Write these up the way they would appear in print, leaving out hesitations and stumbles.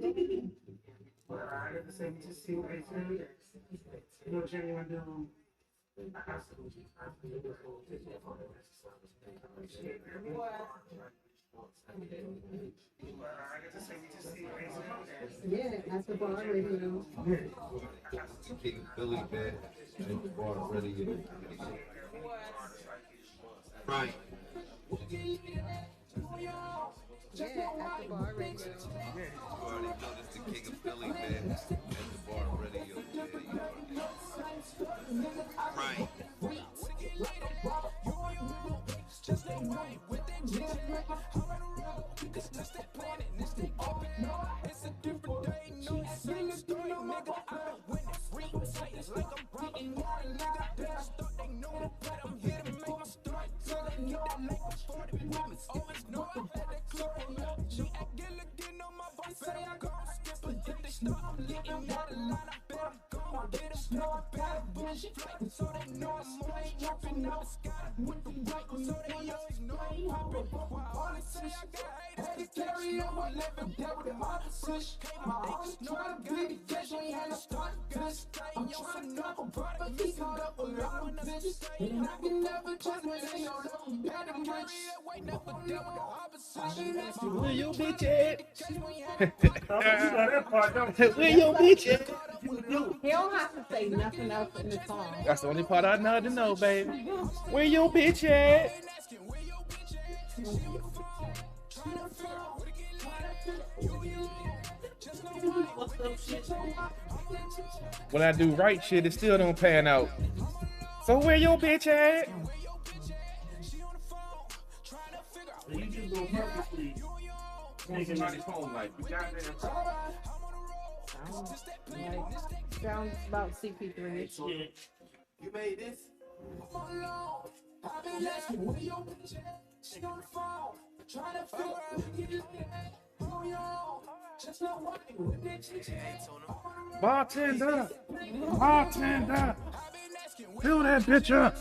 Well, I got to say, we just see what they say. You know, genuine dude. I salute you. I salute you. I got to say, we just see what they say. Yeah, at the bar radio. The King of Philly, man. And the bar radio. Right. Yeah, at the bar radio. You already know this the King of Philly, man. And the bar radio. Yeah, you already know. Right. Where your bitch at? That part, don't you? Where your bitch at? He don't have to say nothing else in the song. That's the only part I know to know, baby. Where your bitch at? When I do right shit, it still don't pan out. So where your bitch at? You just go purposely making my phone like you got there. Sounds about CP3. Shit. You made this? Bartender! Bartender! Fill that bitch up!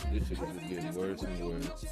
This shit is just getting worse and worse.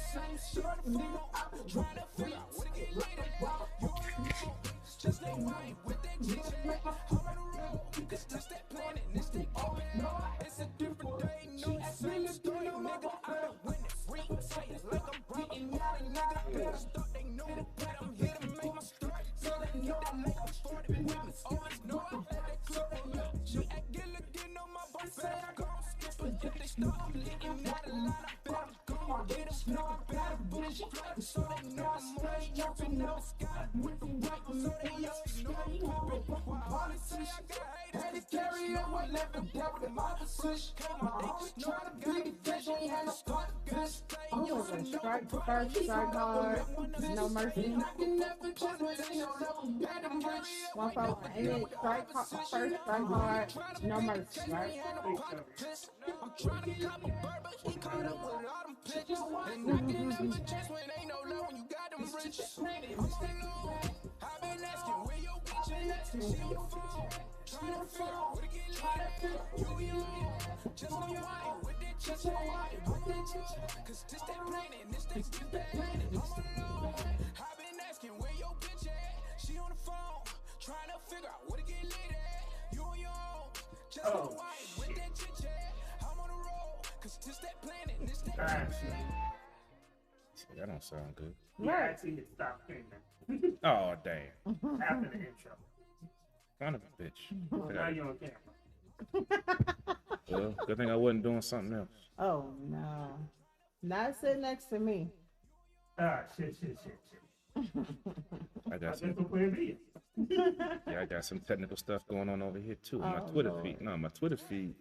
Strike first, strike hard, no mercy. 141. Strike first, strike hard, no mercy, right? Oh, shit. That don't sound good. Yeah, actually, it stopped playing that. Oh, damn. After the intro. Son of a bitch. Now you're on camera. Well, good thing I wasn't doing something else. Oh no. Not sit next to me. Ah, shit. I I got just some, don't play video. yeah, I got some technical stuff going on over here too. My Oh, Twitter Lord. feed. No, my Twitter feed.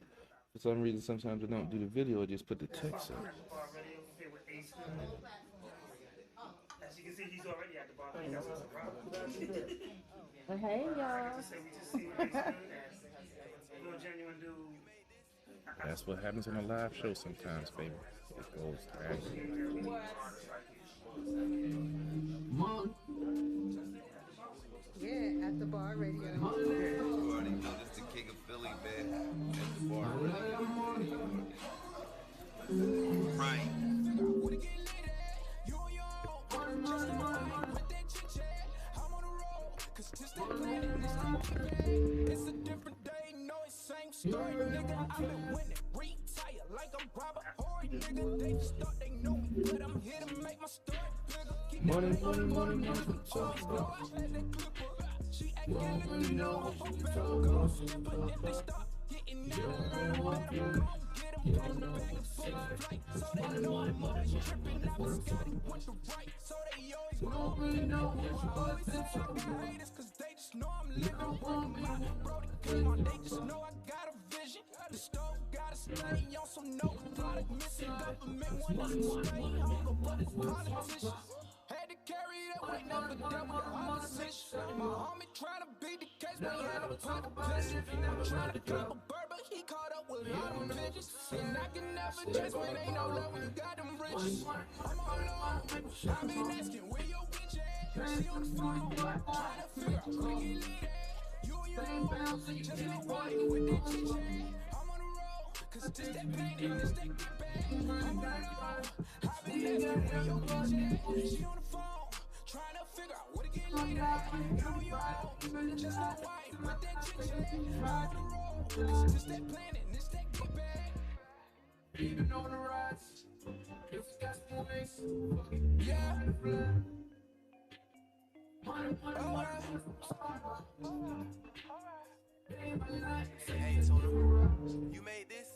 For some reason, sometimes I don't do the video. I just put the text up. As you can see, he's already at the bar. He got some problems. But hey, y'all. So we just see what he's doing. Real genuine dude. That's what happens on a live show sometimes, baby. It goes crazy. Yeah, at the bar radio. You already know this the King of Philly, man. And the bar radio. Money, money, money, money. Had to carry that weight, never dealt with the opposition. My homie trying to beat the case, but he had no competition. Trying to clap a bird, but he caught up with all them pigeons. And I can never chase when ain't no love when you got them riches. I'm all alone. I've been asking where your bitch at. She on the phone, trying to figure out where you get lit at. You and your own, just like walking with that chit chat. I'm on the road, cause this that pain and this that get back. I'm on the road. I've been asking where your bitch at. She on the phone, trying to figure out where to get lit at. You and your own, just like white with that chit chat. I'm on the road, cause this that plan and this that get back. Even on the rise, if we got some wings, yeah. Hey, Tona, you made this?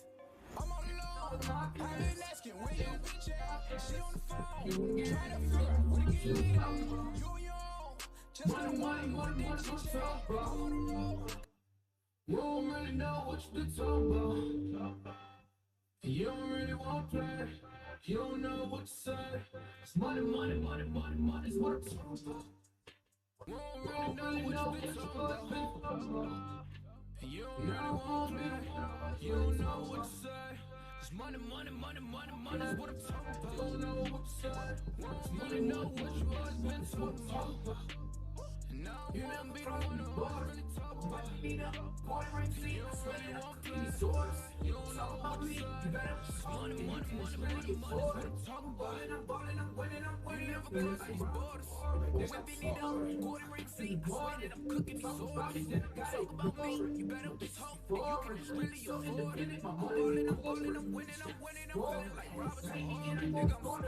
I'm on the low. I've been asking where your bitch at. She on the phone, trying to figure out where to get lit at. You and your own, just like white with that chit chat. I'm on the road. You don't really know what you been talking about. You don't really want to play. You don't know what to say. It's money, money, money, money, money is what I'm talking about. You don't really know what you been talking about. You don't really want me. You don't know what to say. It's money, money, money, money, money is what I'm talking about. You don't know what to say. It's money, know what you always been talking about. And now you never be the one who always really talk about. You don't really want peace. You don't know what to say. It's money, money, money, money, money is what I'm talking about. I'm balling, I'm winning, I'm winning. Never cross these borders. Whipping it up, quarter ring seat. I swear that I'm cooking these orders. Talk about me, you better be talking. You can just really afford it. I'm balling, I'm balling, I'm winning, I'm winning. I'm feeling like Robinson. And I think I'm scoring.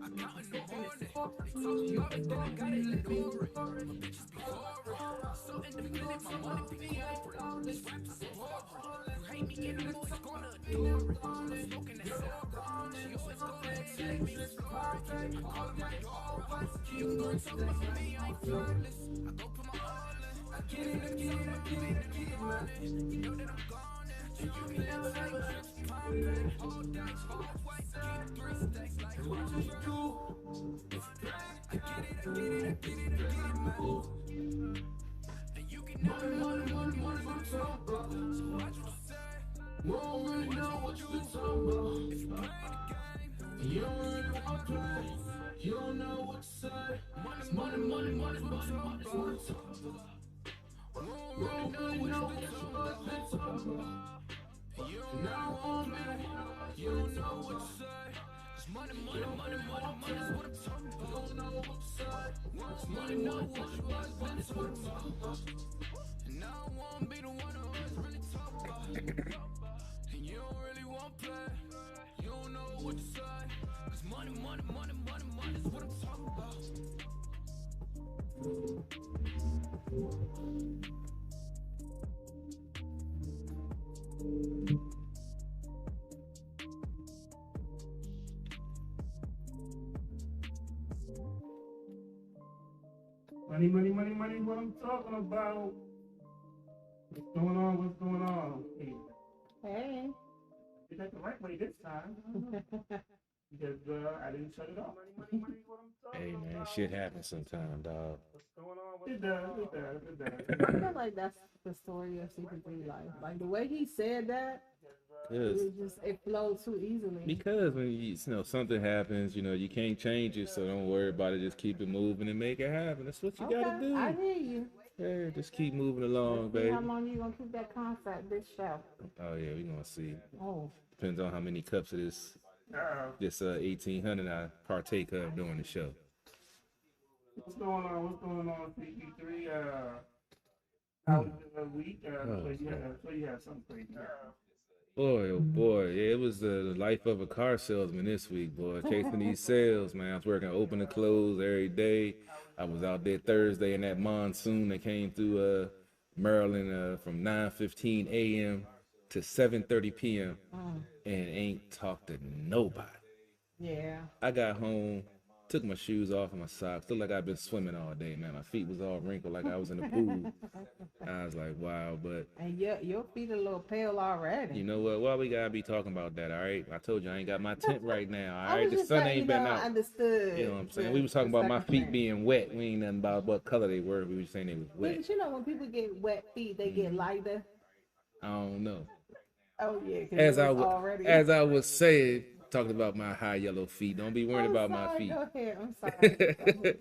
I count in the morning. They talk about it, then I got it like Nori. My bitches be foreign. So independent, my money be corporate. This rap is horrible. You hate me, and I'm always gonna adore it. I'm smoking that sour. She always gonna tell me it's sorry. I call it my dog. You can go and talk about me, I ain't flawless. I go put my all in. I get it, I get it, I get it, I get it, money. You know that I'm gone now. You can never have a chance. Pound all dice, all white, keep 3 stacks like what you do. I get it, I get it, I get it, I get it, money. And you can never money, money, money, what I'm talking about. So watch what you say. You don't really know what you been talking about. If you play the game, you don't really want to play. You don't know what to say. Money, money, money, money, money, money, what I'm talking about. You don't really know what you been talking about. You don't know what me. You don't know what to say. It's money, money, money, money, money is what I'm talking about. You don't know what to say. It's money, know what you always been, it's what I'm talking about. And I don't wanna be the one who always really talk about. And you don't really want to play. You don't know what to say. It's money, money, money, money, money is what I'm talking about. Money, money, money, money, what I'm talking about. What's going on? What's going on? Hey, Hey. you got the right way this time. Because I didn't shut it off. Money, money, money, what I'm talking Hey man, about. shit happens sometime, dog. What's going on? It does, it does, it I does. feel like that's the story of CP3 life. Like the way he said that, Cause, it flowed too easily. because when you know something happens, you know you can't change it, so don't worry about it. Just keep it moving and make it happen. That's what you gotta do. I hear you. Yeah, just keep moving along, See baby. how long you gonna keep that concept, this show? Oh yeah, we gonna see. Oh, Depends on how many cups of this 1800 I partake of during the show. What's going on? What's going on, CP3? How was the week? Oh, So you had something crazy. boy, oh boy, yeah, it was the life of a car salesman this week, boy. Chasing these sales, man. I was working open and close every day. I was out there Thursday in that monsoon that came through Maryland from 9:15 a.m. to 7:30 p.m. and ain't talked to nobody. Yeah. I got home, took my shoes off and my socks. Looked like I'd been swimming all day, man. My feet was all wrinkled like I was in the pool. I was like, wow, but And your feet a little pale already. you know what? Why we gotta be talking about that, all right? I told you I ain't got my tent right now, all I right? was The just sun letting ain't you been know I out. understood. You know what I'm saying? the- We was talking the about my second feet thing. being wet. We ain't nothing about what color they were. We were saying they was Yeah, wet. but you know when people get wet feet, they get lighter. I don't know. Oh yeah, 'cause As it I was was, already. as I was saying, talking about my high yellow feet. Don't be worried I'm about my sorry, feet. Go ahead. I'm sorry.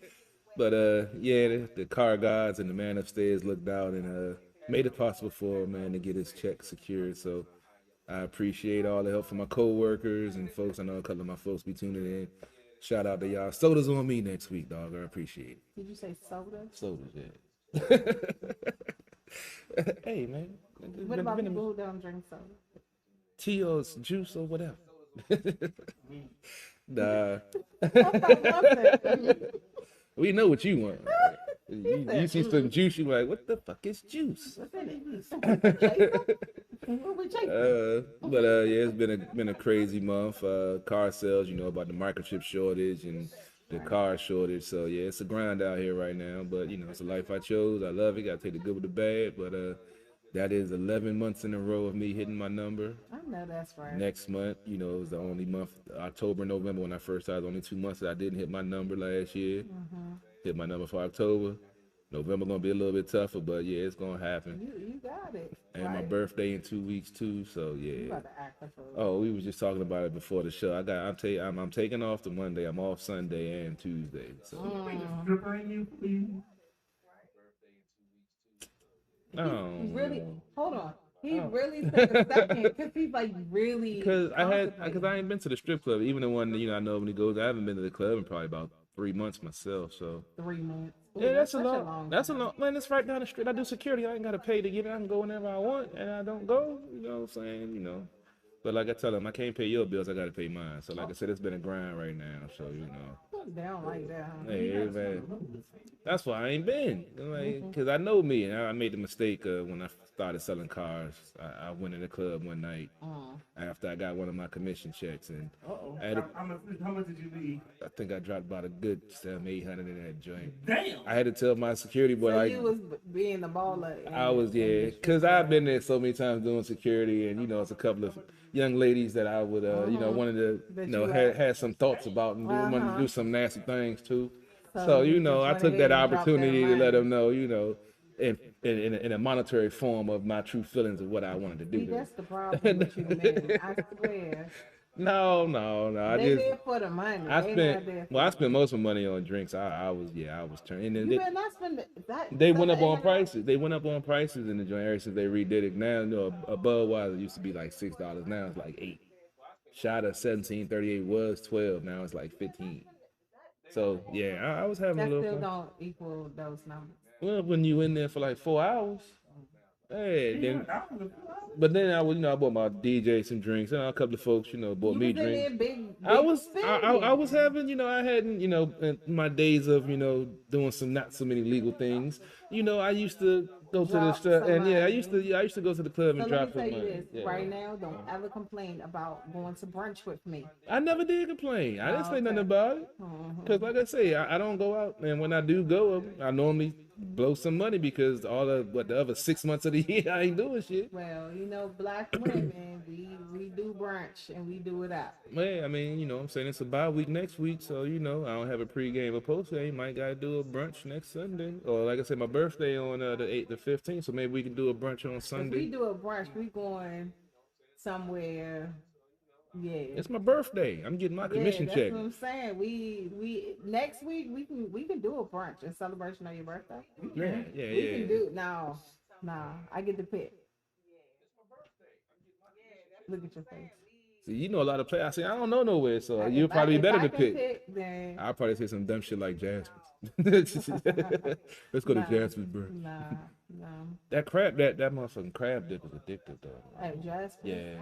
But yeah, the car gods and the man upstairs looked out and made it possible for a man to get his check secured. So I appreciate all the help from my co-workers and folks. I know a couple of my folks be tuning in. Shout out to y'all. Soda's on me next week, dog. I appreciate it. Did you say soda? Soda's, yeah. Hey, man. What about people who don't drink soda? Tea or juice or whatever. Nah. We know what you want. You see some juice, you like, what the fuck is juice? What's in it? What we chasing? Yeah, it's been a crazy month. Car sales, you know about the microchip shortage and the car shortage. So yeah, it's a grind out here right now. But you know, it's a life I chose. I love it. Got to take the good with the bad. But that is 11 months in a row of me hitting my number. I know that's right. Next month, you know, it was the only month, October, November, when I first started, only 2 months that I didn't hit my number last year. Hit my number for October. November gonna be a little bit tougher, but yeah, it's gonna happen. You got it. And my right? birthday in 2 weeks too, so You yeah. about to act a fool. Oh, we was just talking about it before the show. I'm taking off the Monday. I'm off Sunday and Tuesday. So Stripper in you, please. oh, He really hold on. He really took a second because he's like really. because I contemplating. ain't been to the strip club, even the one I know when he goes. I haven't been to the club in probably about 3 months myself. So 3 months. Ooh, yeah, that's a such long. That's a time. long. Man, it's right down the street. I do security. I ain't gotta pay to get in. I can go whenever I want, and I don't go. You know what I'm saying? You know. But like I tell them, I can't pay your bills. I gotta pay mine. So like I said, it's been a grind right now. So you know. They don't like that. Huh? Hey, man. That's why I ain't been. Because I know me, and I made the mistake when I started selling cars. I went in the club one night after I got one of my commission checks, and I had How much did you leave? I think I dropped about a good 700-800 in that joint. Damn. I had to tell my security boy, So like, you was being the baller. I was, yeah, because I've been there so many times doing security, and, you know, it's a couple of young ladies that I would, you know, wanted to, That you know, you had some thoughts about and wanted to do some nasty things too. So, you you know, just I went took that ahead and dropped that opportunity to line. let them know, you know, in a monetary form of my true feelings of what I wanted to do. See, to them. that's the problem with you men. I swear. No. I They just, there for the money. I They not spent, there for well, I spent most of my money on drinks. I was turning. And You better not spend that. they went up on $700. prices. They went up on prices in the joint area since they redid it. Now, you know, a Budweiser used to be like $6. Now it's like $8. Shot of 1738 was 12. Now it's like 15. So yeah, I was having That a little still fun. don't equal those numbers. Well, when you in there for like 4 hours, hey, then. But then I was, you know, I bought my DJ some drinks, and a couple of folks, you know, bought You me was in drinks. there big I was spending. having, you know, I hadn't, you know, in my days of, you know, doing some not so many legal things. You know, I used to go to the Drop strip, and yeah, I somebody. used to go to the club So and let drop me some tell you money. this Yeah. right now. Don't ever complain about going to brunch with me. I never did complain. I didn't say nothing okay. about it. Because, like I say, I don't go out. And when I do go, I normally blow some money because all of the other 6 months of the year, I ain't doing shit. Well, you know, black women, we do brunch and we do it out. Man, I mean, you know, I'm saying it's a bye week next week. So, you know, I don't have a pregame or postgame. Might got to do a brunch next Sunday. Or, like I said, my birthday on the 8th to 15th. So maybe we can do a brunch on If we Sunday. do a brunch, we going somewhere. Yeah. It's my birthday. I'm getting my commission that's check. what I'm saying. We next week we can do a brunch in celebration of your birthday. Yeah. We can do no. I get to pick. Look at your face. See, you know a lot of players. I say I don't know nowhere, so Like, you'll probably be better if I to can pick. then I'll probably say some dumb shit like Jasper's. Let's go to Nah. Jasper's, bro. nah, no. That crab, that motherfucking crab dip is addictive though. Hey, Jasper. Yeah,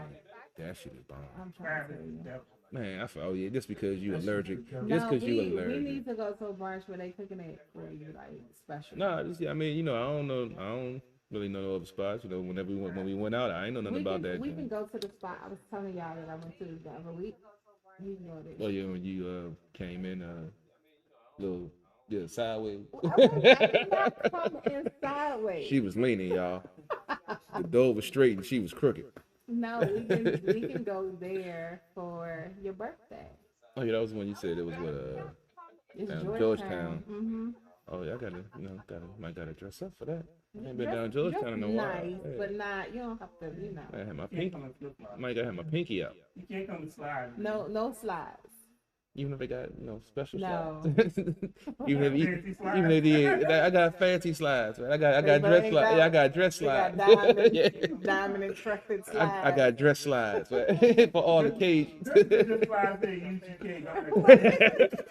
that shit is bomb. I'm trying to tell you. Man, I feel, oh yeah, just because you allergic, just No, because you we allergic. need to go to a brunch where they cooking it for you, like special. Nah, just, I mean, you know, I don't really know no other spots. You know, when we went out, I ain't know nothing about that. We can joint. go to the spot I was telling y'all that I went to the other week. You can go there. Oh yeah, when you came in, little sideways. I did not come in sideways. She was leaning, y'all. The door was straight and she was crooked. No, we can go there for your birthday. Oh yeah, that was when you said it was with It's Down Georgetown. Georgetown. Mm-hmm. Oh yeah, I gotta, might gotta dress up for that. I ain't been down Georgetown in a while. Nice, Yeah. but not. You don't have to. You know. I had my You can't pinky. come in flip-flops. Might gotta have my pinky out. You can't come in slides. No slides. Even if they got special No. slides. even if Fancy slides. even if they, I got fancy slides. Man. I got They dress ain't slides. got- Yeah, I got dress They got slides. diamond, Yeah. diamond encrusted slides. I got dress slides man, for all occasions. Just slides say UGK.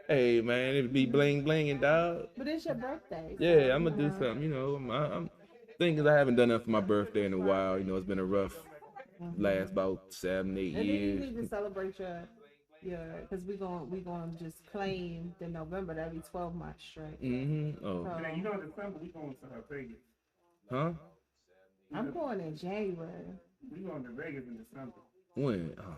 Hey man, it be bling blinging, dog. But it's your birthday. so, Yeah, I'm gonna you do know. something. You know, I'm thinking I haven't done that for my birthday in a while. You know, it's been a rough last about 7, 8 And then you years. need to celebrate your, because we gonna just claim the November. That'll be 12 months straight. Oh, So, Man, you know December we going to Vegas. huh? I'm going in January. We going to Vegas in December. When? Oh,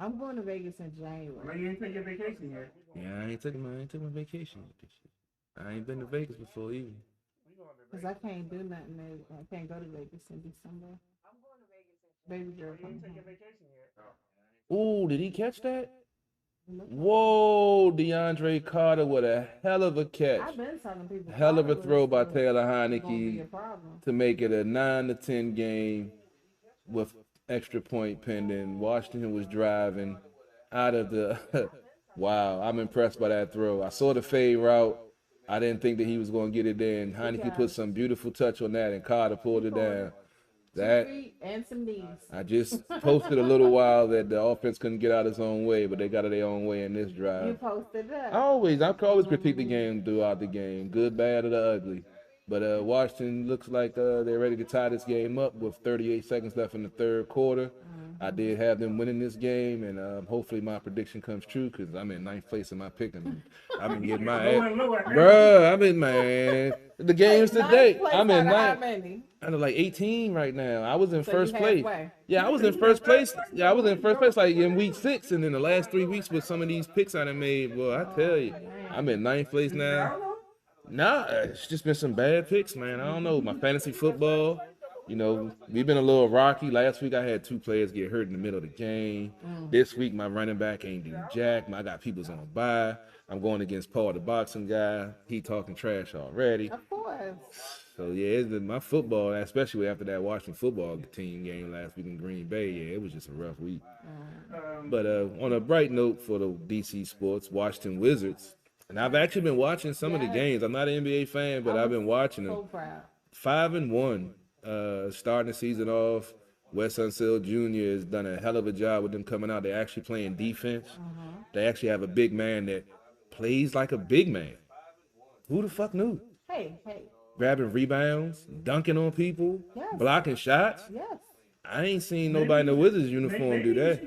I'm going to Vegas in January. Man, you ain't take your vacation yet. yeah, I ain't took my vacation yet this year. I ain't been to Vegas before either. Because I can't do nothing. I can't go to Vegas in December. Baby girl coming home. Ooh, did he catch that? Look, Whoa, DeAndre Carter with a hell of a catch. I've been telling people. Hell of a Carter throw was by gonna Taylor be a Heineke problem. to make it a 9-10 game with extra point pending. Washington was driving out of the. Wow, I'm impressed by that throw. I saw the fade route. I didn't think that he was going to get it in. Heineke put some beautiful touch on that, and Carter pulled it down. 2 That feet and some knees. I just posted a little while that the offense couldn't get out its own way, but they got it their own way in this You drive. posted that. I can always critique the game throughout the game, good, bad, or the ugly. But Washington looks like they're ready to tie this game up with 38 seconds left in the third quarter. I did have them winning this game, and hopefully my prediction comes true because I'm in 9th place in my picking. I've been getting my Low ass. and low at Bruh, I'm in, man. The games Ninth today. place I'm in out of how 9th. many? I'm like 18 right now. I was in So first you place. halfway. Yeah, I was in first place. Yeah, I was in first place like in week 6, and then the last 3 weeks with some of these picks I done made. Boy, I tell you, I'm in 9th place now. Nah, it's just been some bad picks, man. I don't know. My fantasy football, you know, we've been a little rocky. Last week I had 2 players get hurt in the middle of the game. This week my running back ain't doing jack. I got people's on bye. I'm going against Paul, the boxing guy. He talking trash already. Of course. So yeah, my football, especially after that Washington football team game last week in Green Bay, yeah, it was just a rough week. But on a bright note for the DC sports, Washington Wizards, and I've actually been watching some of the Yes. games. I'm not an NBA fan, but I've been watching them. So proud. 5-1, starting the season off. Wes Unseld Jr. has done a hell of a job with them coming out. They're actually playing defense. They actually have a big man that plays like a big man. Who the fuck knew? Hey. Grabbing rebounds, dunking on people, Yes. blocking shots. Yes. I ain't seen nobody in the Wizards uniform do that.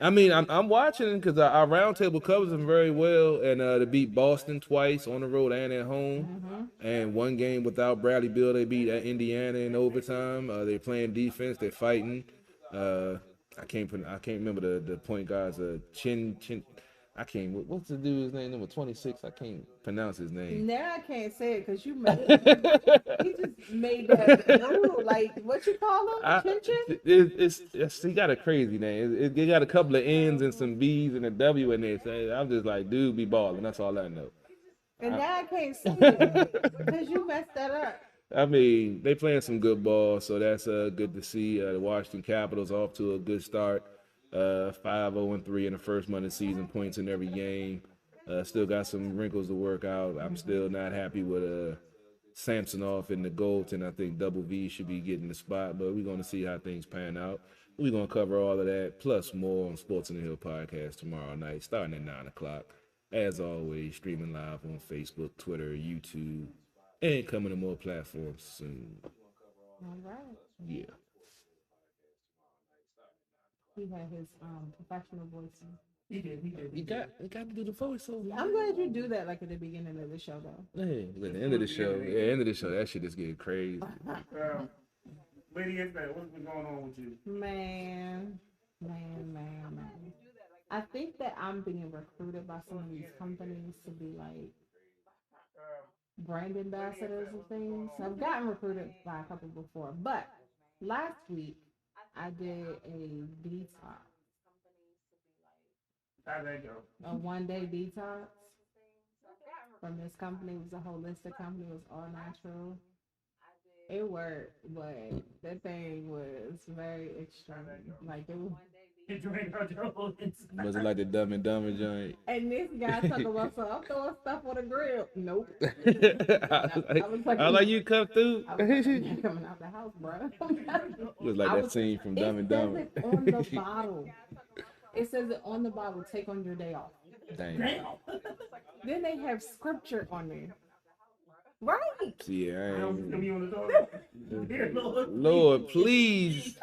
I mean, I'm watching because our roundtable covers them very well, and they beat Boston twice on the road and at home, and one game without Bradley Beal, they beat Indiana in overtime. They're playing defense, they're fighting. I can't remember the point guard's Chin. What's the dude's name? Number 26. I can't pronounce his name. Now I can't say it because you made he just made that rule. Like, what you call him? Chin Chin? It's he got a crazy name. It got a couple of N's and some B's and a W in there. So I'm just like, dude, be balling. That's all I know. And now I can't say it because you messed that up. I mean, they playing some good ball, so that's good to see. The Washington Capitals off to a good start. 5-0-3 in the first month of the season, points in every game. Still got some wrinkles to work out. I'm still not happy with Samsonov in the Goldton. I think Double V should be getting the spot, but we're going to see how things pan out. We're going to cover all of that, plus more on Sports in the Hill podcast tomorrow night, starting at 9 o'clock. As always, streaming live on Facebook, Twitter, YouTube, and coming to more platforms soon. All right. Yeah. He had his professional voice. He did. You got to do the voiceover. I'm glad you do that like at the beginning of the show though. Hey, at the end of the show, that shit is getting crazy. Lady X-Man, what's been going on with you? Man. I think that I'm being recruited by some of these companies to be like brand ambassadors and things. I've gotten recruited by a couple before, but last week I did a detox. How'd that go? A 1-day detox from this company. It was a holistic company. It was all natural. It worked, but that thing was very extreme. Like it was. You drank out your whole inside. Was it like the Dumb and Dumber joint? And this guy talking about, so I'm throwing stuff on the grill. Nope. I like you come through. I was like, I'm not coming out the house, bro. It was like that scene from Dumb and Dumber. It says it on the bottle. It says it on the bottle. Take on your day off. Dang. Then they have scripture on there. Right. Yeah, I I don't ain't. see me on the toilet. Dear Lord. Lord, please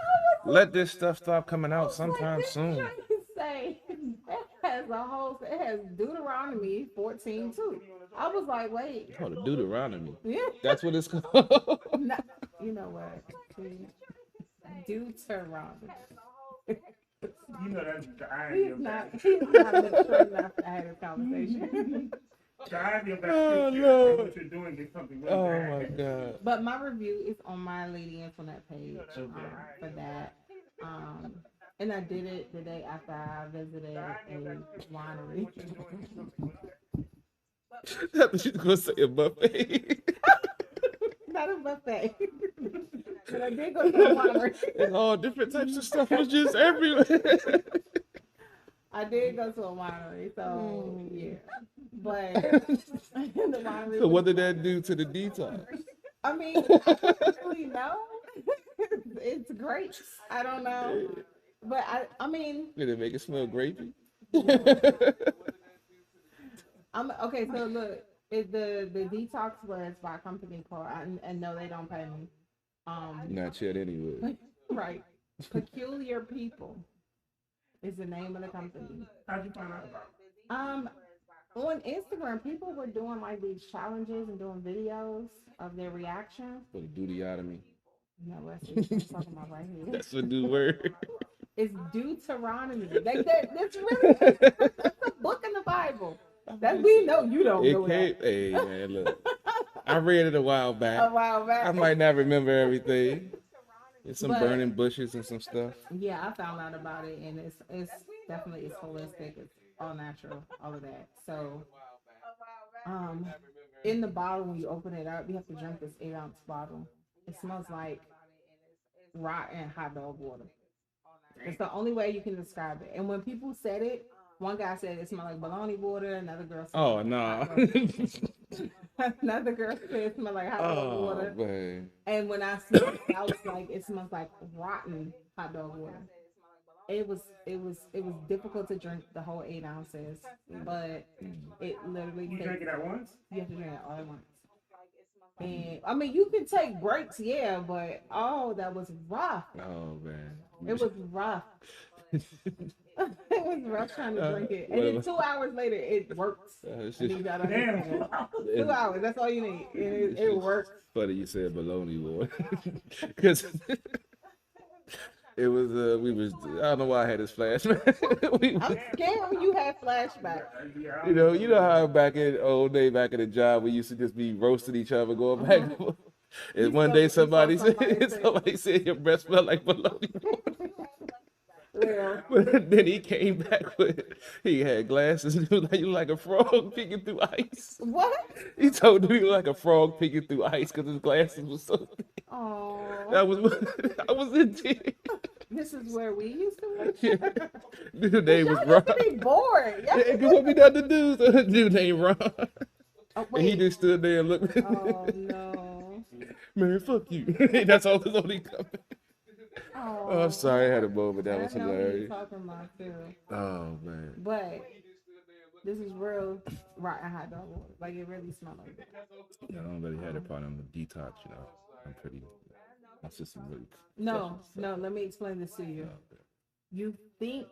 let this stuff stop coming out sometime Like, soon. trying to say it has it has Deuteronomy 14 too. I was like, wait, Oh, the Deuteronomy. yeah, That's what it's called. no, you know what? Deuteronomy. You know that's the irony of that. He's not mature enough to have a conversation. The irony of that Oh, scripture, Lord. what you're doing is something really Oh bad. my God. But my review is on my Lady Internet page for that. And I did it the day after I visited a winery. I thought she was gonna say a buffet. Not a buffet. But I did go to a winery. And all different types of stuff was just everywhere. I did go to a winery, so yeah. But the winery. So what did that do to the detox? I mean, I don't really know. It's great. I don't know. But I mean, Did it make it smell grapey? okay. So look, the detox was by a company called, and no, they don't pay me. Not yet, anyway. Right. Peculiar People is the name of the company. How'd you find out about it? On Instagram, people were doing like these challenges and doing videos of their reactions. For the dudeotomy. No, that's what I'm talking about right here. That's a new word. It's Deuteronomy. That's really that's a book in the Bible. That we know you don't know It came. that. Hey man, look. I read it a while back. A while back. I might not remember everything. There's some But- burning bushes and some stuff. Yeah, I found out about it, and it's definitely it's holistic. It's all natural, all of that. So, in the bottle when you open it up, you have to drink this 8-ounce bottle. It smells like rotten hot dog water. It's the only way you can describe it. And when people said it, one guy said it smelled like bologna water. Another girl said Oh no. another girl said it smelled like hot dog Oh water. man. And when I smelled it, I was like, it smells like rotten hot dog water. It was difficult to drink the whole 8 ounces, but it literally You drank it at once? you have to drink it all at once. And I mean, you can take breaks, yeah, but that was rough. Oh man. It was rough. It was rough trying to drink it, and then 2 hours later, it works. It's And you just gotta Damn. understand it. 2 hours, that's all you need. And it works. funny you said bologna water. Cause it was I don't know why I had this flashback. I'm scared when you have flashbacks. Yeah, You know how back in old day, back in the job, we used to just be roasting each other, going back and forth. And one day somebody said your breath smelled like bologna. Well, But then he came back he had glasses and he was like, you like a frog peeking through ice. what? He told me he was like a frog peeking through ice because his glasses was so thick. Oh, I was in tears. this is where we used to work. Yeah. Dude name was Y'all Ron. used to be bored. Y'all Yeah, what we done to do? So the dude named Ron. oh, And he wait. just stood there and looked. Oh no. Man, fuck you. That's all that's only coming. Oh, I'm sorry, I had a moment. That was I know who you're hilarious. talking about too. Oh man. But this is real rotten hot dog water. Like it really smells like it. Yeah, I don't really have a problem with detox, you know. I'm pretty my system really No, no, let me explain this to you. okay. You think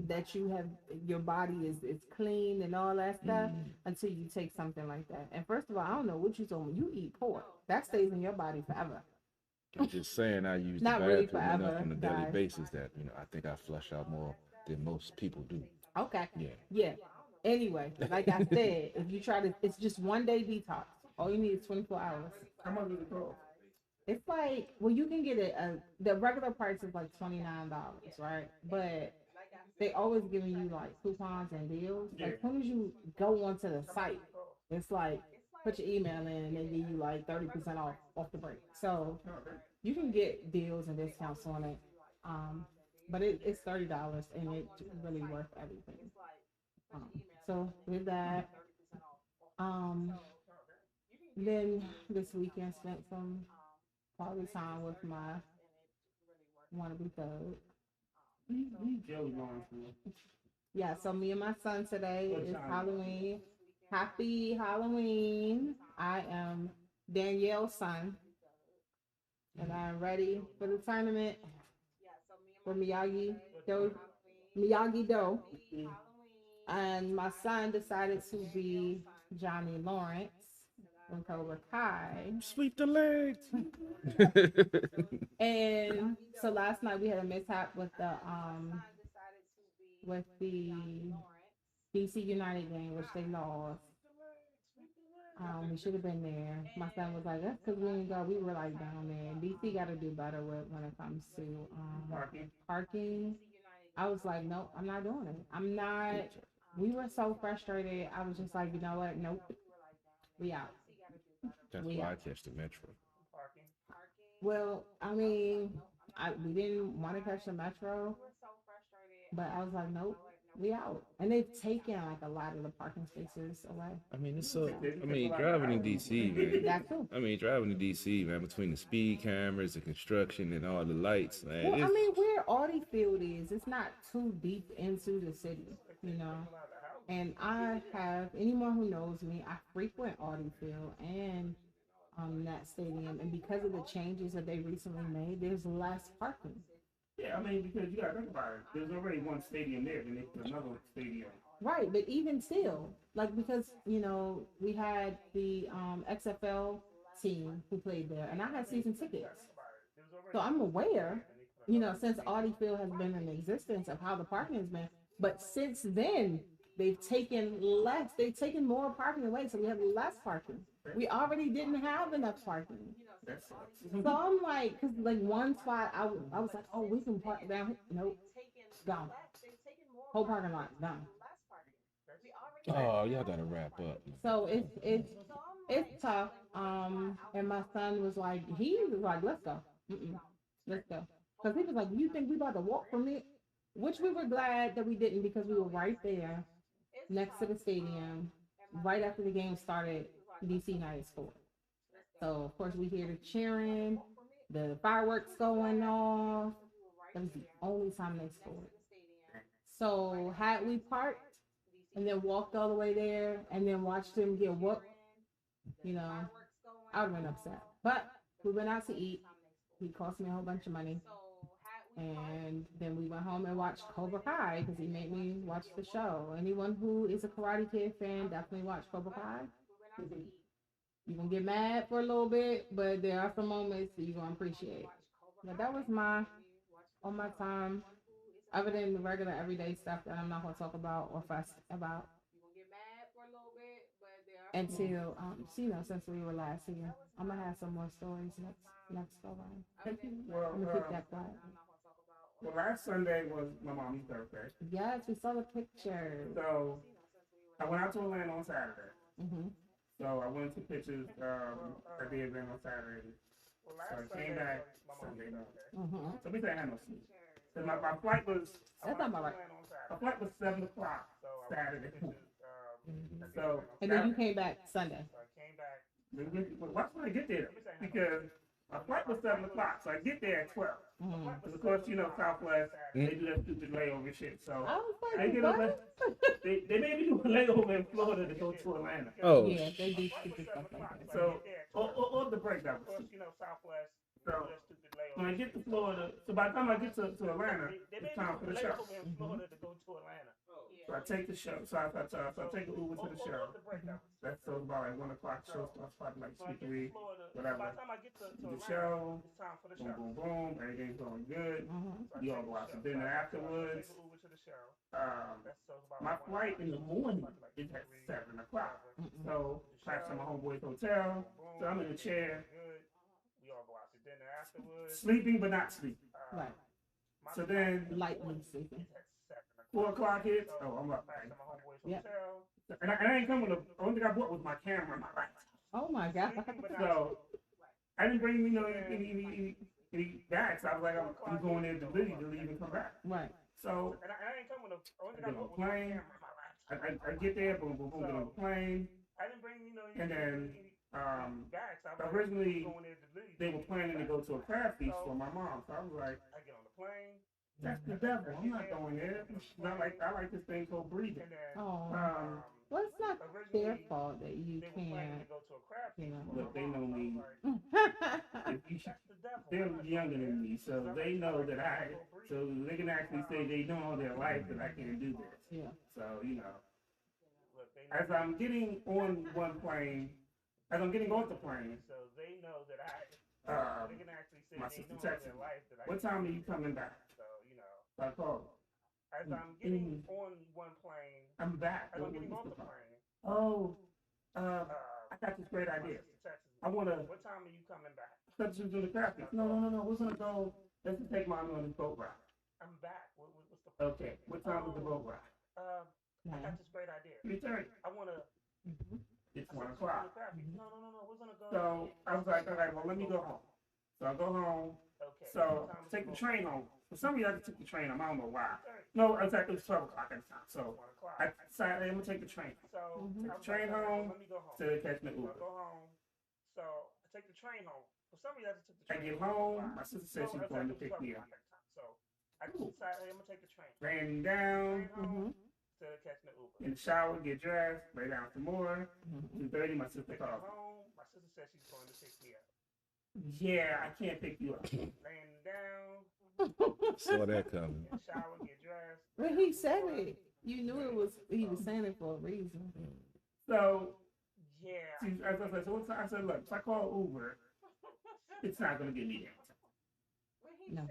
that you have your body is clean and all that stuff until you take something like that. And first of all, I don't know what you told me. You eat pork. That stays in your body forever. I'm just saying I use Not the really bathroom enough forever, on a daily guys. basis that, you know, I think I flush out more than most people do. Okay. Yeah. Yeah. Anyway, like I said, if you try to, it's just 1 day detox. All you need is 24 hours. How much does it cost? It's like, well, you can get it. The regular price is like $29, right? But they always giving you like coupons and deals. Like as soon as you go onto the site, it's like put your email in and they give you like 30% off the break. So you can get deals and discounts on it. But it's $30 and it's really worth everything. So with that, then this weekend spent some quality time with my wannabe thug. Joey Lawrence. Yeah, so me and my son today What is time? Halloween. Happy Halloween. I am Danielle's son. And I'm ready for the tournament for Miyagi Do. And my son decided to be Johnny Lawrence from Cobra Kai. Sweep the legs. And so last night we had a mishap with the DC United game, which they lost. We should have been there. My son was like, "That's because we didn't go. We were like down there." DC got to do better with when it comes to parking. I was like, "Nope, I'm not doing it. I'm not." We were so frustrated. I was just like, "You know what? Nope, we out." That's We why I out. catch the metro. Well, I mean, we didn't want to catch the metro, but I was like, "Nope, we out." And they've taken like a lot of the parking spaces away. I mean, it's so. I mean, driving in DC, man. That's true. I mean, driving in DC, man, between the speed cameras, the construction, and all the lights, man. Well, I it's- mean, where Audi Field is, it's not too deep into the city, you know. And I have anyone who knows me, I frequent Audi Field and that stadium, and because of the changes that they recently made, there's less parking. Yeah, I mean, because you got to think about it. There's already one stadium there, then they put another stadium. Right, but even still, like because you know we had the XFL team who played there, and I had season tickets, so I'm aware, you know, since Audi Field has been in existence of how the parking has been. But since then, they've taken more parking away, so we have less parking. We already didn't have enough parking. That sucks. So I'm like, cause like one spot, I was like, oh, we can park down here. Nope, gone. Whole parking lot gone. Oh, y'all gotta wrap up. So it's tough. And my son was like, let's go, let's go, cause he was like, you think we about to walk from it? Which we were glad that we didn't because we were right there, next to the stadium, right after the game started. DC United scored. So of course we hear the cheering, the fireworks going off. That was the only time they scored. So had we parked and then walked all the way there and then watched them get whooped, you know, I would have been upset. But we went out to eat. He cost me a whole bunch of money. And then we went home and watched Cobra Kai because he made me watch the show. Anyone who is a Karate Kid fan definitely watch Cobra Kai. You're gonna get mad for a little bit, but there are some moments that you're gonna appreciate. But that was all my time, other than the regular everyday stuff that I'm not gonna talk about or fuss about until you know, since we were last here. I'm gonna have some more stories next go round. Well, I'm gonna keep that quiet. well, last Sunday was my mom's birthday. Yes, we saw the pictures. So I went out to Atlanta on Saturday. Mm-hmm. So I went to pictures at the event on Saturday. So I came back Sunday night. Mm-hmm. So we said I had no sleep. So my flight was That's not about right. my flight was 7 o'clock Saturday. So And then you came back Sunday. watch when I get there because My flight was 7 o'clock, so I get there at 12. Mhm. Because of course, you know, Southwest, they do that stupid layover shit. So I was I like, get what? up. They made me do a layover in Florida to go to Atlanta. Oh, Yeah, they do stupid stuff like that. So or the breakdown. So when I get to Florida, so by the time I get to Atlanta, it's time for the show. So I take the show. So I take an Uber to the show. That's so about like 1 o'clock. Show starts probably like 2, 3, whatever. The show, boom, boom, boom. Everything's going good. Mhm. You all go out to dinner afterwards. My flight in the morning is at 7 o'clock. So crash to my homeboy's hotel. So I'm in the chair, sleeping but not sleeping. Right. So then Lightly sleeping. 4 o'clock hits. Oh, I'm up. Right? Yep. And I ain't coming. The only thing I bought was my camera and my laptop. Oh my God. So I didn't bring any bags. I was like, I'm going there to leave and come back. Right. So I get on the plane. I get there, boom, boom, boom, get on the plane. And then originally they were planning to go to a crab feast for my mom. So I was like, that's the devil. I'm not going there. It's not like I like this thing called breathing. Oh. Well, it's not their fault that you can't, you know. Look, they know me. They're younger than me, so they know that so they can actually say they know all their life that I can't do this. Yeah. So, you know, as I'm getting on one plane, as I'm getting off the plane, my sister texted me, what time are you coming back? So I called her. I'm back. Oh, I got this great idea. I want to. What time are you coming back? I thought you was doing the graphics. No. We're going to go. Let's just take mommy on this boat ride. I'm back. What's the plan? Okay. What time is the boat ride? I got this great idea. 3:30. I want to. It's 1 o'clock. No. We're gonna go. So I was like, all right, well, let me go home. So I go home. Okay. So take the train home. For some reason, I took the train home. I don't know why. No, it was 12 o'clock at the time. So I decided I'm going to take the train. So Take the train home let me go home. to catch the So I Uber. go home. So I take the train home. For some reason, I just took the I train. get home. My sister said she was going to pick me up. So I just decided, hey, I'm gonna take the train. Ran down Instead of catching the Uber. in the shower, get dressed, lay down some more. 2:30, my sister Get called me. home. My sister said she's going to pick me up. Yeah, I can't pick you up. Laying down. saw that coming. Get shower. Get dressed. But he said it. You knew he was saying it for a reason. So Yeah. I said, so what's I said, look, if I call Uber, it's not going to get me there. No.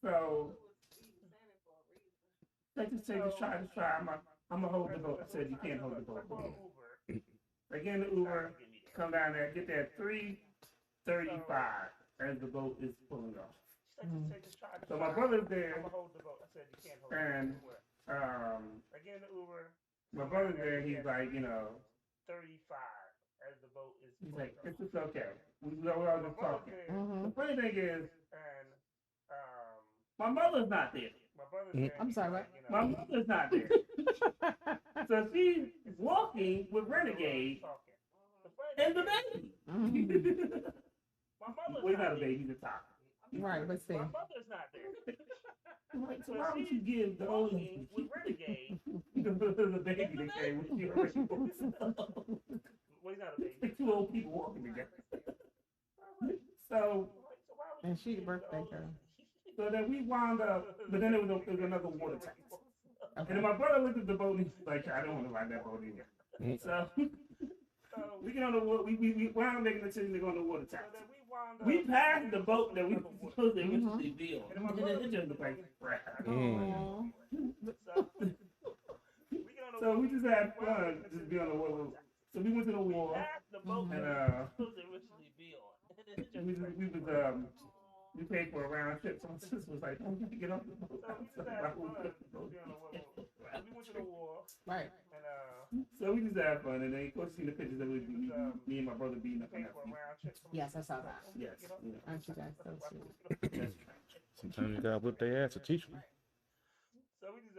So I just try. I'm gonna hold the boat. I said you can't hold the boat. I get in the Uber, come down there, get there at 3:35 as the boat is pulling off. So my brother's there, and Again, the Uber. my brother's there. He's like, 35 as the boat is. he's like, it's just okay. We're all just talking. The funny thing is, And my mother's not there. my brother's there. I'm sorry, what? My mother's not there. So she's walking with Renegade and the baby. My mother's Well, he's not a there. baby, he's a top. Right, but still. My mother's not there. Like, so why would you give the old Walking with Renegade. the baby that came with you already? Well, he's not a baby. Two old people walking together. So And she the birthday girl. then we wound up, but then there was another water tank. And then my brother looked at the boat and he's like, I don't want to ride that boat either. So we get on the water, we wound up making the decision to go on the water tank. We passed the boat that we were supposed to originally be on. And then it just looked like crap. Aw. So we just had fun, just be on the water. So we went to the wall, and we paid for a round trip. So my sister was like, "Oh, you have to get off the boat." We went to the war, Right. and So we just had fun, and then of course see the pictures that me and my brother beating up on paid that for a feet. round trip. Yes, I saw that. Yes, Aren't you guys so sweet? that's Sometimes you gotta whip their ass to teach them. So we just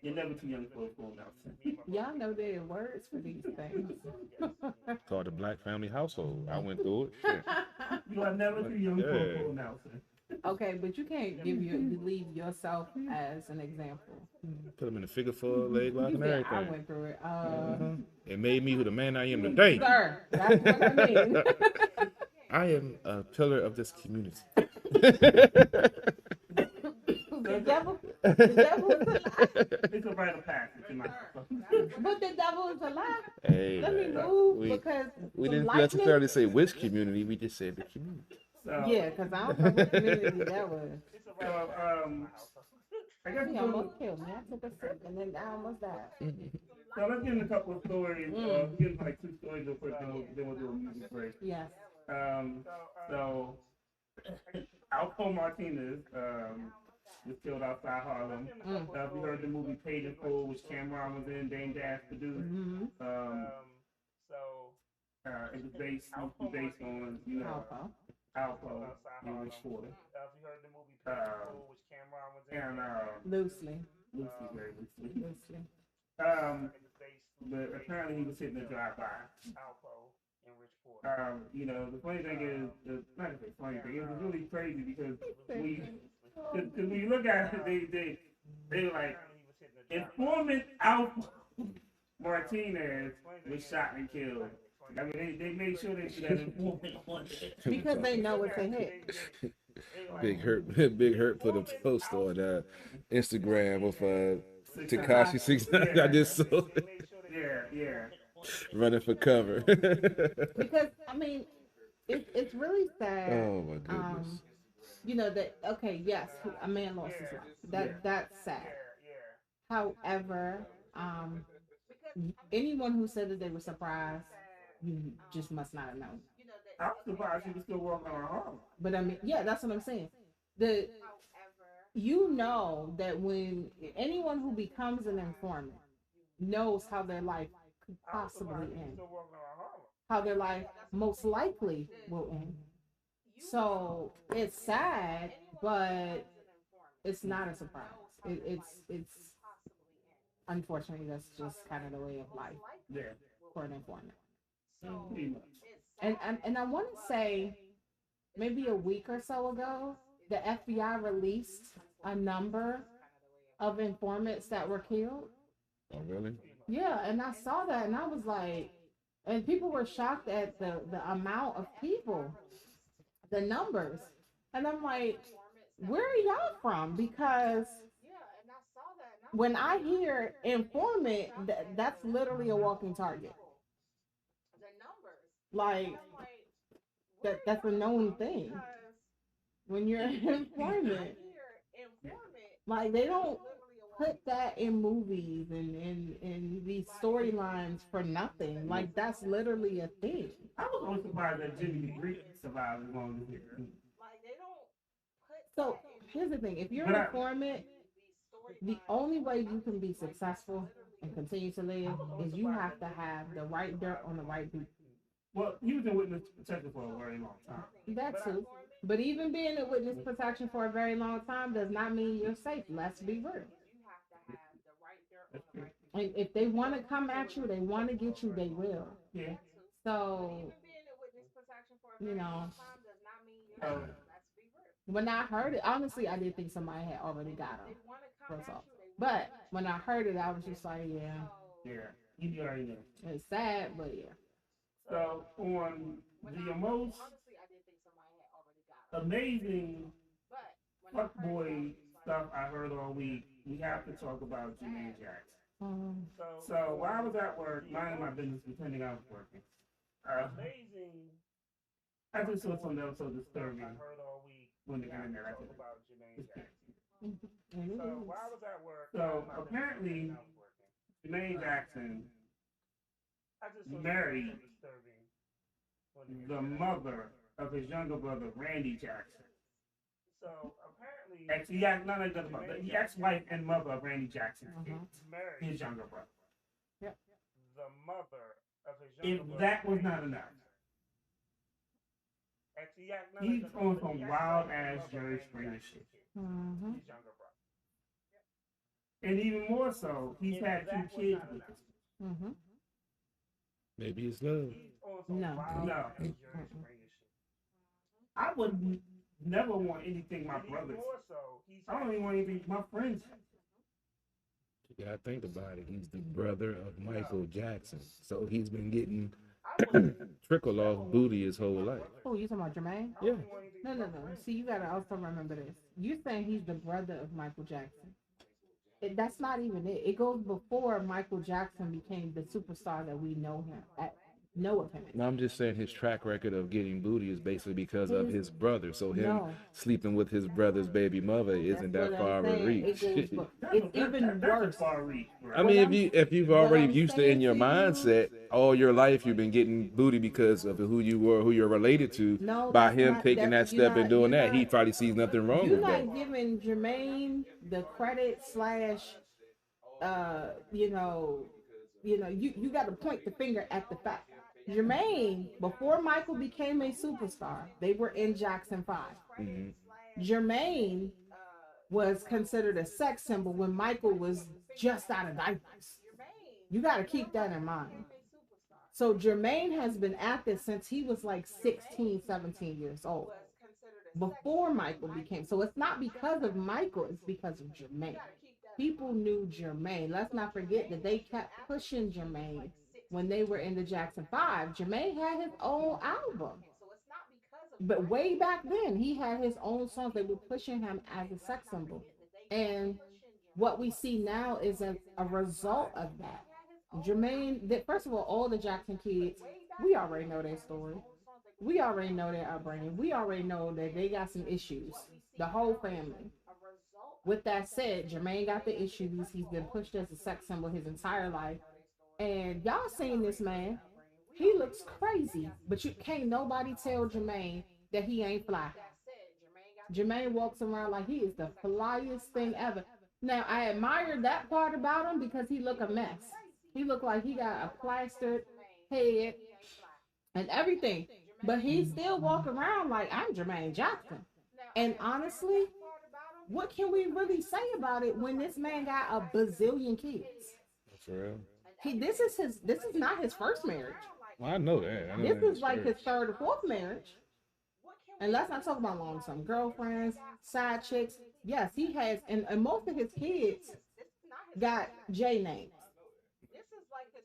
You're never too young for a full Nelson. Y'all know there are words for these things. Called the Black Family Household. I went through it. Shit. You are never too young for a Yeah. full Nelson. Okay, but you can't leave yourself as an example. Put him in a figure four, leg lock, You and said I everything. went through it. It made me who the man I am today. Sir, that's what I mean. I am a pillar of this community. The devil is a lie. It's a rite of passage in my But the devil is a lie. Hey, Let me man. move We, because we some didn't lightning- necessarily say which community. We just said the community. So, Yeah, because I don't know what community that was. so I guess He we'll- almost killed me. I took a sip and then I almost died. so let's get in a couple of stories. We'll get into like 2 stories real quick, then we'll do a music break. Yes. So Alpo Martinez was killed outside Harlem. If you heard the movie Paid in Full, which Cameron was in, Dame Dash produced. Mm-hmm. It was based on, you know, Alpo and Rich Porter. And Loosely. Lucy, very loosely. Loosely. But apparently he was hitting a drive-by. You know, the funny thing is, not the funny thing, it was really crazy because when you look at it, they were like, informant Alpo Martinez was shot and killed. I mean, they made sure they put that informant on there. Because they know it's a hit. Big Hurt put a post on Instagram of Tekashi 69. I just saw it. Yeah. Running for cover. Because, I mean, it's really sad. Oh my goodness. You know, that, okay, yes, a man lost his life. That's sad. However, anyone who said that they were surprised, you just must not have known. I was surprised she was still walking around Harlem. But I mean, yeah, that's what I'm saying. You know that when anyone who becomes an informant knows how their life could possibly end, how their life most likely will end. So it's sad, but it's not a surprise. It's unfortunately that's just kind of the way of life Yeah. for an informant. Pretty much. And I want to say maybe a week or so ago, the FBI released a number of informants that were killed. Oh really? Yeah, and I saw that and I was like, and people were shocked at the amount of people, the numbers. And I'm like, where are y'all from? Because when I hear informant, that's literally a walking target. Like, that's a known thing. When you're an informant, like they don't put that in movies and in these storylines for nothing. Like that's literally a thing. I was always surprised that Jimmy Greek survived as long as he did. So here's the thing: if you're But an informant, the only way you can be successful and continue to live is you have to have the right dirt on the right people. Well, he was in witness protection for a very long time. That too. But even being in witness protection for a very long time does not mean you're safe. Let's be real. And if they want to come at you, they want to get you, they will. Yeah. So, you know, So, when I heard it, honestly, I did think somebody had already got him. First off. But when I heard it, I was just like, yeah, yeah, you already know. it's sad, but yeah. So, on the most amazing fuckboy stuff I heard all week, we have to talk about Jermaine Jackson. So, while I was at work, minding my business, pretending I was working, I just saw something that was so disturbing on the internet. I could And it is. So, apparently, Jermaine Jackson married the mother of his younger brother, Randy Jackson. Actually, the ex-wife and mother of Randy Jackson, his younger brother. Yep. If that was not enough, he's on some wild ass Jerry Springer shit. Mhm. And even more so, he's had 2 kids with this. Mm-hmm. Maybe it's love. No. No. I would never want anything my brothers. I don't even want anything my friends. You gotta think about it. He's the brother of Michael Jackson, so he's been getting trickle off booty his whole life. Oh, you talking about Jermaine? Yeah. No. See, you gotta also remember this. You're saying he's the brother of Michael Jackson. That's not even it. It goes before Michael Jackson became the superstar that we know of him. No, I'm just saying his track record of getting booty is basically because of his brother. So him No. sleeping with his brother's baby mother isn't That's that what I'm far of a saying. reach. It's even That's a worse. far reach, bro. I mean, What if you've what already I'm used to saying in your to you- mindset all your life, you've been getting booty because of who you were, who you're related to. No, By that's him not- taking that that's- step you're and not- doing you're that, he not- probably sees nothing wrong You're with that. not giving Jermaine the credit / you got to point the finger at the fact. Jermaine, before Michael became a superstar, they were in Jackson 5. Mhm. Jermaine was considered a sex symbol when Michael was just out of diapers. You got to keep that in mind. So Jermaine has been at this since he was like 16, 17 years old. Before Michael became, so it's not because of Michael, it's because of Jermaine. People knew Jermaine. Let's not forget that they kept pushing Jermaine when they were in the Jackson 5. Jermaine had his own album. But way back then, he had his own songs. They were pushing him as a sex symbol. And what we see now is a result of that. Jermaine, first of all the Jackson kids, we already know their story. We already know their upbringing. We already know that they got some issues. The whole family. With that said, Jermaine got the issues. He's been pushed as a sex symbol his entire life. And y'all seen this man. He looks crazy. But you can't nobody tell Jermaine that he ain't fly. Jermaine walks around like he is the flyest thing ever. Now, I admire that part about him because he look a mess. He looked like he got a plastered head and everything. But he still walk around like, I'm Jermaine Jackson. And honestly, what can we really say about it when this man got a bazillion kids? For real. This is not his first marriage. Well, I know that. I know This that is like for his third or fourth marriage. And let's not talk about long-term girlfriends, side chicks. Yes, he has, and most of his kids got J names.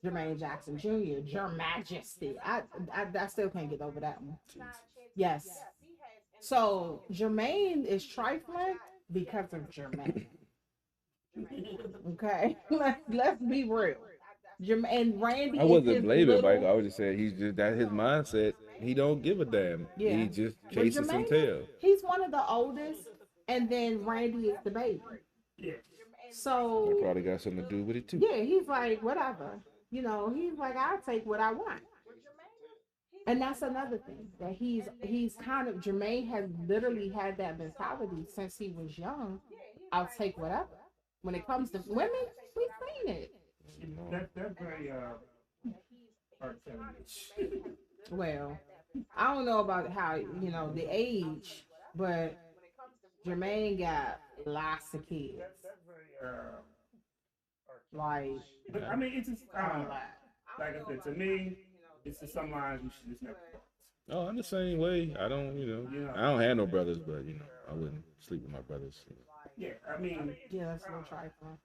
Jermaine Jackson Jr., Your Majesty. I still can't get over that one. Yes. So Jermaine is trifling because of Jermaine. Okay, let's be real. And Randy. I is wasn't his blaming little- Michael. I was just saying he's just that his mindset. He don't give a damn. Yeah. He just But chases some Jermaine, tail. he's one of the oldest, and then Randy is the baby. Yeah. That So probably got something to do with it too. yeah, he's like whatever. He's like I'll take what I want. And that's another thing that he's kind of Jermaine has literally had that mentality since he was young. I'll take whatever. When it comes to women, we've seen it. That's very hard-to. Well, I don't know about how the age, but Jermaine got lots of kids. Like, But I mean, it's just a lot. like I said, to me, it's just some lines you should just never cross. Oh, I'm the same way. I don't, Yeah. I don't have no brothers, but I wouldn't sleep with my brothers. Yeah, I mean, Yeah, that's no trifling.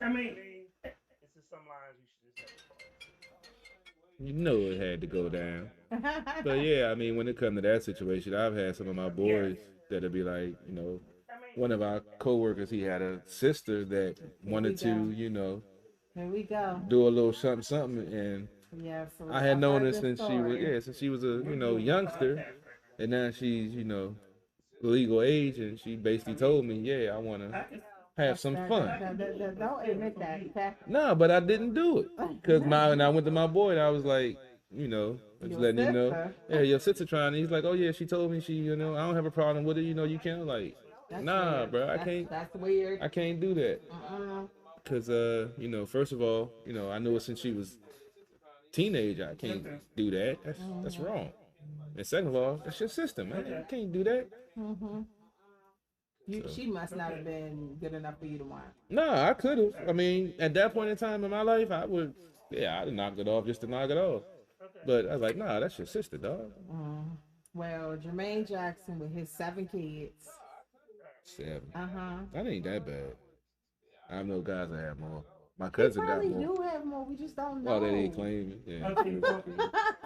I mean, It's just some lines you should just never cross. You know it had to go down. But yeah, I mean, when it comes to that situation, I've had some of my boys that'll be like, one of our coworkers, he had a sister that wanted to, Here we go. do a little something, and Yeah, so I had known her heard this since she was a youngster, and now she's legal age, and she basically told me, yeah, I want to have some fun. Don't admit that. Okay? No, but I didn't do it because when I went to my boy, and I was like, just Your letting you know, sister. yeah, your sister trying. And he's like, oh yeah, she told me I don't have a problem with it. You can't like, That's nah, weird. bro, I That's- can't, That's weird. I can't do that. Cause first of all, I knew her since she was teenage. I can't do that. That's wrong. And second of all, that's your sister, man. You can't do that. She must not have been good enough for you to want. No, I could have. I mean, at that point in time in my life, I would. Yeah, I'd have knocked it off just to knock it off. But I was like, nah, that's your sister, dog. Well, Jermaine Jackson with his 7 kids. 7. Uh-huh. That ain't that bad. I know guys that have more. My They cousin got probably more. do have more. We just don't know. Oh, they didn't claim it. Yeah. Okay,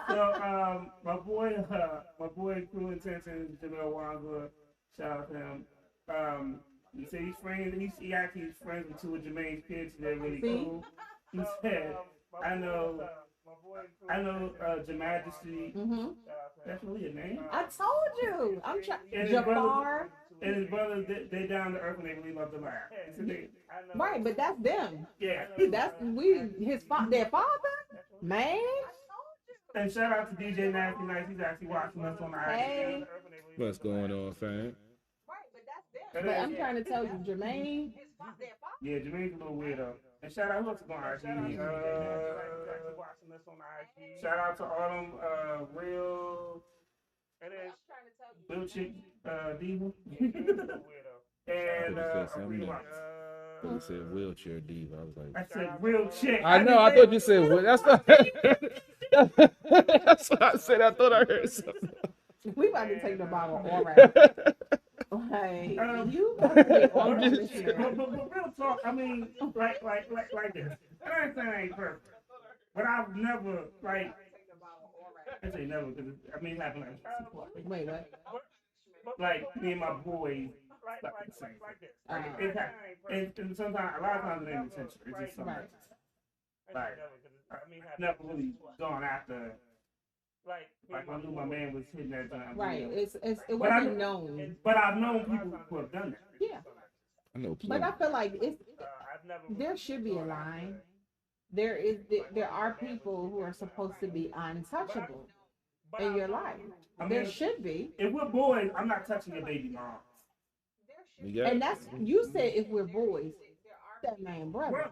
so my boy Crew Intention, Jamel Wangler, shout out to him. He said he's friends. He actually is friends with 2 of Jermaine's kids. They're really See? cool. He said, I know Jamajesty. Mm-hmm. That's really a name. I told you. I'm trying. And his Jafar. And his brothers, they down to earth and they really love to laugh. He said they- Right, but that's them. yeah. That's their father, man. And shout out to DJ Nasty Nice. He's actually watching us on the Hey. What's going on, fam? But I'm trying to tell you, Jermaine. Yeah, Jermaine's a little weirdo. And shout out, who else is on IG? Shout out to all them real chick diva. And You said wheelchair diva. I was like, I said real chick. I know. I thought you said that's not. That's what I said. I thought I heard something. We about to take the Bible all right. Like, you about to take all I'm this just- shit. But real talk, I mean, like this. And I ain't saying I ain't perfect, but I've never I say never because I mean it happened Wait, what? like me and my boys. Like the same. It happens. And sometimes, a lot of times it ain't intentional. It's just something. Right. I've never really gone after. Like I knew my man was hitting that time. Right. It But I- wasn't known. But I've known people who have done that. Yeah. I know. But I plenty. feel like there should be a line. There are people who are supposed to be untouchable in your life. I There mean, should be. if we're boys, I'm not touching your baby mom. Yeah. And that's, you said if we're boys, that man brother.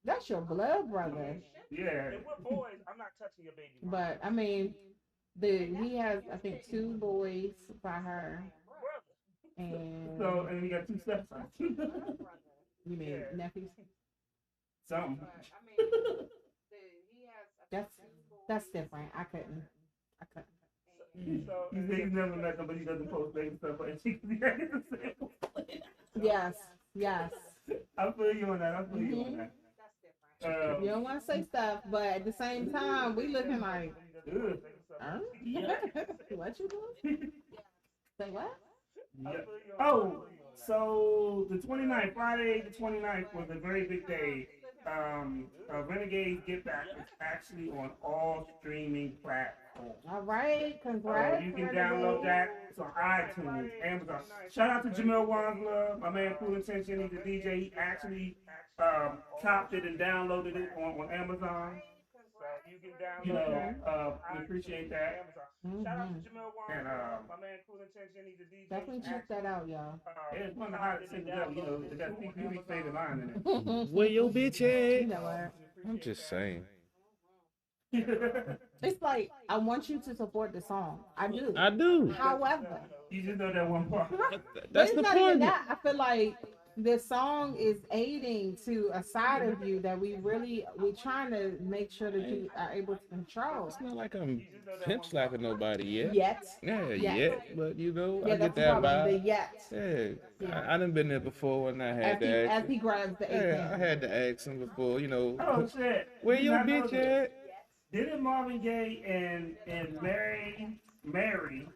That's your blood brother. Yeah. If we're boys, I'm not touching your baby. But I mean, he has, I think, 2 boys by her. And So, and we got 2 stepsons. you mean nephews? Something. That's different. I couldn't. He's never met them, but he doesn't post baby stuff. But she can the same. Yes. Yes. I feel you on that. I feel you on that. You don't want to say stuff, but at the same time, we looking like, Ugh. huh? What you doing? Say what? Yeah. Oh, so the 29th, Friday the 29th was a very big day. Renegade Get Back is actually on all streaming platforms. All right, congrats. You can download that. It's on iTunes, Amazon. Shout out to Jamel Wangler, my man Cool Intention. He's a DJ. He actually copped it and downloaded it on Amazon. You know, we appreciate that. Mhm. And Definitely check that out, y'all. yeah, it's one of the hottest singles ever. You know, it got PP's favorite line in Where your bitch You at? know what? I'm just saying. it. It's like, I want you to support the song. I do. I do. However, You just know that one part. but That's it's the not even point. that. I feel like this song is aiding to a side of you that we're trying to make sure that you are able to control. It's not like I'm pimp slapping nobody yet. Yet. Yeah, Yeah. yet. But you know, Yeah, I that's get the that problem. The vibe. yet. Yeah, I done been there before, and I had to As ask. he grabs the Yeah, I 18. had to ask him before. You know, Oh shit! where You your not know bitch this. at? Didn't Marvin Gaye and Mary Berry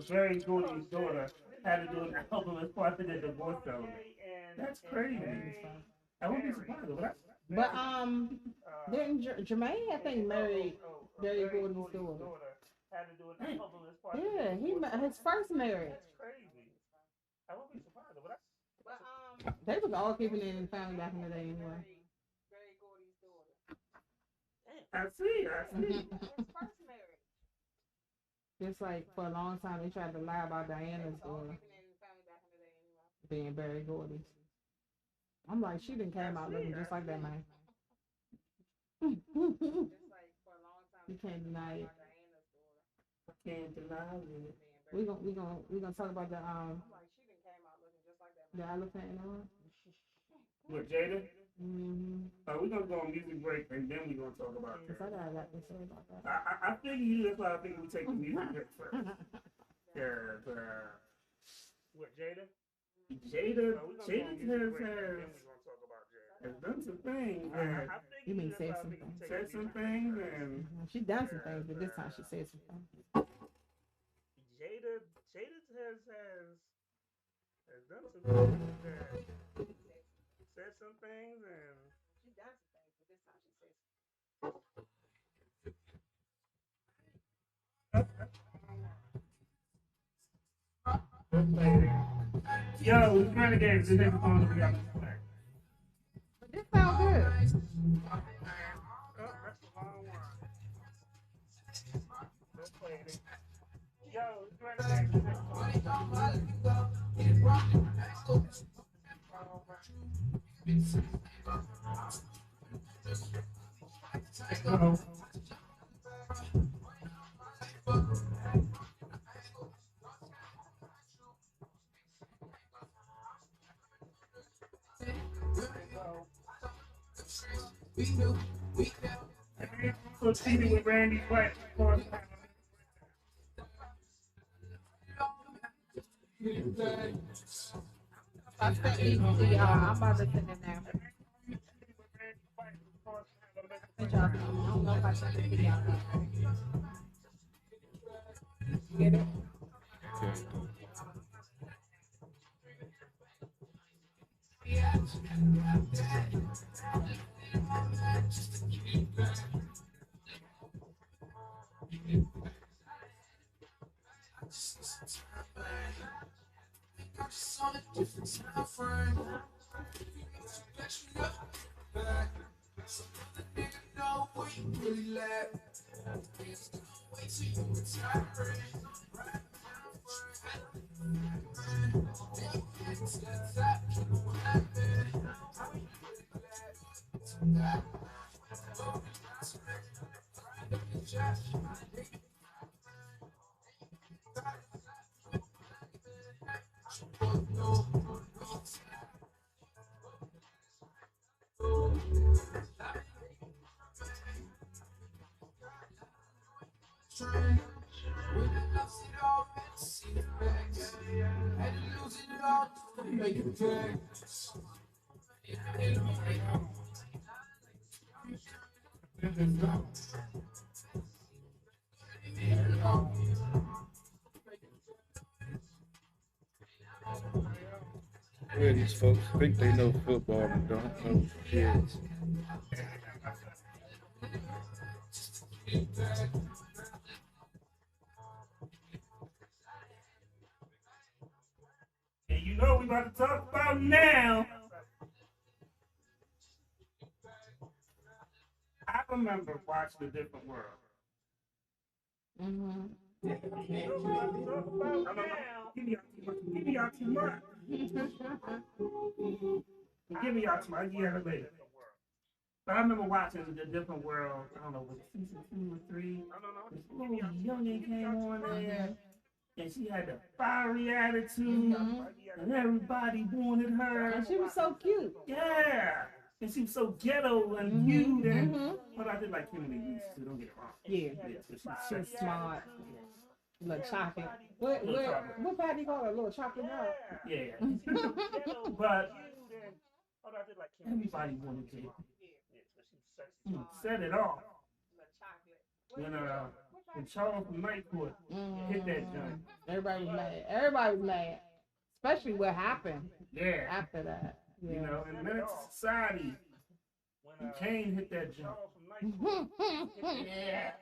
Barry Gordy's daughter had to do an album as part of the divorce settlement. That's crazy. I wouldn't be surprised, but But didn't Jermaine, I think, married Barry Gordon's daughter. Yeah, his first marriage. They was all keeping it in the family back in the day anyway. I see. Just like for a long time they tried to lie about Diana's daughter being Barry Gordy's. I'm like, she done came out looking just like that man. You can't deny it. Can't deny it. We gonna talk about the elephant in the room. With Jada? Mm-hmm. We're gonna go on music break and then we're gonna talk about Cause I that. got a lot to say about that. I figure you, that's why I think we take the music break first. Cause What, Jada? Jada, We gonna go Jada on music break, and has, then we gonna talk about Jada. has done some things. I You mean figured said that's why I think we something. take Said the some music break things first. and She done some things, but this time she said some things. Jada has done some things that said some things and yo, we renegades, this nigga phone we got to play. But this sound good. oh, that's the wrong one. Don't play it. Yo, it's Renegade. This Oh, so cheating with Randy White. I sent these to y'all. I'm about to send it now. Send y'all. I don't know if I sent it to y'all. Get it? Yeah, these folks think they know football and don't know kids. And you know we about to talk about now. I remember watching A Different World. Mm-hmm. No. Give me y'all too much. Give me y'all too much. I'll give y'all later. But I remember watching A Different World. I don't know, was it season 2 or 3? This little youngin' came on there, and she had the fiery attitude, and everybody wanted her. And she was so cute. Yeah, and she was so ghetto and cute, and but I did like Kimberly Reese too. Don't get it wrong. Yeah. But She was smart. Little chocolate. What patty call her? Little chocolate dog. Yeah. But everybody wanted Jada. Said it all. When Charles from Night Court hit that joint. Everybody was mad. Everybody was mad. Especially what happened Yeah. after that. Yeah. You know, in Menace Society, when Kane hit that joint. Yeah.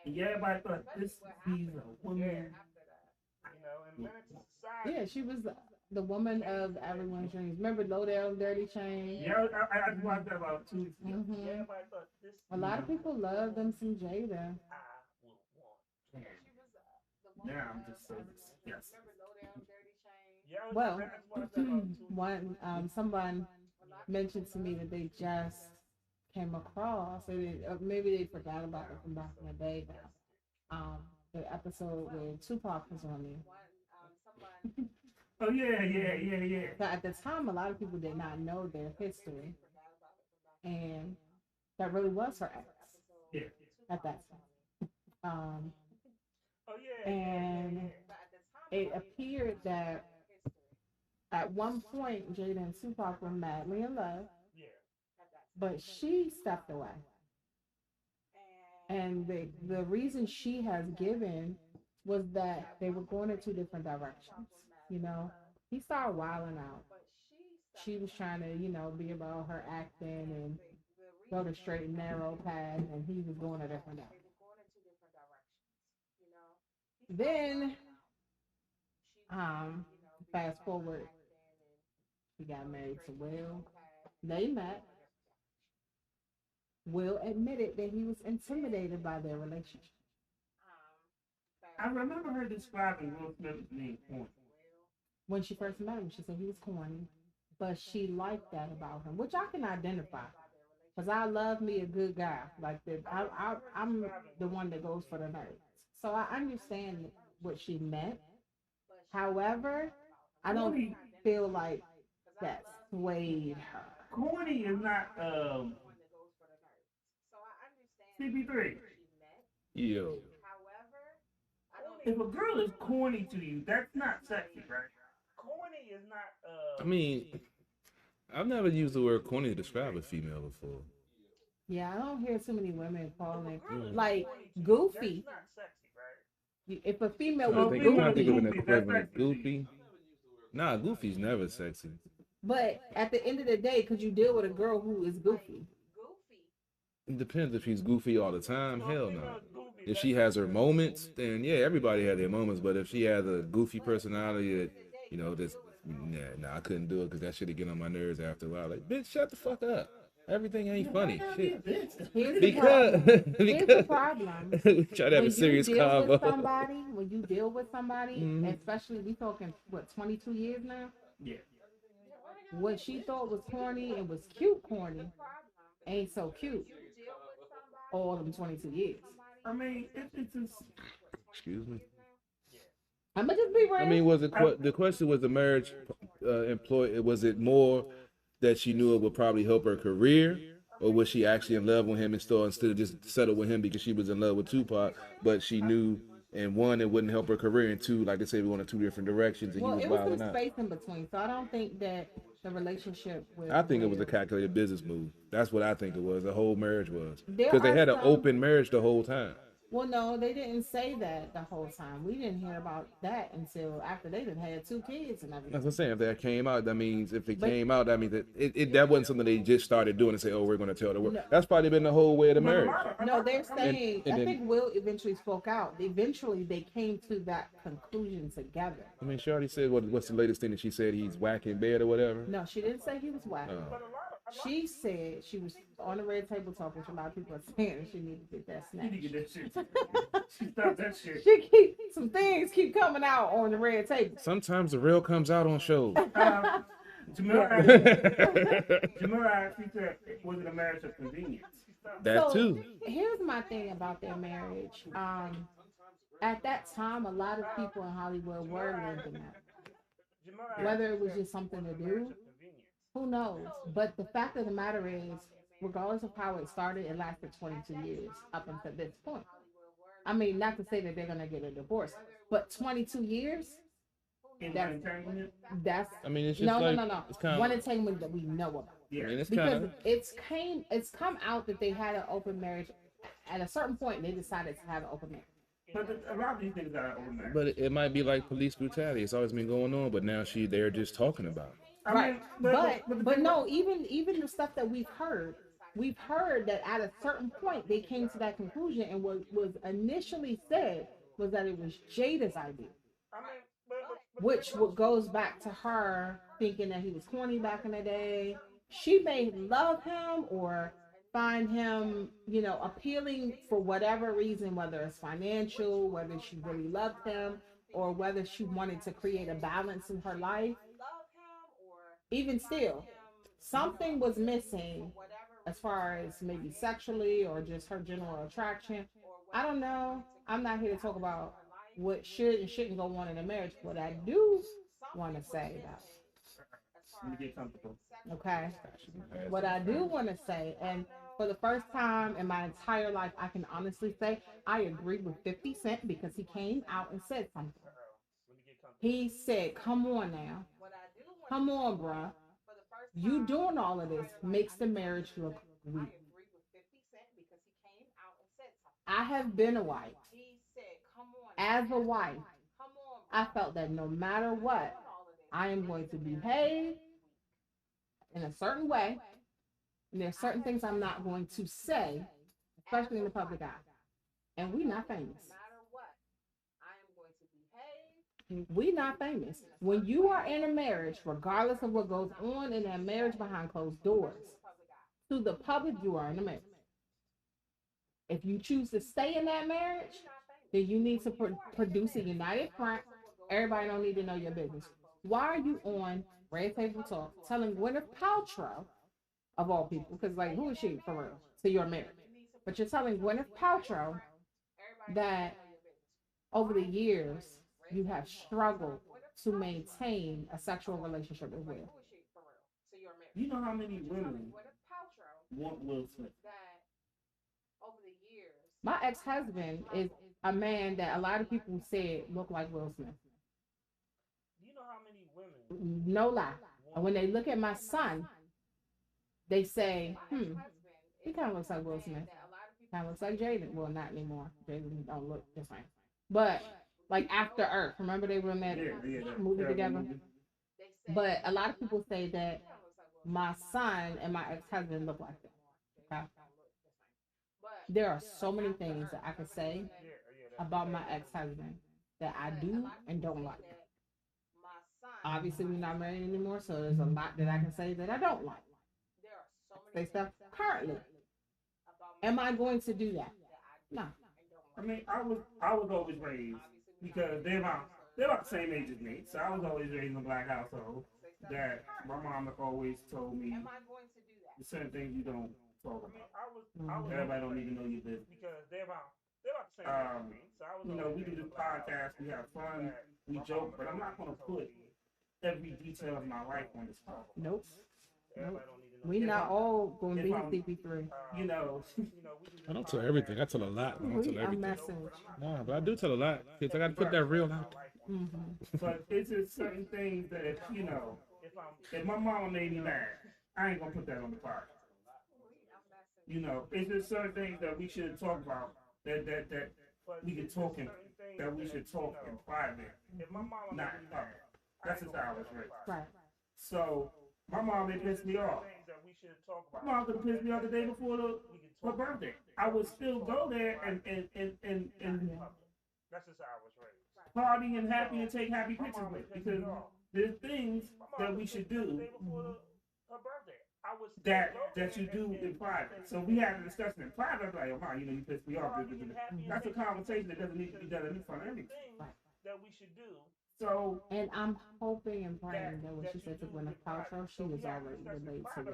Yeah, everybody thought this he's a woman. Yeah, she was the woman of everyone's dreams. Remember Low Down Dirty Chain? Yeah, I watched that about 2 weeks ago. A lot of people love them some Jada. Now I'm just so disgusted. Well, someone mentioned to me that they just came across, or maybe they forgot about it from back in the day. But the episode where Tupac was on there. Oh yeah. So at the time, a lot of people did not know their history, and that really was her ex Yeah. at that time. Oh yeah. And it appeared that at one point, Jada and Tupac were madly in love, Yeah. but she stepped away. And the reason she has given was that they were going in two different directions. You know, he started wilding out. She was trying to, be about her acting and go the straight and narrow path, and he was going a different direction. Then, fast forward, she got married to Will. They met. Will admitted that he was intimidated by their relationship. I remember her describing Will Smith being corny. When she first met him, she said he was corny, but she liked that about him, which I can identify. Because I love me a good guy. Like that, I'm the one that goes for the nerds. So I understand what she meant. However, I don't Corny, feel like that swayed her. corny is not CP3. Yo, If a girl is corny to you, that's not sexy, right? Corny is not. I mean, I've never used the word corny to describe a female before. Yeah, I don't hear too many women calling it Girl is like corny to you, goofy. That's not sexy, right? If a female I Oh, was think, female I think of an goofy, equivalent that's of goofy. Nah, goofy's never sexy. but at the end of the day, could you deal with a girl who is goofy? It depends if she's goofy all the time. So Hell female no. is goofy, If that's she has her moments, then yeah, everybody had their moments. But if she has a goofy personality that, this, nah, I couldn't do it because that shit get on my nerves after a while. Like, bitch, shut the fuck up. Everything ain't funny. Shit. Here's the Because, problem. Here's the because problem. we try to have When a serious you deal with convo. somebody, when you deal with somebody, Mhm. especially we talking what 22 years now. Yeah. What she thought was corny and was cute corny ain't so cute. All them 22 years. I mean, it's just, Excuse me. I'ma just be real. I mean, the question was the marriage was it more that she knew it would probably help her career, or was she actually in love with him and still instead of just settle with him because she was in love with Tupac, but she knew and one it wouldn't help her career, and two, like I said, we went in two different directions and well, he it was was wilding some out. space in between, so I don't think that the relationship with I think it was a Will- calculated business move. That's what I think it was. The whole marriage was There because they are had an some- open marriage the whole time. Well, no, they didn't say that the whole time. We didn't hear about that until after they had 2 kids and That's everything. what I'm saying. If that came out, that means if it But- came out, that means that that wasn't something they just started doing and say, oh, we're going to tell the world. No. That's probably been the whole way of the marriage. No, they're saying. and I then- think Will eventually spoke out. Eventually, they came to that conclusion together. I mean, she already said what's the latest thing that she said he's whack in bed or whatever. No, she didn't say he was whack. Oh. She said she was on the red table talk, which a lot of people are saying that she needed to get that you need to snatch. get that shit. She stopped that shit. Some things keep coming out on the red table. Sometimes the real comes out on shows. Jamila actually said, was it a marriage of convenience? That So, too. Here's my thing about their marriage. At that time, a lot of people in Hollywood were living that. Whether it was just something to do, who knows? But the fact of the matter is, regardless of how it started, it lasted 22 years up until this point. I mean, not to say that they're gonna get a divorce, but 22 years. In That's- entanglement? That's I mean, it's just no. like it's kind One of. entanglement that we know about. Yeah. I mean, it's Because kind of. it's come out that they had an open marriage. At a certain point, they decided to have an open marriage. But a lot of these things are over there. But it might be like police brutality. It's always been going on, but now they're just talking about it. I Right. mean, the But thing- no, even the stuff that we've heard that at a certain point they came to that conclusion, and what was initially said was that it was Jada's idea, which what goes back to her thinking that he was corny back in the day. She may love him or find him, appealing for whatever reason, whether it's financial, whether she really loved him, or whether she wanted to create a balance in her life. Even still, something was missing as far as maybe sexually or just her general attraction. I don't know. I'm not here to talk about what should and shouldn't go on in a marriage. What I do want to say Let me get comfortable. though, okay? What I do want to say, and for the first time in my entire life, I can honestly say I agree with 50 Cent because he came out and said something. He said, "Come on now, come on, bruh. You doing all of this makes the marriage look weak." I have been a wife. As a wife, I felt that no matter what, I am going to behave in a certain way. And there's certain things I'm not going to say, especially in the public eye. And we not famous. We not famous. When you are in a marriage, regardless of what goes on in that marriage behind closed doors, to the public, you are in a marriage. If you choose to stay in that marriage, then you need to produce a united front. Everybody don't need to know your business. Why are you on Red Table Talk telling Gwyneth Paltrow, of all people, because like who is she for real? So you're married, but you're telling Gwyneth Paltrow that over the years you have struggled to maintain a sexual relationship with Will. You know how many women want Will Smith? My ex-husband is a man that a lot of people said looked like Will Smith. You know how many women No lie. And when they look at my son, they say, he kind of looks like Will Smith. Kind of looks like Jaden. Well, not anymore. Jaden don't look the same. But like After Earth, remember they were in that movie together? But a lot of people say that my son and my ex-husband look like that. Okay? There are so many things that I could say about my ex-husband that I do and don't like. Obviously, we're not married anymore, so there's a lot that I can say that I don't like. Say stuff currently. Am I going to do that? No. I mean, I was always raised because they're about the same age as me, so I was always raised in a black household. That my mom always told me the certain things you don't talk about. Everybody don't need to know your business. because they're about the same age as me. So I was You know, we do this podcast, we have fun, we joke, but I'm not gonna put every detail of my life on this podcast. Nope. Everybody don't need to know. We not all going to be If I'm- CP3. You know, I don't tell everything. I tell a lot. I don't tell We a everything. message. No, but I do tell a lot because I got to put that real out there. but it's just certain things that if you know, if my mama made me mad, I ain't gonna put that on the podcast. You know, it's just certain things that we should talk about that we can talk in, that we should talk in private, not in public. That's just how I was raised. Right. So my mom may piss me off. My mom could have pissed me off the day before her birthday. I would still go there and That's just how I was raised. party and happy and take happy pictures with it, because there's things that we should do that you do in private. So we had a discussion in private. Like, oh, mom, you know, you pissed me off. That's a conversation that doesn't need to be done in front of everything. That we should do. So And I'm hoping and praying that what she said to Gwyneth Paltrow, she was already related to Will.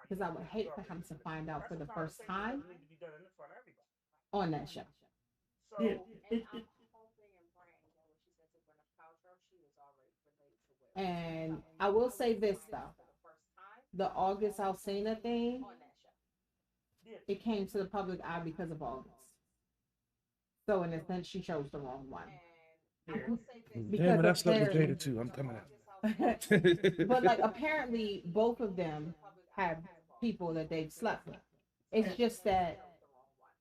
Because I would hate for him to find out for the first time Need to be done in front of everybody. on that show. So yeah, And I will say this though. The August Alsina thing, it came to the public eye because of August. So in a sense, she chose the wrong one. Yeah, but I slept with apparently- Jada too. I'm coming out. But like apparently both of them have people that they've slept with. It's just that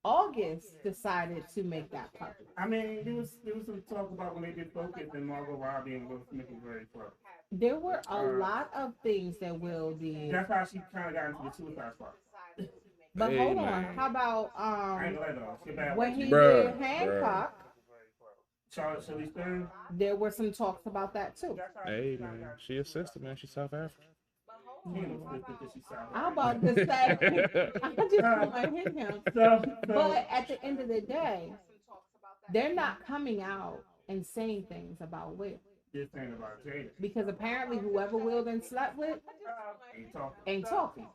August decided to make that public. I mean, there was some talk about when they did Focus and Margot Robbie and Will Smith was very close. There were a lot of things that Will did. That's how she kind of got into the Suicide Squad. But Hey, hold on, man. how about I ain't gonna let her. She bad. when he Bruh, did Hancock, Charlotte Shirley Stern. there were some talks about that too. Hey man, she a sister, man. She's South African. She ain't no sister 'cause she's South I'm African. about to say, I just want to hit him. So But at the end of the day, they're not coming out and saying things about Will. this thing about Jada Because apparently whoever Will then slept with ain't talking. ain't talking.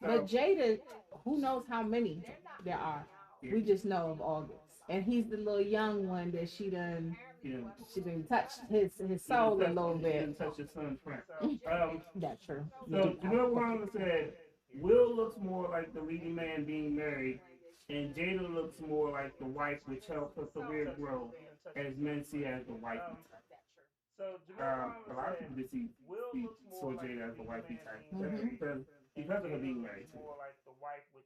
But Jada, who knows how many there are. We just know of August. and he's the little young one that she done You know, touched his soul a little you bit. didn't touch your son's friend. That's true. So Jamel Wanda said, Will looks more like the leading man being married, and Jada looks more like the wife, which helps her career grow, as men see as the wifey type. So A lot of people did see saw Jada as the wifey type because of her being married too.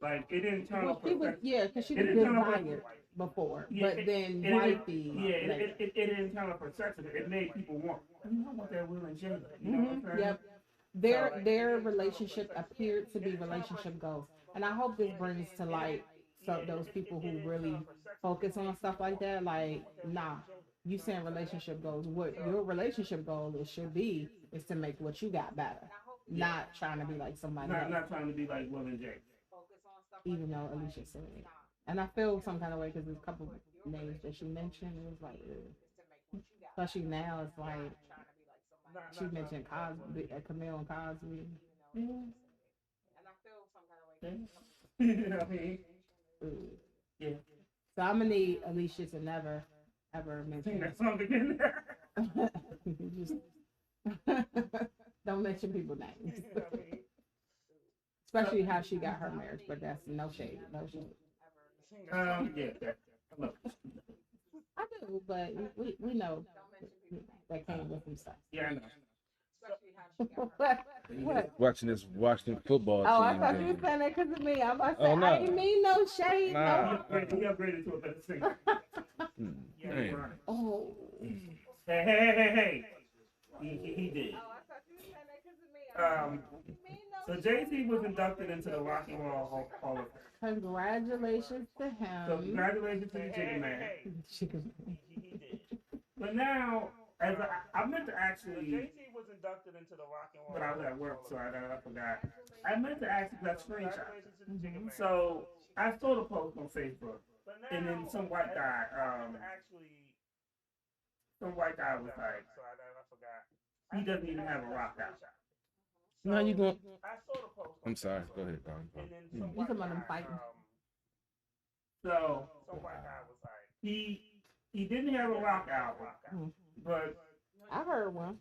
Like it didn't turn Well, off she her was, sex. yeah, because she It was didn't turn off her- desired before, Yeah, but then it didn't- wifey. Yeah, later. it didn't turn off her sex. It made people want. I want that Will and Jada. You know what I'm saying? Yep. Their relationship appeared to be relationship goals, and I hope this brings to light so those people who really focus on stuff like that. Like, nah, you saying relationship goals. What your relationship goal should be is to make what you got better, not trying to be like somebody else. Not trying to be like Will and Jada. Even though Alicia said it, and I feel some kind of way because there's a couple of names that she mentioned. It was like, ugh. Especially now, it's like. She mentioned Cosby, Camille and Cosby. Yeah. You know what I mean? Ooh. Yeah. So I'm gonna need Alicia to never, ever Sing mention that song again. Just don't mention people's names. Especially how she got her marriage, but that's no shade, no shade. Yeah. Look, I do, but we know that came with some stuff. yeah, I know. What? Watching this Washington football Oh, I team thought you game. were saying that because of me. I'm about to Oh, say, no. I didn't mean no shade. Nah. No. He upgraded to a better singer. Damn. Right. Oh. Hey. He did. So Jay-Z was inducted into the Rock and Roll Hall of Fame. Congratulations to So him. congratulations to the Jigga Man. Chicken. But now, as I meant to actually, Jay-Z was inducted into the Rock and Roll. but I was at work, so I forgot. I meant to actually that screenshot. Congratulations to the Jigga Man. So I saw the post on Facebook, But now, and then some white guy, actually, some white guy was like, so I forgot. he doesn't even have a rock out. Now you going? I saw the post. I'm sorry. Go ahead, Don. And then You some talking white about them guy, fighting? So some white guy was like, he didn't have a rock album, but I heard one.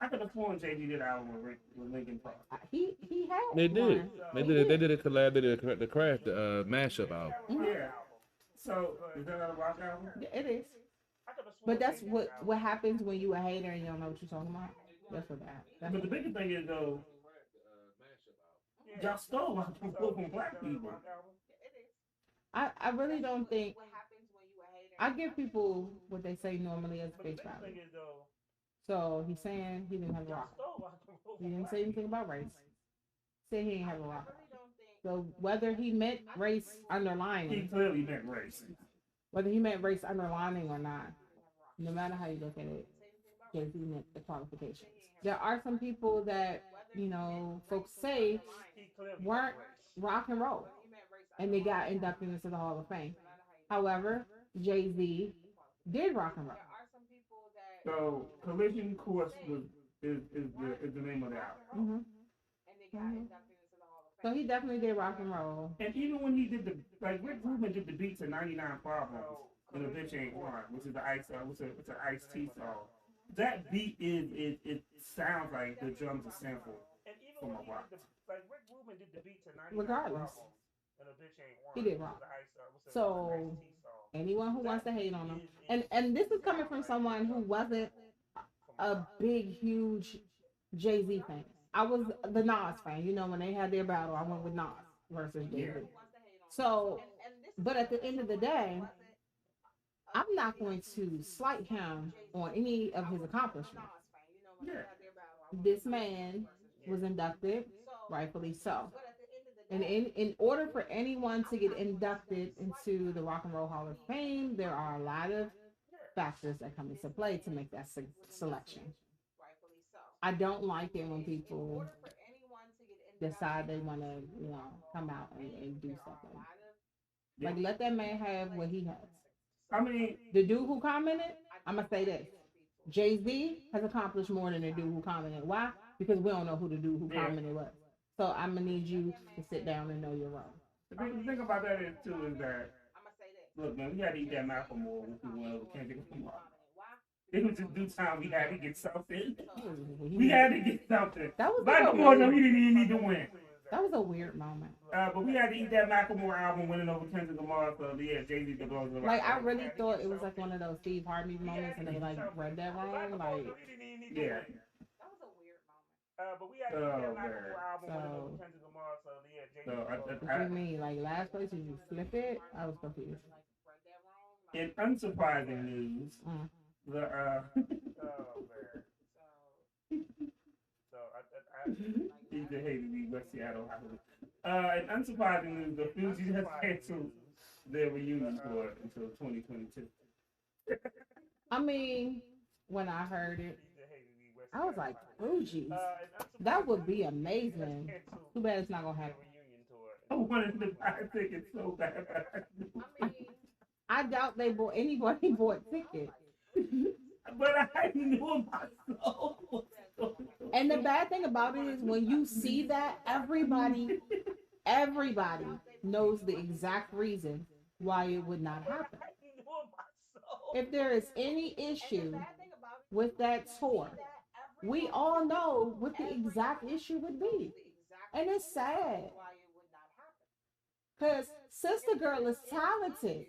I could have sworn Jay-Z did an album with Linkin Park. He had. They did. one. They did a collab. They did the crash, the mashup album. Yeah. So is that not a rock album? Yeah, it is. But that's what happens when you a hater and you don't know what you're talking about. That's what that. But the biggest thing is though, y'all stole rock and roll from black people. I really don't think. I give people what they say normally as face value. So he's saying he didn't have a rock. He didn't say anything about race. Say he didn't have a rock. So whether he meant race He underlining, clearly meant race. whether he meant race underlining or not, no matter how you look at it, Jay-Z meant the qualifications. There are some people that, folks say weren't rock and roll and they got inducted into the Hall of Fame. However, Jay-Z did rock and roll. So Collision Course is the name of the album. So he definitely did rock and roll. And even when he did Rick Rubin did the beat to 99 Problems and a Bitch Ain't One, which is the Ice T song. That beat it sounds like the drums are sampled from a rock. Like Rick Rubin did the beat to 99 Regardless. Problems, and a Bitch Ain't One. He did rock. So anyone who wants to hate on him, and this is coming from someone who wasn't a big, huge Jay-Z fan. I was the Nas fan. When they had their battle, I went with Nas versus Jay-Z. So, but at the end of the day, I'm not going to slight him on any of his accomplishments. Yeah. This man was inducted, rightfully so. And in order for anyone to get inducted into the Rock and Roll Hall of Fame, there are a lot of factors that come into play to make that selection. I don't like it when people decide they want to, come out and do stuff like that. Like, let that man have what he has. I mean, The dude who commented, I'm going to say this. Jay-Z has accomplished more than the dude who commented. Why? Because we don't know who the dude who commented was. So I'm going to need you to sit down and know your role. the thing about that is too is that Look, man, we had to eat that Macklemore when we went over Kendrick Lamar. It was just due time. We had to get something. We had to get something. That was Macklemore, no, he didn't even need to win. That was a weird moment. But we had to eat that Macklemore album winning over Kendrick Lamar. So yeah, Jay-Z the goes. Like I really thought it was like one of those Steve Harvey moments, and they like read that wrong. Like Yeah. But we had to Oh, get that man. Macklemore album winning So- over Kendrick Lamar. So yeah, Jay-Z So the goes. what do you mean? Like last place, did you flip it? I was confused. In unsurprising news, Mm. the Oh man. So I he just hated me, West Seattle. In unsurprising news, the Fugees has canceled their reunion tour until 2022. I mean, when I heard it, I was like, Fugees. That would be amazing. Too bad it's not gonna happen. I wanted to buy tickets so bad. I doubt anybody bought tickets. But I knew my soul was so And the bad thing about it is when you see that, everybody knows the exact reason why it would not happen. If there is any issue with that tour, we all know what the exact issue would be. And it's sad. Because Sister Girl is talented.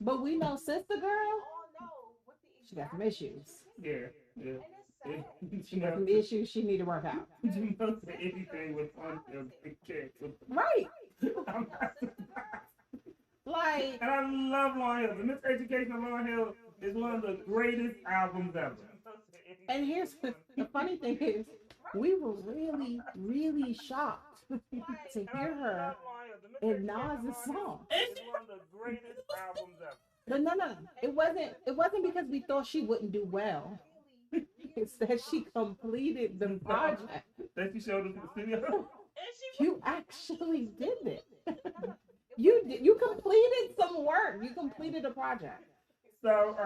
But we know Sister Girl, she got some issues. yeah. She got some issues she need to work out. You know, say anything with Unhill canceled. Right. I'm not surprised. Like, And I love Lauryn Hill. The Miseducation of Lauryn Hill is one of the greatest albums ever. and here's the funny thing is, we were really, really shocked to hear her in Nas's song. It's one of the greatest albums ever. But no. It wasn't because we thought she wouldn't do well. It's that she completed the project. That you showed us in the studio. You actually did it. You completed some work. You completed a project. So,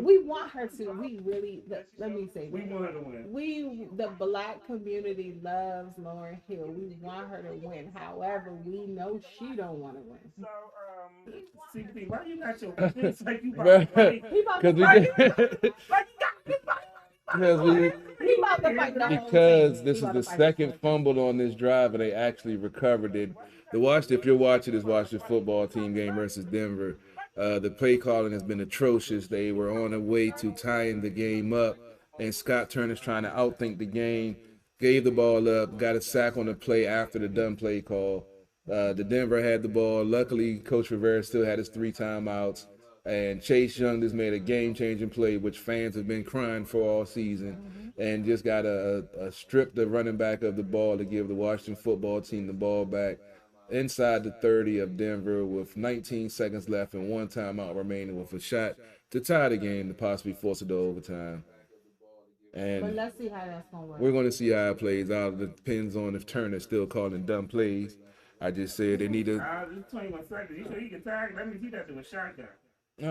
We want her to. We really. Let me say we that. want her to win. The black community loves Lauryn Hill. We want her to win. However, we know she don't want to win. So CP, why you got your it's like you about Bruh. to fight? He about Because to we fight. get, Like you got because we He about to fight the whole because team. this He is about the to fight second team. fumble on this drive, and they actually recovered it. If you're watching this Washington football team game versus Denver, the play calling has been atrocious. They were on their way to tying the game up, and Scott Turner's trying to outthink the game, gave the ball up, got a sack on the play after the done play call. The Denver had the ball. Luckily, Coach Rivera still had his 3 timeouts. And Chase Young just made a game-changing play, which fans have been crying for all season, and just got a strip the running back of the ball to give the Washington football team the ball back inside the 30 of Denver with 19 seconds left and 1 timeout remaining with a shot to tie the game to possibly force it to overtime. But And let's see how that's gonna work. we're going to see how it plays out. It depends on if Turner's still calling dumb plays. I just said they need to. It's 21 seconds. You sure you can tag? That means he got to do a shotgun.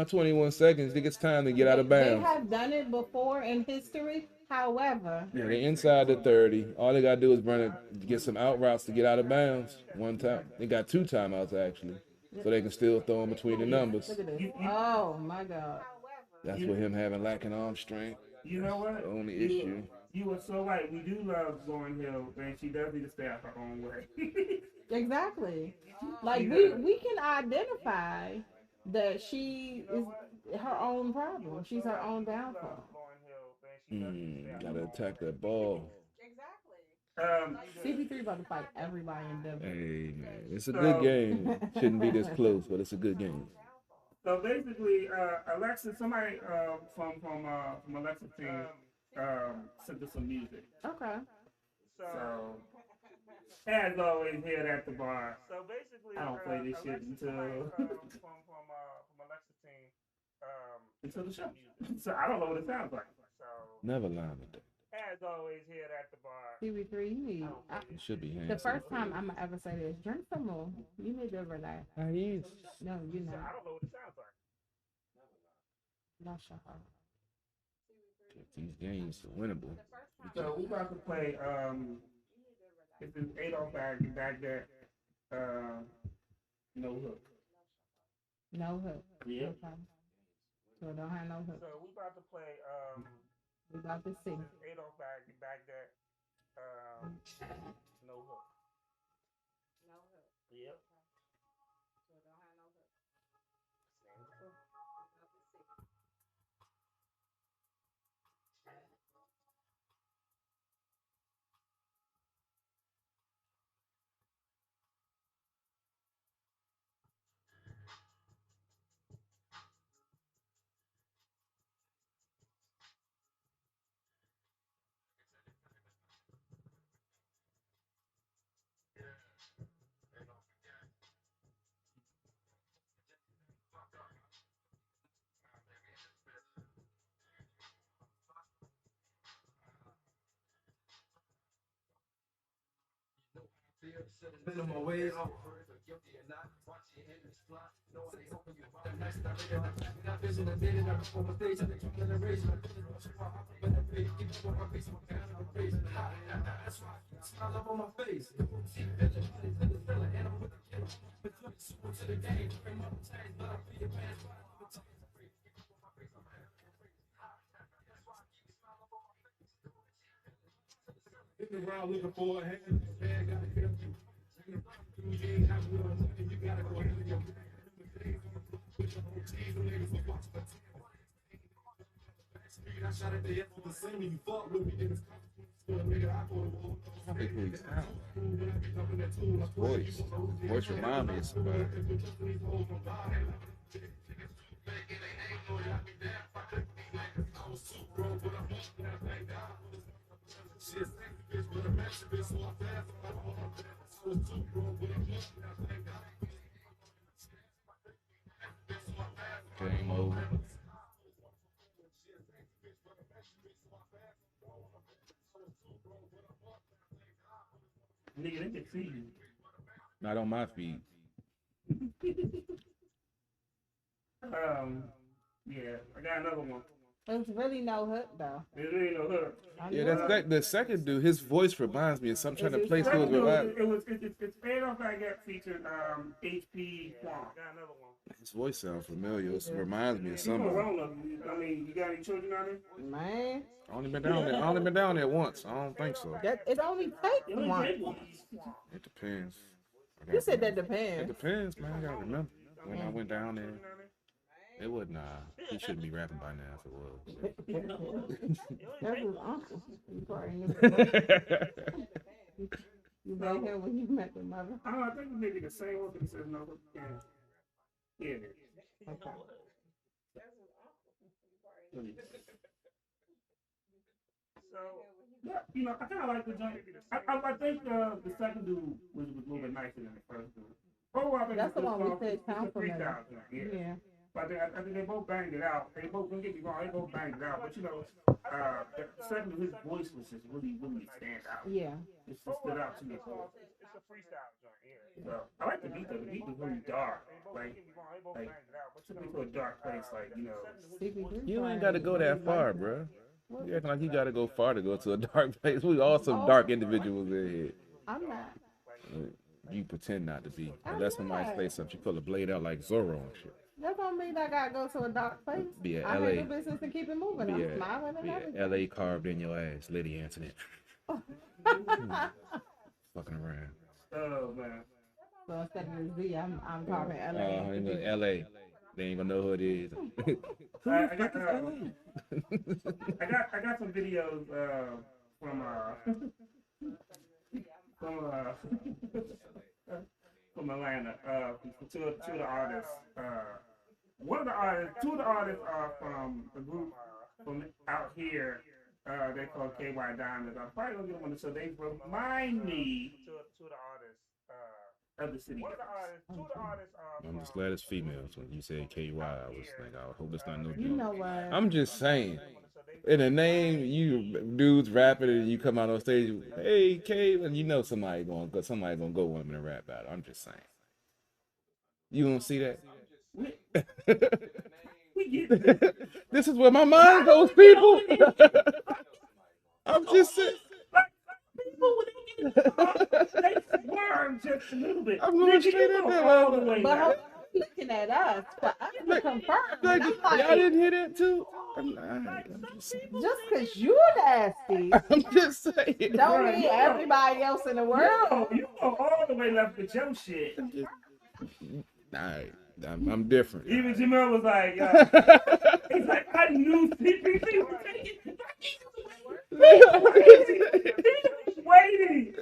21 seconds. I think it's time to get out of They bounds. have done it before in history. However, Yeah, they're inside the 30. All they gotta do is run it, get some out routes to get out of bounds. 1 time. They got 2 timeouts actually, so they can still throw them between the numbers. look at this. Oh my God. That's what him having lacking arm strength. You know what? The only issue. You were so right. We do love Lauryn Hill, and she does need to stay out her own way. Exactly. Like we can identify that she is her own problem. She's her own downfall. Gotta attack that ball. CP3 about to fight everybody in Denver. Hey man, it's a good game. Shouldn't be this close, but it's a good game. So basically, Alexa, somebody from Alexa's team sent us some music. Okay. So, as always, here at the bar. So basically, I don't play this shit until from Alexa team. until the show. So I don't know what it sounds like. So Never line with that. as always, here at the bar. CP3, you need. It should be hands. The first time I'm gonna ever say this, drink some more. You need to relax. How he is. No, you're So I not. don't know what it sounds like. Not shut up. These games are winnable. So we about to play. It's an Adolf Baghdad. No hook. No hook. Yeah. Okay. So it don't have no hook. So we about to play We about to see. Adolf Baghdad no hook. No hook. Yep. So it don't have no hook. Same as before. We about to see. Minimum wage, guilty or not, watch your enemies fly. No one they hoping you find nice stuff. That vision I did it up before my stage, and the generation. I did it all so far. When I pay, keep it on my face, my kind of praise. That's why I smile up on my face. See, feeling, and I'm with the kid. With the super to the game, bring my change, but I'll be your man. Looking around looking for a hand, man, gotta get up. You ain't got no money, you gotta go handle your I shot at the end for the same, you fuck with me, niggas. I think who sound. Voice remind me of somebody. Game over. Nigga, they can see you. Not on my feet. Yeah, I got another one. It's really no hook though. There's really no hook. Yeah, that's that. The second dude, his voice reminds me of some trying to place Second with dude, revive. it's Adolf Baghdad featured HP Quan. Got another one. His voice sounds familiar. It reminds me of You somebody. Corona. I mean, you got any children out there? Man, I only been down there. I only been down there once. I don't think so. that it only take You only one. take one. It depends. You said that It depends. depends, man. I gotta remember when I went down there. It wasn't. He shouldn't be rapping by now if it was. That's his uncle. You probably knew. You met him when you met the mother. I don't know, I think maybe the same one, but he says no hook. Yeah. Yeah, it is. Okay. So Yeah, you know, I kind of like the joint. I think the second dude was a little bit nicer than the first dude. Oh, I think That's the one we said it's a sound familiar. freestyle joint, yeah. Yeah. But I think they both banged it out. They both, don't get me wrong, they both banged it out. But you know, the second, his voice was just really stand out. Yeah. It just stood out to me. it's a freestyle joint, yeah. So I like the beat though. The beat was really dark. Like, took me to a dark place. Like, you know, CP3 You ain't fine. got to go that far, bro. You acting like you got to go far to go to a dark place. We all some dark individuals in here. I'm not. You pretend not to be. Unless somebody say something, you pull a blade out like Zorro and shit. That don't mean I gotta go to a dark place. Be a I LA. handle business and keep it moving. I'm smiling and everything. LA carved in your ass, Lady Antoinette. Fucking around. oh man. So instead of the Z, I'm calling LA. LA. They ain't gonna know who it is. I got I got some videos from from Atlanta. Two of the artists. One of the artists, two of the artists are from the group from out here. They call KY Diamonds. I'm probably gonna get them on the show. They remind me To the artists. of the city. One of the artists, two of the artists are I'm just glad it's females. When you said KY, I was like, I hope it's not no You dude. know what? I'm just saying. In the name, you dudes rapping and you come out on stage, hey K, and you know somebody gonna go with them in a rap battle. I'm just saying. You don't see that? We get it. This is where my mind goes, people. I'm just saying. People, when they swerve just a little bit. I'm going Nigga, straight you in go there. all the way But now. looking at us for us to Like- confirm. Like, And I'm y'all like, didn't hear that too? I'm just, just because you're nasty, I'm just saying. don't Right, mean no. everybody else in the No, world. you go all the way left with your shit. Alright, I'm different. Even Jamel was like, he's like, I knew CPC was taking waiting.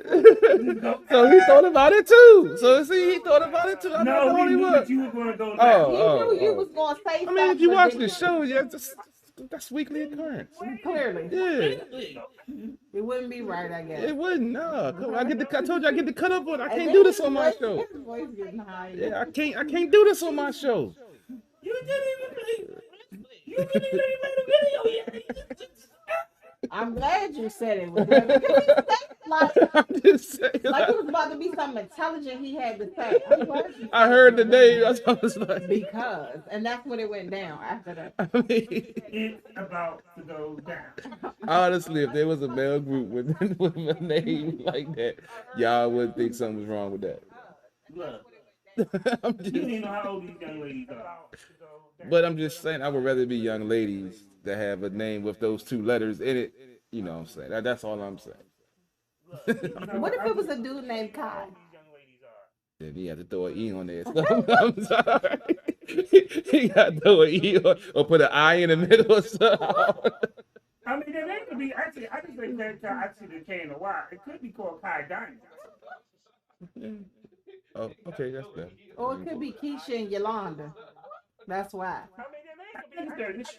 So he thought about it too. So see, he thought about it too. I'm not the No, we only knew one. that you were gonna go Oh, now. You knew you was gonna say I something. mean, if you but watch then the show, yeah, that's weekly occurrence. clearly, Yeah, it wouldn't be right, I guess. it wouldn't. No, come on, I told you I get the cut up on. I And can't then do this his on my voice- show. His voice getting higher. Yeah, I can't do this on my show. You didn't even play the video yet. I'm glad you said it. Was there- because he said it like I'm just saying. like it was about to be something intelligent he had to say. I'm glad you I heard the name. I was like, because, and that's when it went down after that. I mean, It's about to go down. honestly, if there was a male group with with a name like that, y'all would think something was wrong with that. Look, I'm you don't even just, know how old these young ladies are. but I'm just saying, I would rather be young ladies that have a name with those two letters in it. You know what I'm saying? That's all I'm saying. What if it was a dude named Kai? Then he had to throw an E on there. So I'm sorry. He got to throw an E or put an I in the middle or something. I mean, there ain't gonna be actually. I just think that actually the K and the Y. It could be called Kai Diamond. Oh, okay, that's better. Or it could be Keisha and Yolanda. That's why. I think it's their initials.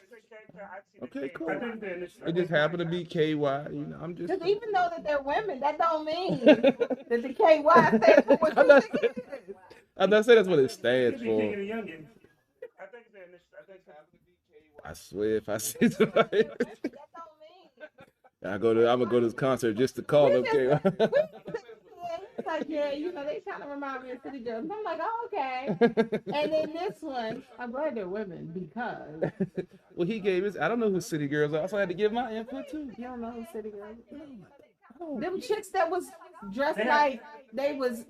Okay, cool. I think it's their initials. It just happened to be KY. You know, I'm just. Because even though that they're women, that don't mean that the KY stands for what I'm you not think it is. I'm not saying that's what it It stands could be King for. of the Youngins. I think it's their initials. I think it's I swear, if I see somebody, That don't mean. I'm gonna go to this concert just to call them KY. It's like, yeah, you know, they kind of remind me of City Girls. I'm like, oh, okay. And then this one, I'm glad they're women because Well, he gave his. I don't know who City Girls are, so I had to give my input too. you don't know who City Girls are. Them chicks that was dressed They- like they was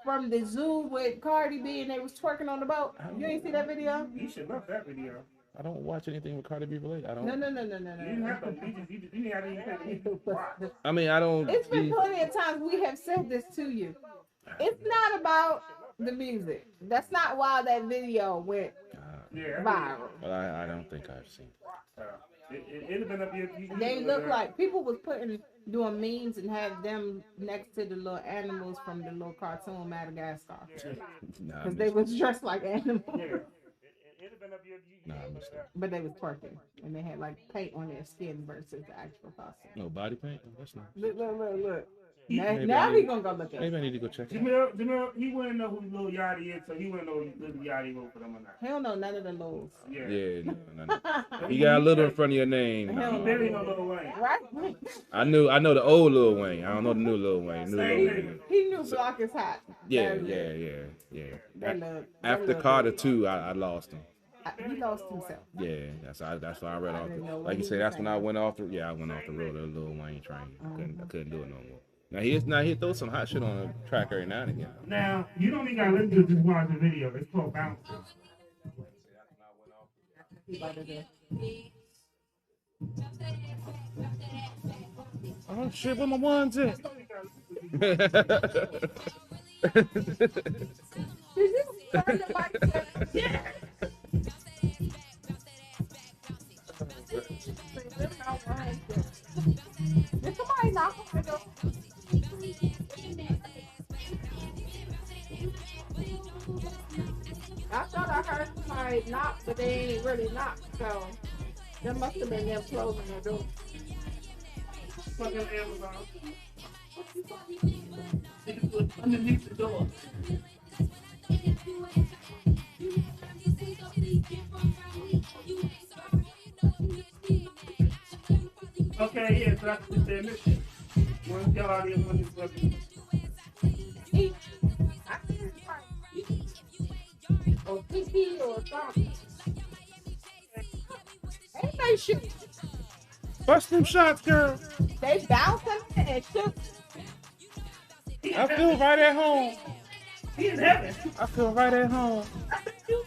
from the zoo with Cardi B and they was twerking on the boat. You ain't see that video? You should love that video. I don't watch anything with Cardi B related. I don't. No. You didn't have to. You didn't have to even say the music. Wow. I mean, I don't. It's been be- plenty of times we have said this to you. It's not about the music. That's not why that video went Yeah. viral. But I don't think I've seen. It'd have been up here. They look like people was doing memes and had them next to the little animals from the little cartoon Madagascar Nah, I because they missed was dressed like animals, Yeah. It'd have been up here. Nah, I missed that. but they was twerking and they had like paint on their skin versus the actual costume. No body paint. Oh, that's not. Look. Now, Maybe now I we need- gonna go look at Maybe it. I need to go check it out. Jamil, he wouldn't know who Lil Yachty is, so he wouldn't know if Lil Yachty wrote for them or not. He don't know none of the laws. Yeah. Yeah, no. You got a little in front of your name. Hell He no. barely know Lil Wayne. Right? I know the old Lil Wayne. I don't know the new Lil Wayne. New Lil Same Wayne. nigga. He knew Block is hot. Yeah, That was yeah, it. yeah. They look- they After look Carter good. 2, I lost him. He lost himself. Yeah, that's why I read off. didn't know what Like you he say, was that's when I saying. went off the. Yeah, I went off the road of the Lil Wayne train. I couldn't do it no more. Now he throws some hot shit on the track every now and again. Now, you don't even gotta listen to just watch the video. It's called Bounce. He about to do. Oh shit, where my ones at? Did you turn the mic down? Yeah. Did somebody knock on the door? I thought I heard somebody knock, but they ain't really knock, so that must have been them closing their door. Fucking Amazon. Underneath the door. Okay, yeah, so that's just their mission. One Yachty and one is fucking. I think it's like, or PP or something. Ain't they shooting? Bust them shots, girl. They bouncing and shoot. I feel right at home. He in heaven. I feel right at home. I think you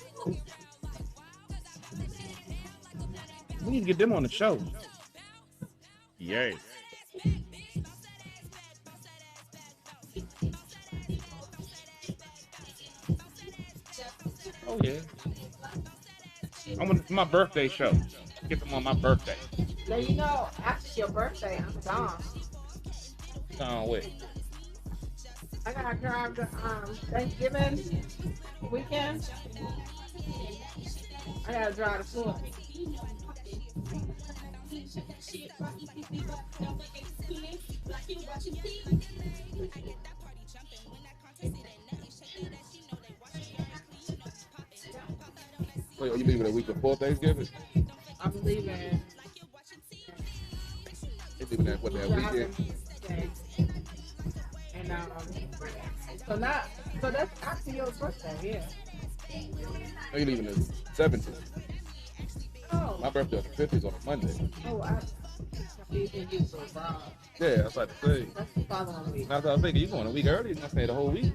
We need to get them on the show. Yay. Oh yeah. I want my birthday show. Get them on my birthday. Now you know, after your birthday, I'm gone. Can't wait. I gotta drive the Thanksgiving weekend. I gotta drive to Florida. Wait, are you leaving a week before Thanksgiving? I'm leaving. You leaving that what that weekend? Okay. And so that's after your birthday, yeah. Are you leaving the 17th? Oh, My birthday on the 5th is on a Monday. oh, I leaving you so broad. Yeah, I was about to say. That's the following week. I was thinking you going a week early. You're not staying the whole week.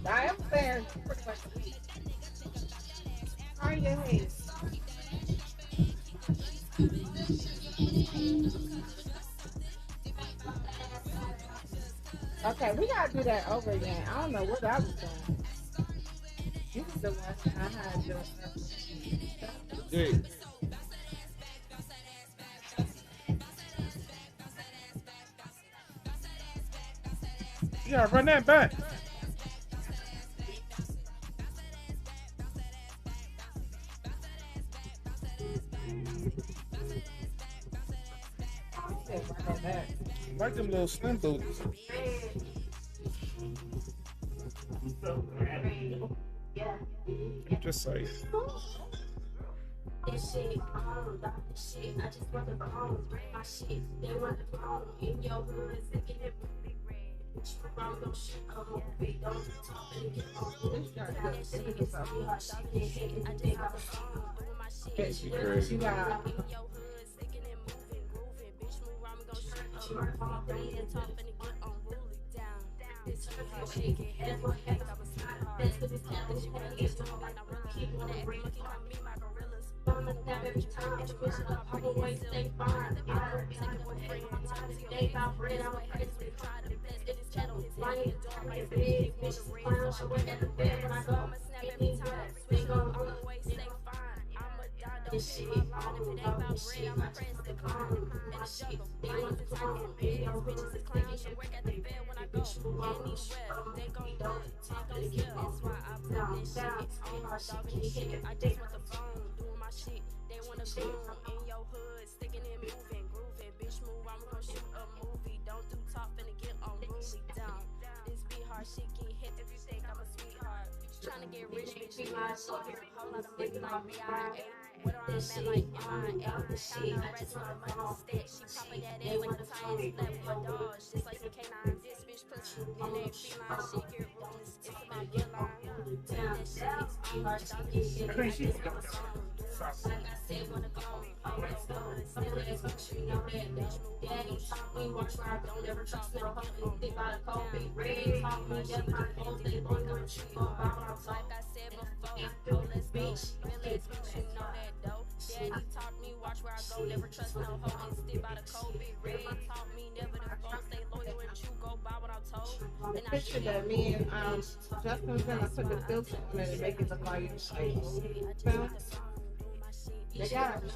I am saying pretty much a week. How are your hands? Okay, we gotta do that over again. I don't know what I was doing. You was the one I had to. Yeah. Yeah, run that back. Like them little slim booties. You just say. This shit, shit. I just want the bones, bring my shit. They want the bone in your hood, sticking it movie red. I'm gonna shoot a movie, don't talk and get on movie. That shit is sweetheart, she can hit it. I just want the phone, doing my shit. You got In your hood, sticking and moving, grooving. Bitch, move, I'm gonna shoot a movie. Don't talk and get unruly down. This sweetheart, she can hit it. I'm a sweetheart. That's what this challenge you want to get to. And I really keep on that ring, looking on me, my gorillas. Every time, intuition of I'm always stay fine. I don't take one free on time. They about bread, I'm a crazy to try the best. It is channel, his money, the door, my big bitch. Final, she work at the bed when I go. I'ma snap every time. Swing on, I'm always stay fine. I'm a dog, don't shit. If it ain't about bread, I'm a press the con. In the jungle, lions is talking big. Bitches is clowns, she work at the bed when I go. Anywhere, they gon' do it, take on skill. That's why I put this shit on my dog and shit. I just want the phone, doing my shit. They wanna boom in your hood, sticking and moving, grooving. Bitch, move, I'm gonna shoot a movie. Don't do talk, finna get unruly down. This be hard shit, get hit if you think I'm a sweetheart. Tryna get rich, bitch, be my shit. Hear a whole lot of money like BIA. What are I met like MIA? Counting rest on the money stat. She poppin' that in with the tires left for dogs. Just like the K9, this bitch pussy. And they feline shit, get ruthless. It's about your line. That shit is be hard, dog and shit. I think she's got Like I said, wanna go, always go. Something that's what you know that daddy talk me, watch where I don't ever trust no hoe. Think about a cold big red, talk me, just my clothes, they boy gonna treat you about. Like I said before, realest bitch, realest bitch, you know that though. Daddy taught me, watch where I go, never trust no hoe. And stick by the cold big red, taught me never to go, stay loyal and you go by what I'm told. The picture that me and Justin was in, I put the filter on it to make it look like it's like film. They got it.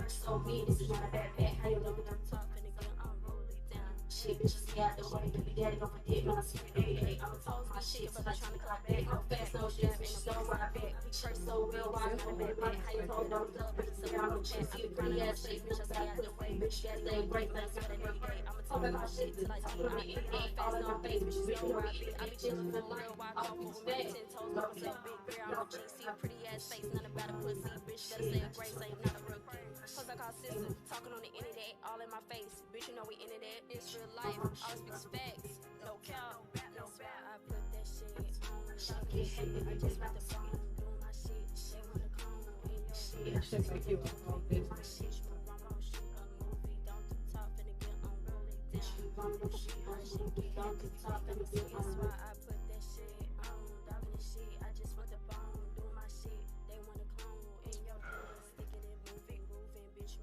So me, this is not a backpack. How you know what I'm talking again? I'm rolling down. Shit, bitches got the way. Baby daddy don't forget when I see it. I'ma toss my shit, but I'm trying to clock back. No fast, no shit, bitch, so right back. First so real, why not a back? How you hold on, love, so I'm a chance. You pretty ass face, bitch, I got the way. Bitch, got they break, but it's not every day. I'ma talk about shit till I see it. Ain't fast, no face, bitch, you know where I be. I be chillin' for real, why I go for 10 toes, no so big bear. I'm a GC, pretty ass face, none about a pussy. Bitch, gotta say a grace, ain't not a real thing. Cause I call sister, talking on the internet, all in my face. Bitch, you know we internet, it's real life. All speaks facts, no cap, no bad. I put that shit on. I just want the phone, doing my shit. They wanna come in your shit. That shit make you a bitch. My shit, I'm gonna shoot a movie. Don't do top and get unruly down. I'm gonna shoot my shit. Don't do top and get unruly. That's why I put that shit on. Dogging the shit, I just want the phone, doing my shit. They wanna clone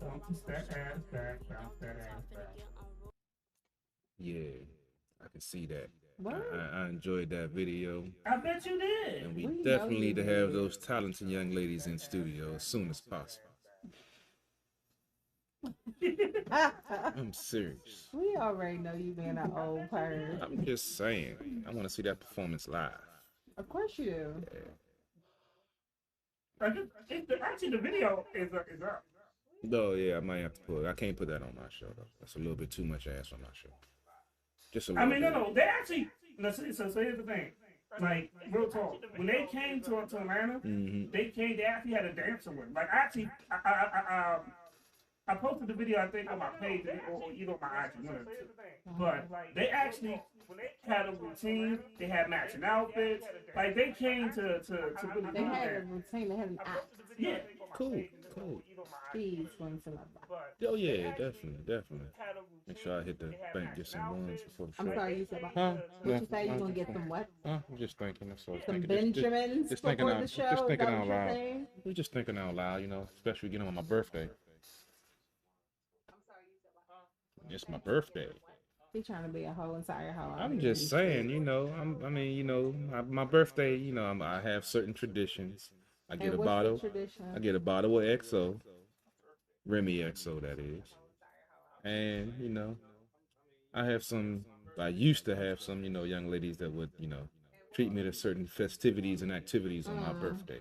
Bounce that ass back, bounce that ass back. Yeah, I can see that. What? I enjoyed that video, I bet you did. and we We know definitely you need to have did. those talented young ladies in studio as soon as possible. I'm serious. We already know you being an old person. I'm just saying. I want to see that performance live. Of course you do. Actually, the video is up. No, yeah, I might have to put. I can't put that on my show though. That's a little bit too much ass on my show. Just a I little mean, bit. no. They actually. So here's the thing. Like, real talk. When they came to Atlanta, Mhm. they actually had a dancer with. Like, actually, I posted the video, I think, on my page or either on my IG, one of the two. But they actually had a routine. They had matching outfits. Like, they came to really They do had a that. routine. They had an act. Yeah. Cool. Please swing to my back. Oh yeah, definitely. Make sure I hit the bank, get some ones before the show. I'm sorry, you said about Huh? what you say? You gonna get some what? Huh? I'm just thinking. That's all. Some Thinking. Benjamins just thinking before out- the show? just Is thinking that out what you're loud. saying? We're just thinking out loud, you know, especially getting on my birthday. It's my birthday. He trying to be a whole entire hoe. I'm just saying, you know, my birthday, you know, I have certain traditions. I get And a what's bottle. the tradition? I get a bottle of XO, Remy XO, that is. And, you know, I used to have some, you know, young ladies that would, you know, treat me to certain festivities and activities on my birthday.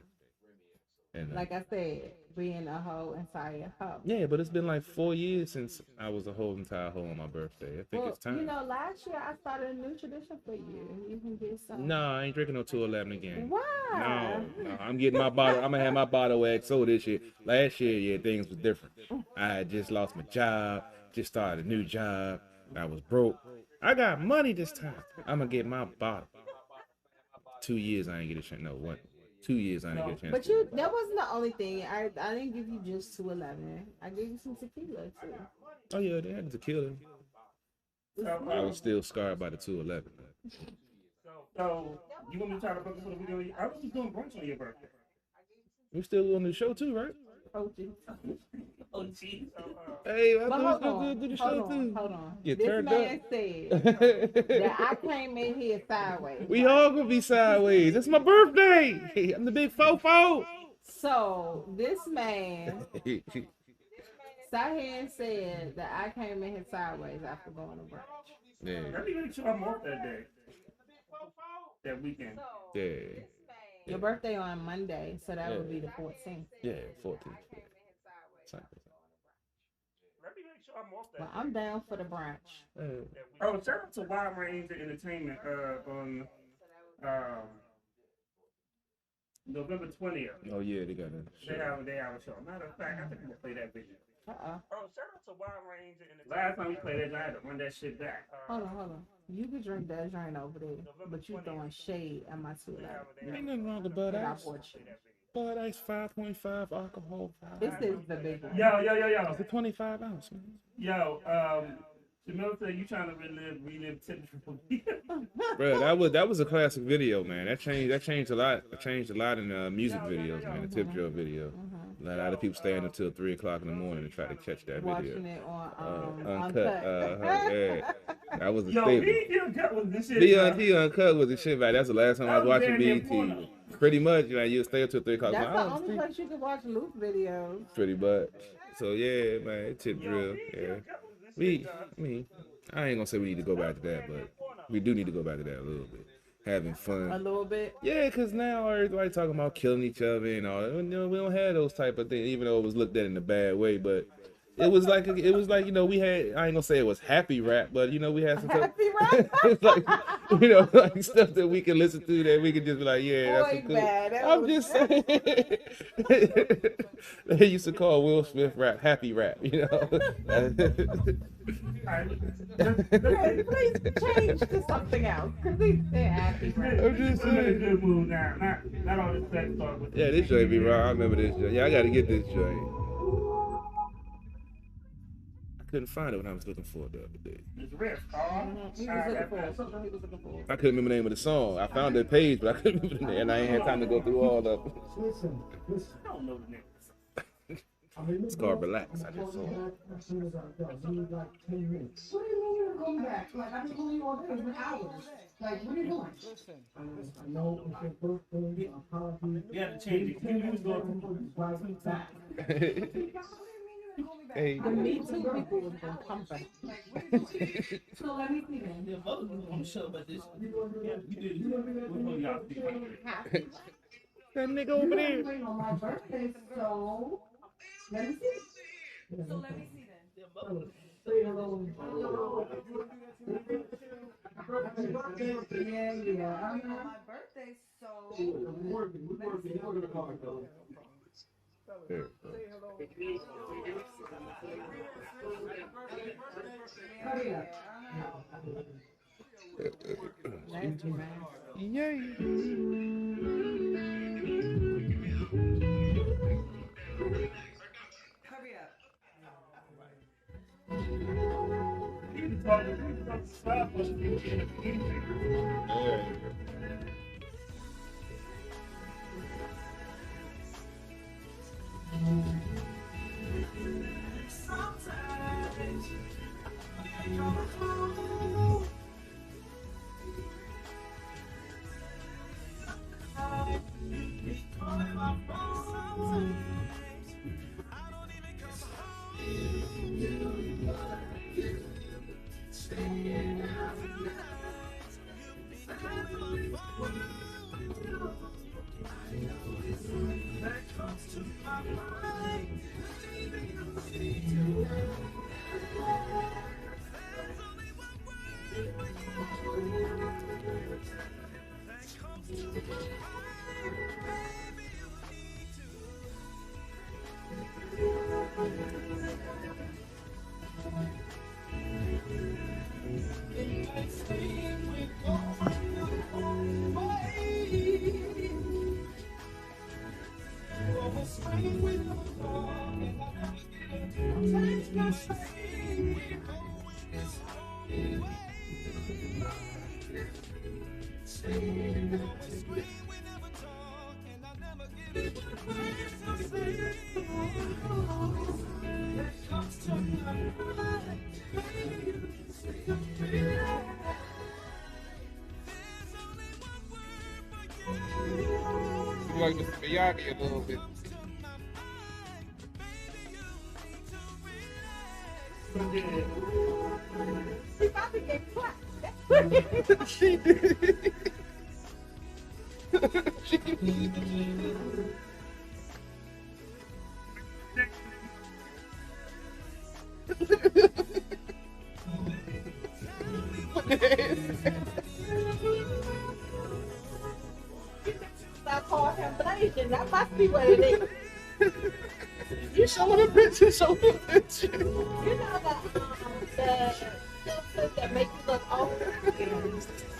And Like I said, being a whole entire hoe. yeah, but it's been like 4 years since I was a whole entire hoe on my birthday. I think Well, it's time. you know, last year I started a new tradition for you. You can get some. No, I ain't drinking no 211 again. Why? No, I'm getting my bottle. I'm gonna have my bottle of XO this year. Last year, yeah, things was different. I had just lost my job, just started a new job. I was broke. I got money this time. I'm gonna get my bottle. 2 years I ain't get a chance. No, what? 2 years I didn't get a chance. But that wasn't the only thing. I didn't give you just 211. I gave you some tequila too. Oh yeah, they had tequila. I was still scarred by the 211. So, you want me to try to book for the video? I was just doing brunch on your birthday. We still on the show too, right? Oh, geez. Oh, geez. Hey, I But thought we hold was gonna on, do the hold show on, too. hold on. You This turned man up. said that I came in here sideways. We all gonna be sideways. It's my birthday. I'm the big fofo. So this man sat here and said that I came in here sideways after going to brunch. Yeah, Let me make sure I'm off that day. That weekend. yeah, Your birthday on Monday, so that would be the 14th. yeah. 14. Let me make sure I'm off that. But I'm down for the brunch. Oh, shout out to Wild Range Entertainment on November 20th. Oh yeah, they got that. They have a show. Matter of fact, I think I'm gonna play that video. Uh-oh. Oh, shout out to Wild Range and the Last time we played that, I had to run that shit back. Hold on. You can drink that drink over there, but you throwing shade at my 211. Ain't nothing wrong with Bud That I Ice. bought you. Bud Ice 5.5 alcohol. This is the big one. Yo, It's a 25 ounce, man. Jamil said you trying to relive typical. Bro, that was a classic video, man. That changed a lot. It changed a lot in music videos, man. The tip drill video. A lot of people staying until 3 o'clock in the morning to try to catch that Watching video. it on Uncut. Yeah. That was a Yo, staple. he cut with this shit. BLT Uncut was the shit back. That's the last time I was That was watching damn near BET. porno. Pretty much, you know, you stay up till 3 o'clock. That's Like, the oh, only place you can watch loop videos. pretty much. So yeah, man, tip drill. Yeah. I ain't gonna say we need to go back to that, but we do need to go back to that a little bit. Having A fun. little bit. Yeah, cause now everybody talking about killing each other and all. You know, we don't have those type of things, even though it was looked at in a bad way. But it was like you know, we had. I ain't gonna say it was happy rap, but you know, we had some stuff. Happy rap. It's like, you know, like stuff that we can listen to that we can just be like, yeah, that's Boy, some good. bad. That I'm was- just saying. They used to call Will Smith rap happy rap, you know. Please change to something else. Because he said happy rap. I'm just I'm in a saying. good mood now. Not all this sex talk. With Yeah, this joint be wrong. I remember this joint. Yeah, I gotta get this joint. I couldn't find it when I was looking for it the other day. This riff. He was looking for it. He was looking for it. I couldn't remember the name of the song. I found the page, but I couldn't remember the name, and I ain't had time to go through all of them. I don't know the name. It's called Relax. I just saw it. What do you mean you're going back? Like, I've been calling you all day. It's been hours. Like, what are you doing? I know it's your birthday. Apologies. You have to change it. You was going back. Hey. The Me Too people was gonna come back. So let me see then. your mother was on the show about this. Yeah, you did. What do y'all think? That nigga over there. Waiting on my birthday, so let me see. So let me see then. Say hello. Happy birthday. Yeah. I'm on my birthday, so. We're working hard, though. There. Hurry up. Nasty, man. Yay. Hurry up. You talk stuff, but you can't. Like Mr. Miyagi a little bit. She about to get clapped. She did. She did. I call him Blazing. That must be what it is. You show the picture, show the picture. You know the filters that make you look old.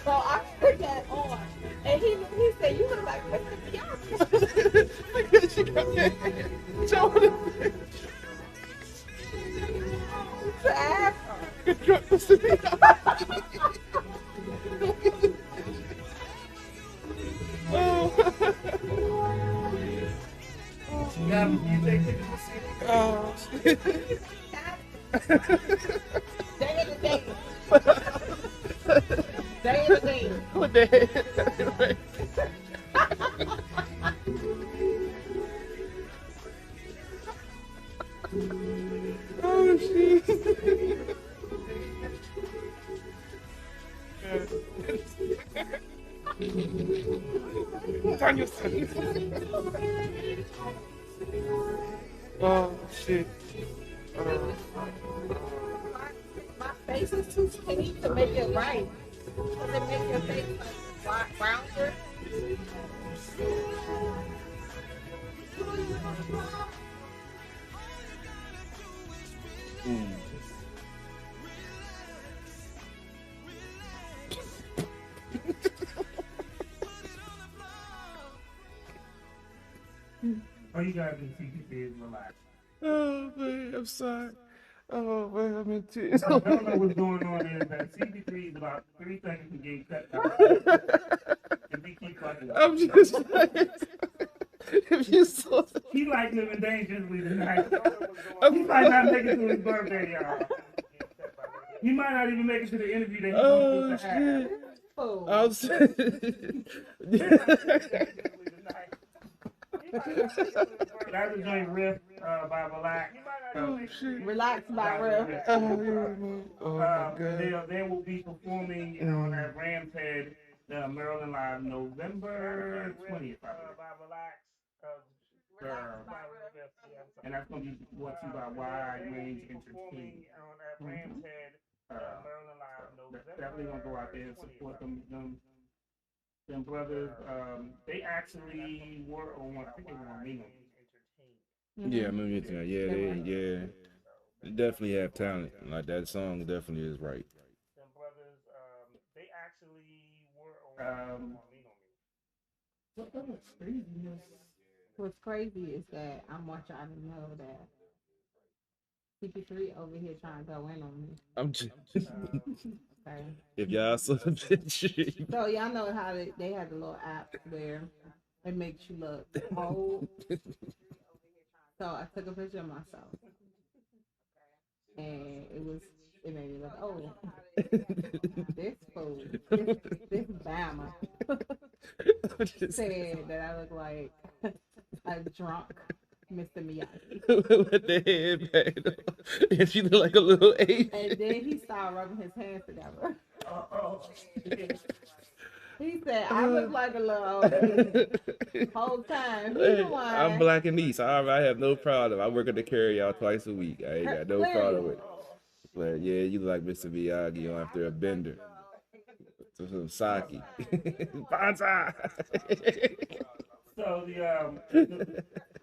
So I put that on, and he said, "You look like Mr. Miyagi." Look at she got that. Show the picture. To ask her. Drop Mr. Miyagi. Oh, shit. Day of the day. Day of the day. What the heck? Oh, shit. Tanya said. Oh, shit. My face is too skinny to make it right. Does it make your face like rounder? Oh, you gotta do CPP is relax. Oh, man, I'm sorry. Oh, man, I'm in tears. I don't know what's going on is that CP3 is about 3 seconds to get cut out. And we keep fucking. I'm just like, If you saw He like living dangerously tonight. I'm- He might not make it to his birthday, y'all. He might not even make it to the interview that he's Oh supposed to have. shit! Oh, I'm saying. That's a joint riff by Black. relax by real. Oh, yeah, man. Oh my god. They will be performing on at Rams Head, Maryland Live, November 20th. And that's going to be brought to you by Wide Range Entertainment. Definitely going to go out there and support them brothers. They actually were on one, I think they were on Nino. Yeah, I remember you saying, yeah, they definitely have talent. Like that song definitely is right. What's crazy is that I want y'all to know that CP3 over here trying to go in on me. I'm just, Okay. if y'all saw the picture, So y'all know how they have the little app where it makes you look old. So I took a picture of myself, and it made me look old. This fool, this Bama said that I look like a drunk Mr. Miyagi. with the headband on, and she look like a little Asian. And then he started rubbing his hands together. He said, I look like a little old lady. Whole time. He the one. I'm Black and East. I have no problem. I work at the carry y'all twice a week. I ain't got no problem with it. But yeah, you look like Mr. Miyagi on after a bender. Some sake. Banzai. So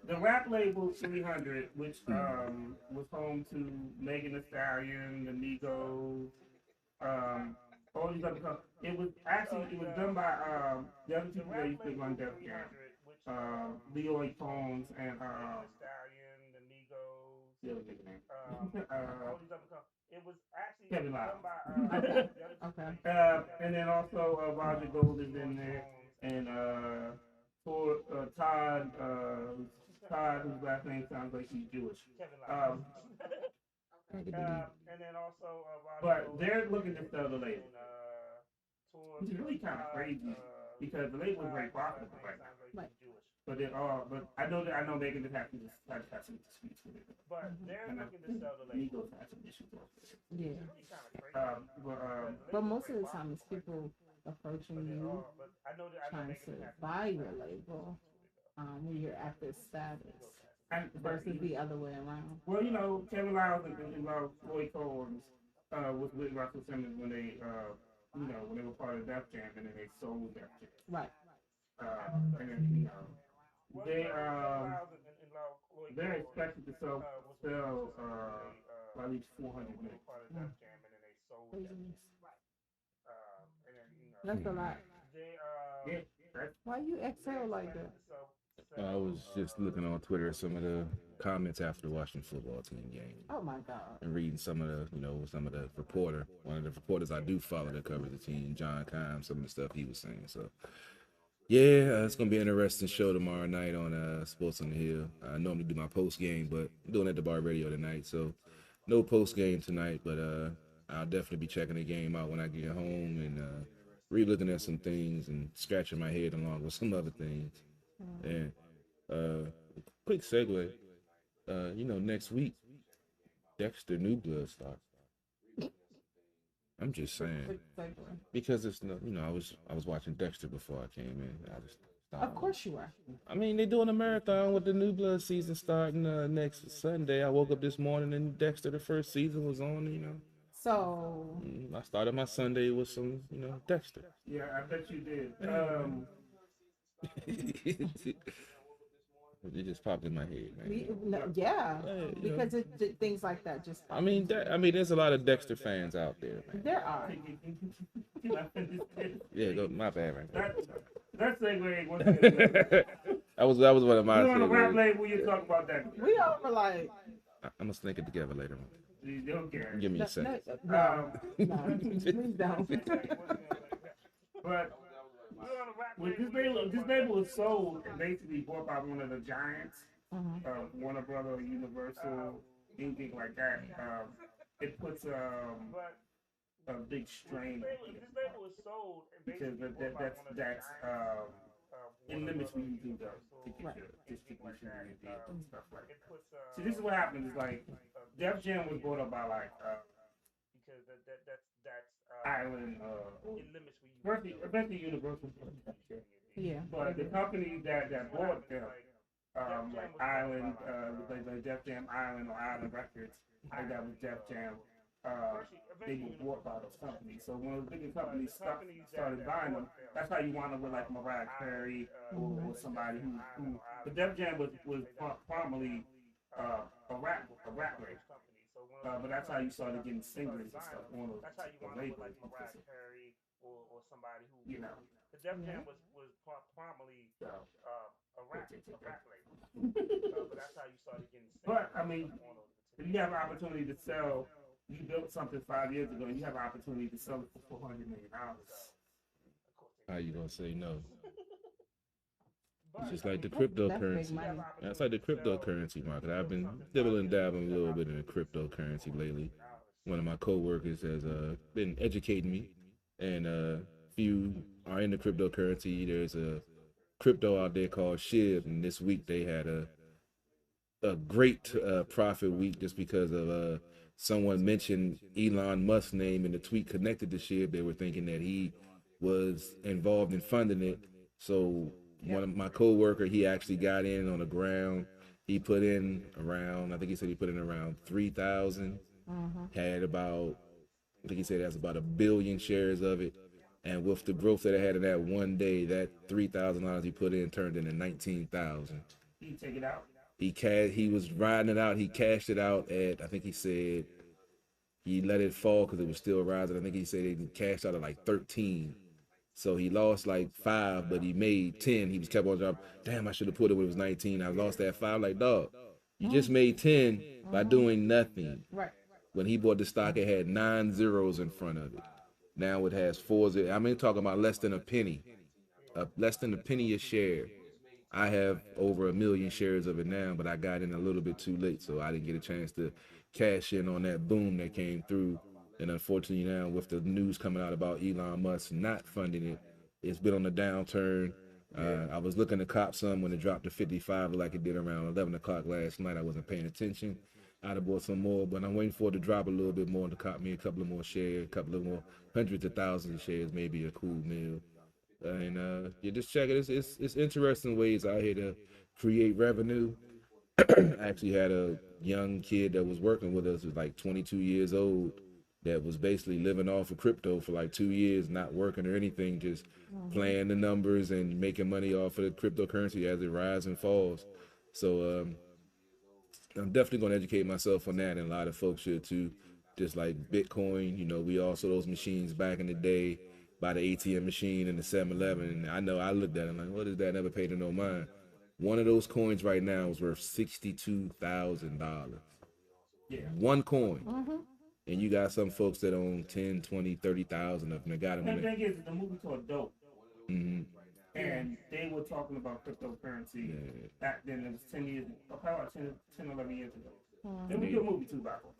the rap label 300, which was home to Megan Thee Stallion, the Migos, all these other companies. It was done by the other people that used to run Def Jam, Leroy Combs and the other big name, Kevin Lyle. Okay. And then also Roger Gold is in there, and Todd, whose last name sounds like he's Jewish. But they're looking to sell the label, which is really kind of crazy because the label is very profitable right now. Right. But I know Megan just have some disputes with it. But they're looking to sell the label. Migos have some issues with it. Yeah. But most of the time it's people approaching you trying to buy your label when you're at this status versus the other way around. Well, Kevin Lyles and Floyd Combs was with Russell Simmons when they when they were part of Def Jam, and then they sold Def Jam. Right. And then they're expected to sell at least 400 million. That's a lot. Yeah, Why you exhale like that? I was just looking on Twitter at some of the comments after the Washington football team game. Oh my God. And reading some of the one of the reporters I do follow that covers the team, John Kime, some of the stuff he was saying. So, yeah, it's going to be an interesting show tomorrow night on Sports on the Hill. I normally do my post game, but I'm doing it at the Bar Radio tonight. So, no post game tonight, but I'll definitely be checking the game out when I get home and re-looking at some things and scratching my head along with some other things. And quick segue, next week, Dexter New Blood starts. I'm just saying because it's I was watching Dexter before I came in. I just Of course you are. I mean, they're doing a marathon with the New Blood season starting next Sunday. I woke up this morning and Dexter, the first season, was on. So I started my Sunday with some, Dexter. Yeah, I bet you did. It just popped in my head, man. Because things like that just. I mean, there's a lot of Dexter fans out there, man. There are. Yeah, go. My bad, right there. That segue. That was one of my. You on a rap label? You talk about that. We over like. I'm gonna snake it together later on. You don't care. Give me a second. No, please don't. But When this label was sold and basically bought by one of the giants, Warner Brother, Universal, anything like that, it puts a big strain on it. Because that's in limits when you do the distribution and deals and stuff like that. See, this is what happens. Is like Def Jam was bought up by like Island, eventually Universal. Yeah. But the companies that bought them, like Island, like Def Jam Island or Island Records, like that was Def Jam. They were bought by those companies. So when the bigger companies started buying them, that's how you wind up with like Mariah Carey or somebody who. But Def Jam was formerly a rap label. But that's how you started getting singers and stuff on the labels. You know. The Def Jam was formerly a rap label. But that's how you started getting singers. But I mean, if you have an opportunity to sell, you built something 5 years ago, and you have an opportunity to sell it for $400 million. How you gonna say no? It's just like the That's big cryptocurrency. money. That's like the cryptocurrency market. I've been dibbling dabbling a little bit in the cryptocurrency lately. One of my coworkers has been educating me, and few are in the cryptocurrency. There's a crypto out there called SHIB, and this week they had a great profit week just because of someone mentioned Elon Musk's name in the tweet connected to SHIB. They were thinking that he was involved in funding it. So one of my coworker, he actually got in on the ground. He put in around, I think he said he put in around 3,000. Had about, I think he said that's about 1 billion shares of it. And with the growth that it had in that one day, that $3,000 he put in turned into 19,000. You take it out. He was riding it out. He cashed it out at, I think he said he let it fall because it was still rising. I think he said he cashed out at like 13. So he lost like 5, but he made 10. He was kept on dropping. Damn, I should have put it when it was 19. I lost that 5. Like, dog, you just made 10 by doing nothing. Right. When he bought the stock, it had 9 zeros in front of it. Now it has 4 zeros. I mean, talking about less than a penny. Less than a penny a share. I have over 1 million shares of it now, but I got in a little bit too late, so I didn't get a chance to cash in on that boom that came through. And unfortunately now, with the news coming out about Elon Musk not funding it, it's been on the downturn. I was looking to cop some when it dropped to 55 like it did around 11 o'clock last night. I wasn't paying attention. I'd have bought some more, but I'm waiting for it to drop a little bit more to cop me a couple of more shares, a couple of more hundreds of thousands of shares, maybe a cool meal. And you just check it. It's interesting ways out here to create revenue. I actually had a young kid that was working with us, was like 22 years old, that was basically living off of crypto for like 2 years, not working or anything, just playing the numbers and making money off of the cryptocurrency as it rises and falls. So I'm definitely going to educate myself on that, and a lot of folks should too. Just like Bitcoin, you know, we all saw those machines back in the day, by the ATM machine and the 7-Eleven. And I know I looked at it, I'm like, what is that? Never paid to no mind. One of those coins right now is worth $62,000. Yeah. One coin. And you got some folks that own 10, 20, 30,000 of them. They got them. And the thing is, the movie called Dope. Mm-hmm. And they were talking about cryptocurrency back then. It was 10 years, probably about 10, 11 years ago. It was a good movie too, by the way.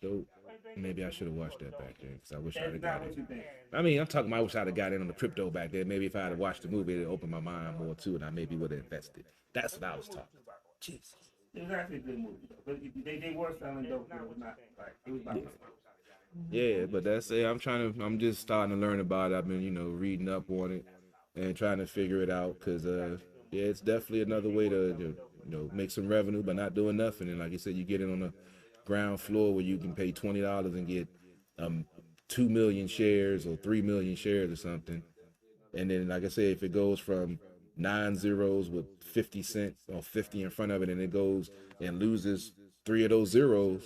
Dope. Maybe I should have watched that back then, because I wish I'd have That's got not what you in. think. I mean, I'm talking about I wish I'd have got in on the crypto back then. Maybe if I had watched the movie, it'd open my mind more too, and I maybe would have invested. That's what I was talking about. Jesus. It was actually a good movie, though. But they were selling dope, but it was not like it was about Yeah, but that's it. I'm just starting to learn about it. I've been, reading up on it and trying to figure it out, because yeah, it's definitely another way to make some revenue by not doing nothing. And like you said, you get in on the ground floor where you can pay $20 and get 2 million shares or 3 million shares or something. And then, like I said, if it goes from 9 zeros with 50 cents or 50 in front of it, and it goes and loses 3 of those zeros,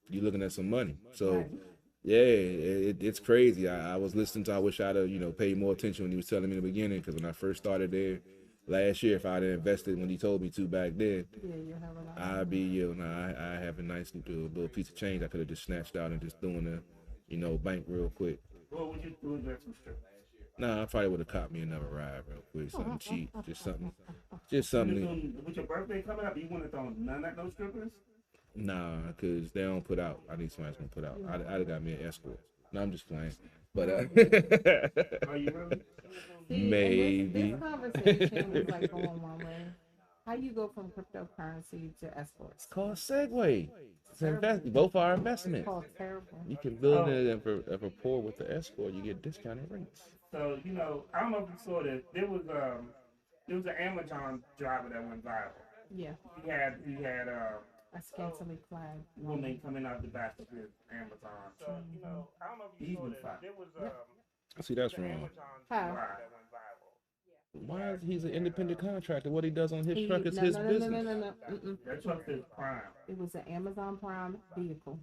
you're looking at some money. So yeah, it's crazy. I was listening to, I wish I'd have, paid more attention when he was telling me in the beginning, because when I first started there last year, if I'd have invested when he told me to back then, I'd be, I have a nice little piece of change I could have just snatched out and just doing a, bank real quick. What would you do with some strip? Nah, I probably would have caught me another ride real quick, something cheap, just something. With your birthday coming up, you wouldn't have thrown none at those strippers? Nah, cause they don't put out. I need somebody that's gonna put out. I'd got me an escort. No, I'm just playing. But Are you really? See, and maybe. this conversation was like going one way. How you go from cryptocurrency to escorts? It's called Segway. It's both are It's investments. called terrible. You can build it and for rapport with the escort, you get discounted rates. So, I don't know if you saw this. There was an Amazon driver that went viral. Yeah, He had a scantily clad woman coming out the back of his Amazon. So, I don't know if you He's saw been this. fired. There was See, that's the wrong. Amazon How? driver that went viral. Why is he's an independent contractor? What he does on his He- truck is no, his no, no, business. no, no, no, mm-mm. That truck is prime. It was an Amazon Prime vehicle.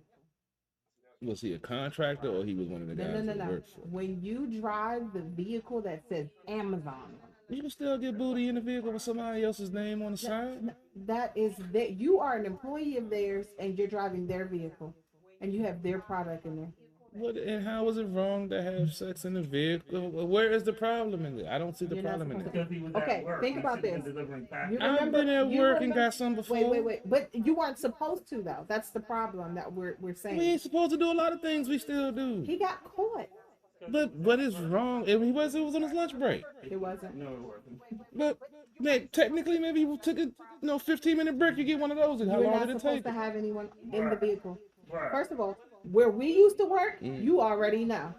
Was he a contractor or he was one of the No, guys no, no, that no. works for? When you drive the vehicle that says Amazon, You can still get booty in the vehicle with somebody else's name on the side. that is that you are an employee of theirs and you're driving their vehicle and you have their product in there. What and how is it wrong to have sex in the vehicle? Where is the problem in it? I don't see the You're not problem in supposed it. Because he was Okay, at work. think He about shouldn't have this. been delivering You packages. I've been at you work and remember- got some before. Wait. But you weren't supposed to though. That's the problem that we're We saying. ain't supposed to do a lot of things. We still do. He got caught. But what is wrong? If he was, it was on his lunch break. It wasn't. No, it wasn't. But man, technically, maybe you took a 15-minute break. You get one of those. And how You're long not did it supposed take? to have anyone in the vehicle. Right. First of all, where we used to work, you already know.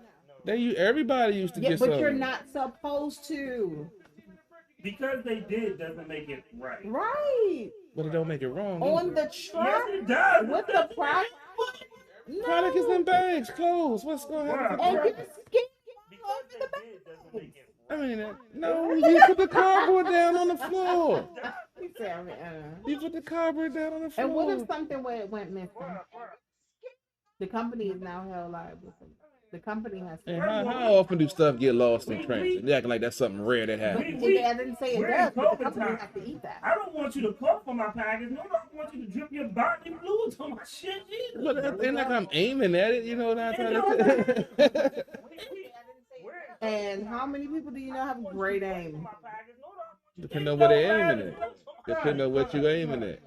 Everybody used to Yeah, get but something. you're not supposed to. Because they did doesn't make it right. Right. But it don't make it wrong. On the Yes, truck it does. with the product. Product is in bags, clothes. What's going to happen? And you're scared Because they did doesn't make it I mean, no, you put the cardboard down on the floor. You put the cardboard down on the floor. And what if something went missing? The company is now held liable. The company has to. And how often do stuff get lost in transit? They acting like that's something rare that happens. I didn't say it We're does, in but the COVID company time. has to eat that. I don't want you to cough on my package. No, I don't want you to drip your bodily fluids on my shit either. But it ain't like I'm aiming at it, you know what I'm trying to And how many people do you know have great aim? Depending on where they're aiming at. Depending on what you aiming at.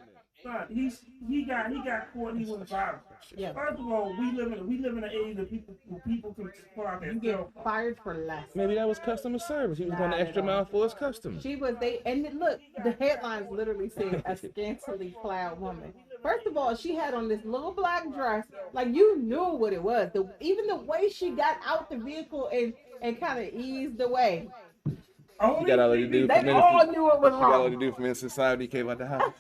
Son, he got caught. He was violent. Yeah. First of all, we live in an age of people can pull out their You cell get fired for less. Maybe that was customer service. He was going the extra mile for his customers. She was look, the headlines literally said a scantily clad woman. First of all, she had on this little black dress, like you knew what it was. Even the way she got out the vehicle and kind of eased away. You got all to do They all knew it was You got all to wrong. do from inside society came out the house.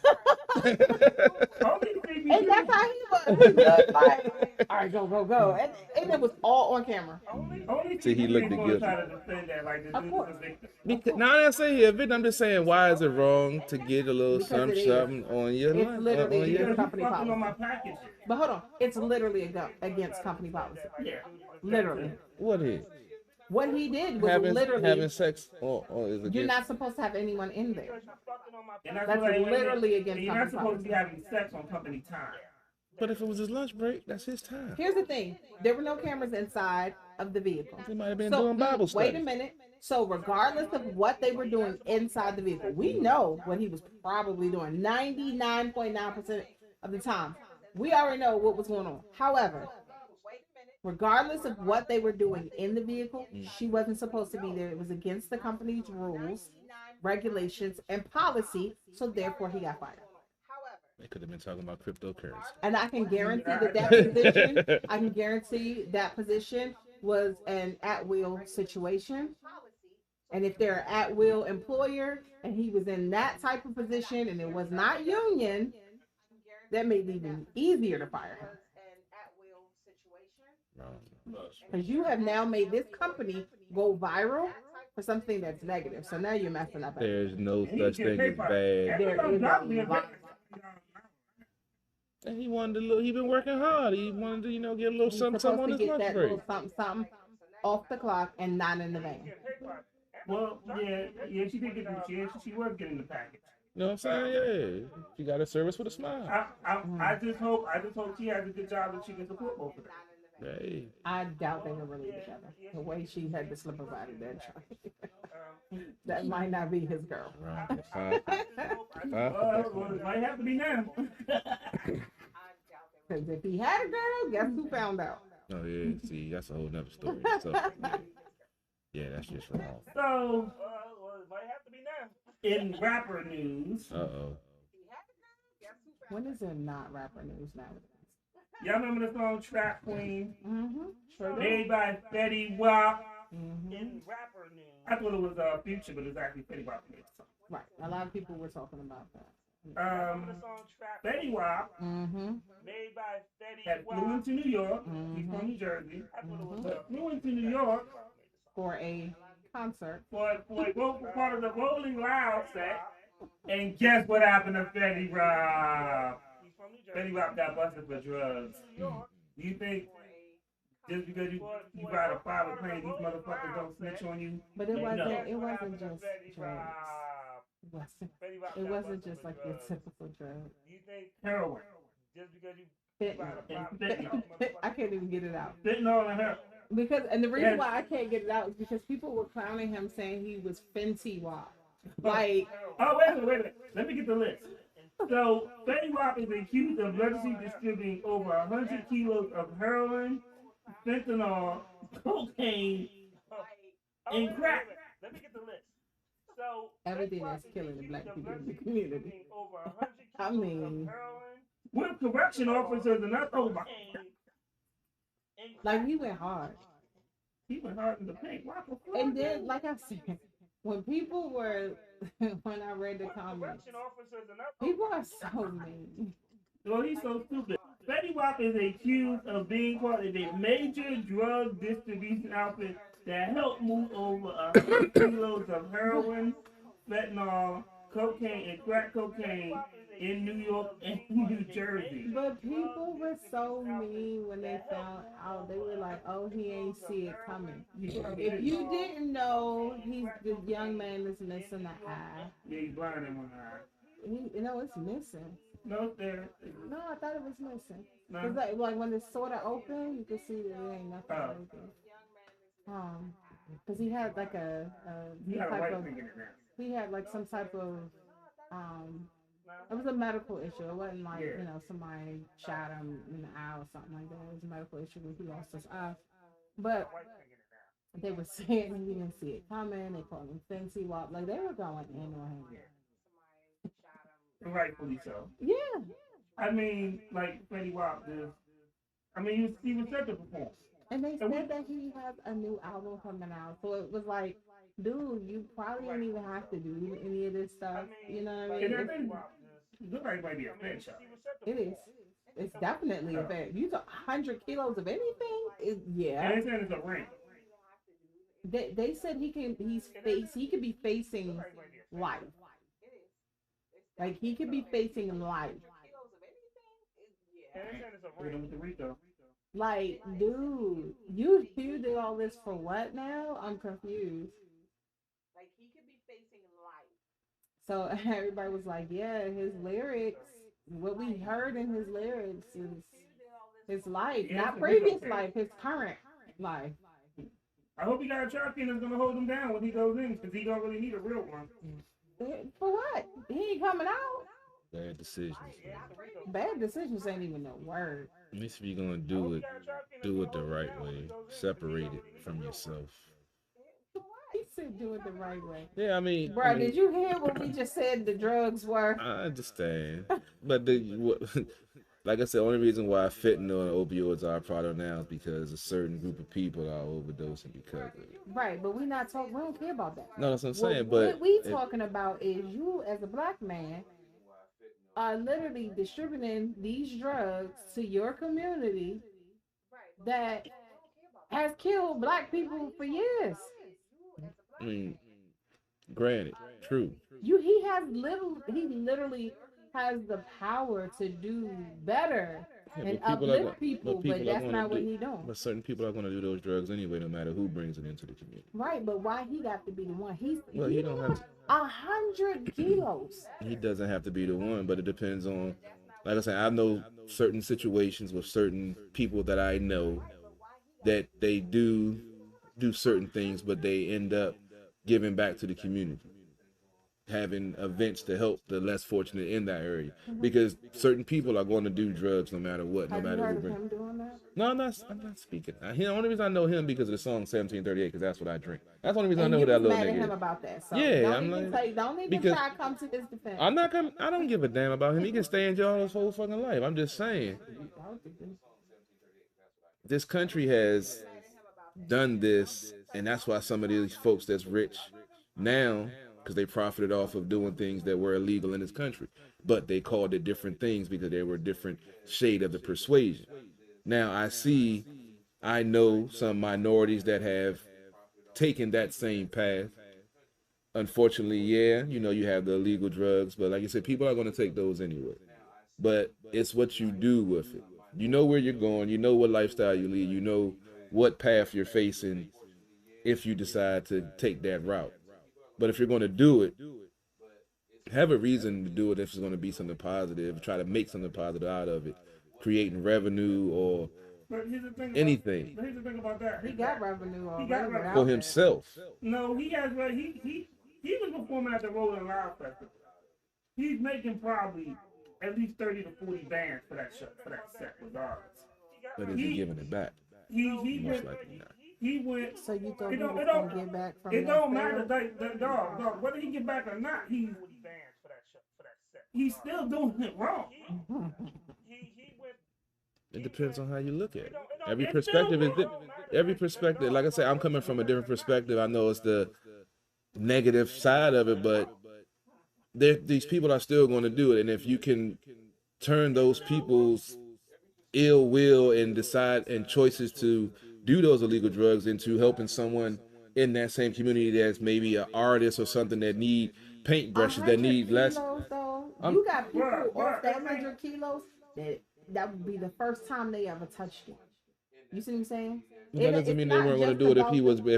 And that's how he was. He was like, all right, go. And it was all on camera. See, he looked at guilty. try to defend that like the Of dude course. was a victim. Because, now I say here, Vic, I'm just saying, why is it wrong to get a little Because something, it is. something on your It's line? literally on your, your Because company you fucking on policy. my package. But hold on, it's literally against company policy. Yeah. Literally. what is? What he did was Having literally, sex or is it you're against- not supposed to have anyone in there. And That's what I- literally against You're not company supposed to be policy. having sex on company time. But if it was his lunch break, that's his time. Here's the thing: there were no cameras inside of the vehicle. He might have been So doing Bible study. wait a minute. So regardless of what they were doing inside the vehicle, we know what he was probably doing 99.9% of the time. We already know what was going on. However, regardless of what they were doing in the vehicle, she wasn't supposed to be there. It was against the company's rules, regulations, and policy. So therefore, he got fired. They could have been talking about cryptocurrency. And I can guarantee that position was an at-will situation. And if they're an at-will employer and he was in that type of position and it was not union, that made it even easier to fire him. Because you have now made this company go viral for something that's negative. So now you're messing up. There's no such thing as bad. There is a lot. And he wanted to he been working hard. He wanted to, get a little He's something supposed on to his get lunch that break. little something off the clock and not in the van. Well, yeah, she did get the she was getting the package. You know what I'm saying? Yeah. She got a service with a smile. I just hope she has a good job that she can support both of them. Hey, I doubt they were really together. The way she had to slip about it, that might not be his girl. right. Five, Well, it might have to be now. Because if he had a girl, guess who found out? Oh yeah, see, that's a whole nother story. So, yeah, that's just wrong. So, Well, it might have to be now. in rapper news, Uh-oh. When is it not rapper news nowadays? y'all remember the song Trap Queen? Mm-hmm. Sure do. Made by Fetty Wap. Mm-hmm. In rapper news. I thought it was Future, but it's actually Fetty Wap who made the song. Right. A lot of people were talking about that. Remember the song Trap Fetty Wap Mm-hmm. made by Fetty had flew Wap? into New York. He's Mhm. from New Jersey. I thought it was But flew into New York For a concert. for a vocal part of the Rolling Loud set. And guess what happened to Fetty Wap? He's from New Jersey. Fetty Wap got busted for drugs. Do you think just because you ride a private plane, these motherfuckers don't snitch on you? But it No. wasn't. It What wasn't happened to just Fetty drugs. Wap? It wasn't. Fetty Wap It got wasn't busted just for like your drugs. typical drug. You think Heroin. just because you Fentanyl. ride a private Fentanyl. plane, I can't even get it out. Fentanyl and heroin. And the reason Yes. why I can't get it out is because people were clowning him saying he was Fenty Wap. Like, Oh, wait a minute. Let me get the list. So, Fetty Wap is accused of allegedly distributing over 100 kilos of heroin, fentanyl, cocaine, and wait, crack. Let me get the list. So everything Fetty Wap that's is killing the accused black of people in the allegedly community. distributing over 100 I kilos mean- of heroin, With correction officers and other cocaine, and like crack. he went hard. he went hard in the paint. Why the fuck? And then, like I said, when people were, when I read the With comments, correction officers and other people are so mean. Well, he's so stupid. Fetty Wap is accused of being part of a major drug distribution outfit that helped move over 100 kilos of heroin, fentanyl, cocaine, and crack cocaine in New York and New Jersey. But people were so mean when they found out. They were like, "Oh, he ain't see it coming." If you didn't know, he's the young man that's missing the eye. Yeah, he's blind in one eye. It's missing. No, there. No, I thought it was missing. No. Cause like when it's sort of open, you can see that there ain't nothing. Oh. Right there. Cause he had like a He got a type white of, thing in it now. he had like some type of it was a medical issue. It wasn't like, Yeah. somebody shot him in the eye or something like that. It was a medical issue where he lost his eye. But they were saying he didn't see it coming. They called him Fenty Wap. Like they were going in on him. Rightfully so. Yeah. I mean, like Fetty Wap is. I mean, he was set to perform. And they And we- said that he has a new album coming out. So it was like, dude, you probably don't even have to do any of this stuff. You know what I mean? And I It's- think look like it might be a fan shot. It is. It's definitely a fact. You took 100 kilos of anything? Yeah. And they said it's a ring. They said he could be facing life. Like he could be facing life. And they said it's a Hit him ring. with the Rico. Like, dude, you did all this for what now? I'm confused. Like he could be facing life. So everybody was like, yeah, his lyrics, what we heard in his lyrics is his life, Yeah, not it's a previous Rico life, his current life. I hope he got a champion that's gonna hold him down when he goes in, because he don't really need a real one. For what? He ain't coming out. Bad decisions. Bad decisions ain't even a word. At least if you're gonna do it the right way. Separate it from yourself. He said do it the right way. Yeah, I mean, Bro, did you hear what we just said the drugs were? I understand, but like I said, the only reason why fentanyl and opioids are a problem now is because a certain group of people are overdosing because of it. Right, but we don't care about that. No, that's what I'm saying. What But we talking about is you as a black man are literally distributing these drugs to your community that has killed black people for years. I mean, granted, true. He literally has the power to do better Yeah, and but people are uplift gonna- people, but are that's gonna not what do- he doing. But certain people are going to do those drugs anyway, no matter who brings it into the community. Right, but why he got to be the one? Well, he don't have to. 100 kilos. He doesn't have to be the one, but it depends on. Like I said, I know certain situations with certain people that I know that they do certain things, but they end up giving back to the community, having events to help the less fortunate in that area, because certain people are going to do drugs no matter what, no Have you matter heard who of brings. him doing that? No, I'm not speaking. The only reason I know him because of the song 1738, because that's what I drink. That's the only reason And I know you who that was little mad at nigga him is. about that. So Yeah, don't I'm even like, don't even because try to come to his defense. I'm not gonna. I don't give a damn about him. He can stay in jail his whole fucking life. I'm just saying, this country has done this, and that's why some of these folks that's rich now, because they profited off of doing things that were illegal in this country, but they called it different things because they were different shade of the persuasion. Now I know some minorities that have taken that same path. Unfortunately, yeah, you have the illegal drugs, but like I said, people are going to take those anyway. But it's what you do with it. You know where you're going, you know what lifestyle you lead, you know what path you're facing if you decide to take that route. But if you're going to do it, have a reason to do it if it's going to be something positive, try to make something positive out of it, creating revenue or But here's the thing. anything But here's the thing about that. He got revenue already. got revenue. without for that. himself. No, he has. He was performing at the Rolling Loud Festival. He's making probably at least 30 to 40 bands for that show, for that set, regardless. But is he giving it back? He Most went. likely not. He went. So you thought It he don't- was it going don't- to get back from It that don't sale? matter, dog. Whether he get back or not, he's still doing it wrong. It depends on how you look at it. It's Every still perspective is wrong. every perspective. Like I said, I'm coming from a different perspective. I know it's the negative side of it, but these people are still going to do it. And if you can turn those people's ill will and decide and choices to do those illegal drugs into helping someone in that same community that's maybe an artist or something that need paintbrushes, that 100 need less. kilos, though. I'm- You got people Bruh, off that bruh, 100 kilos that would be the first time they ever touched it. You see what I'm saying? That doesn't mean they weren't going to do it if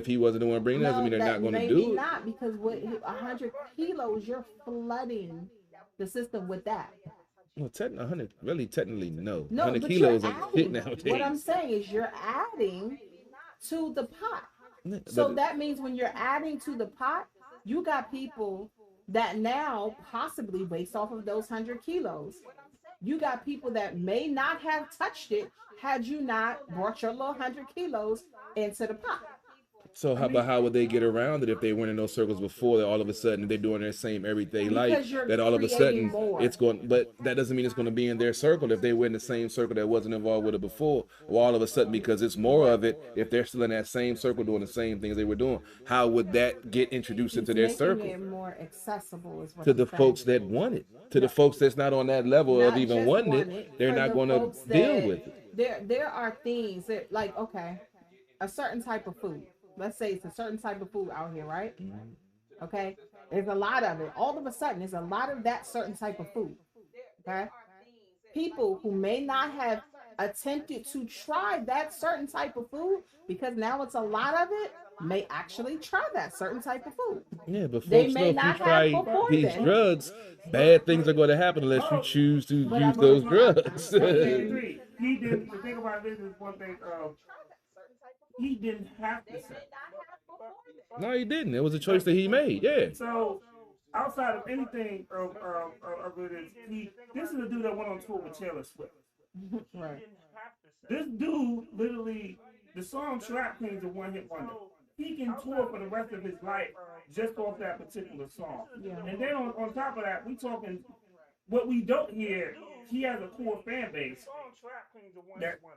he wasn't the one bringing it. Doesn't mean they're not going to do it. Not, because with 100 kilos, you're flooding the system with that. Well, 100, really, technically, no. No, 100 but kilos you're ain't shit adding. nowadays. What I'm saying is you're adding to the pot. But So that means when you're adding to the pot, you got people that now possibly based off of those 100 kilos, you got people that may not have touched it had you not brought your little 100 kilos into the pot. So how would they get around it if they weren't in those circles before? That all of a sudden they're doing their same everyday life. Because you're That all of a creating sudden more. it's going. But that doesn't mean it's going to be in their circle if they were in the same circle that wasn't involved with it before. Or all of a sudden, because it's more of it, if they're still in that same circle doing the same things they were doing, how would that get introduced into their Making circle? it more accessible is what To I'm the saying. folks that want it, to the folks that's not on that level of Not even just wanting want it, they're for not the going to folks deal that- with it. There are things that, like, okay, a certain type of food. Let's say it's a certain type of food out here, right? Okay, there's a lot of it. All of a sudden, there's a lot of that certain type of food. Okay, people who may not have attempted to try that certain type of food because now it's a lot of it, may actually try that certain type of food. Yeah, but They folks may know if you not have try before these then. drugs, bad things are going to happen unless you choose to But use I'm- those I drugs. agree. He didn't. The thing about this is one thing. He didn't have to say. No, he didn't. It was a choice that he made. Yeah. So outside of anything of it is this is a dude that went on tour with Taylor Swift. Right. This dude literally, the song Trap Queen's a one-hit wonder. He can tour for the rest of his life just off that particular song. Yeah. And then on top of that, we talking what we don't hear. He has a core fan base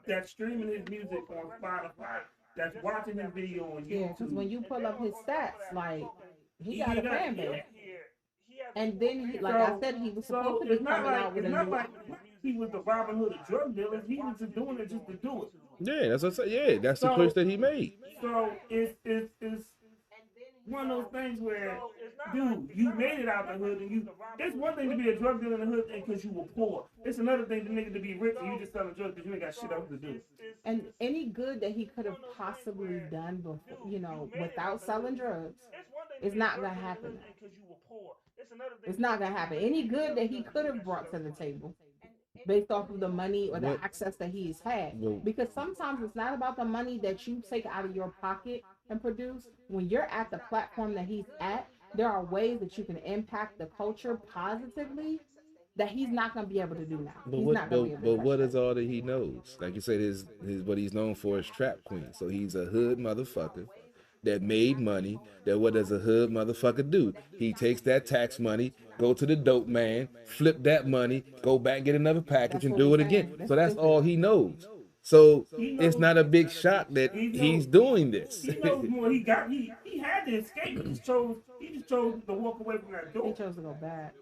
that's streaming his music on Spotify, that's watching his video on Yeah, YouTube. because when you pull up his stats, like, he got a fan base. And then, he, like I said, he was supposed to be it's not coming out with it's a not new like he was the Robin Hood of drug dealers. He was just doing it just to do it. Yeah, that's what I said. Yeah, that's the So- choice that he made. So it's one of those things where, dude, you made it out the hood, and it's one thing to be a drug dealer in the hood because you were poor. It's another thing to nigga to be rich and you just selling drugs because you ain't got shit else to do. And any good that he could have possibly done before, without selling drugs, it's not gonna happen. It's not gonna happen. Any good that he could have brought to the table, based off of the money or the What- access that he's had. Well- Because sometimes it's not about the money that you take out of your pocket and produce. When you're at the platform that he's at, there are ways that you can impact the culture positively that he's not going to be able to do now. But He's what? not going to be But, able to but touch what that. is all that he knows? Like you said, his what he's known for is trap queen. So he's a hood motherfucker that made money. That what does a hood motherfucker do? He takes that tax money, go to the dope man, flip that money, go back and get another package, and do it again. So that's all he knows. So it's not a big shock that he's doing this. He knows more. He had to escape. He just chose to walk away from that He door. chose to go back.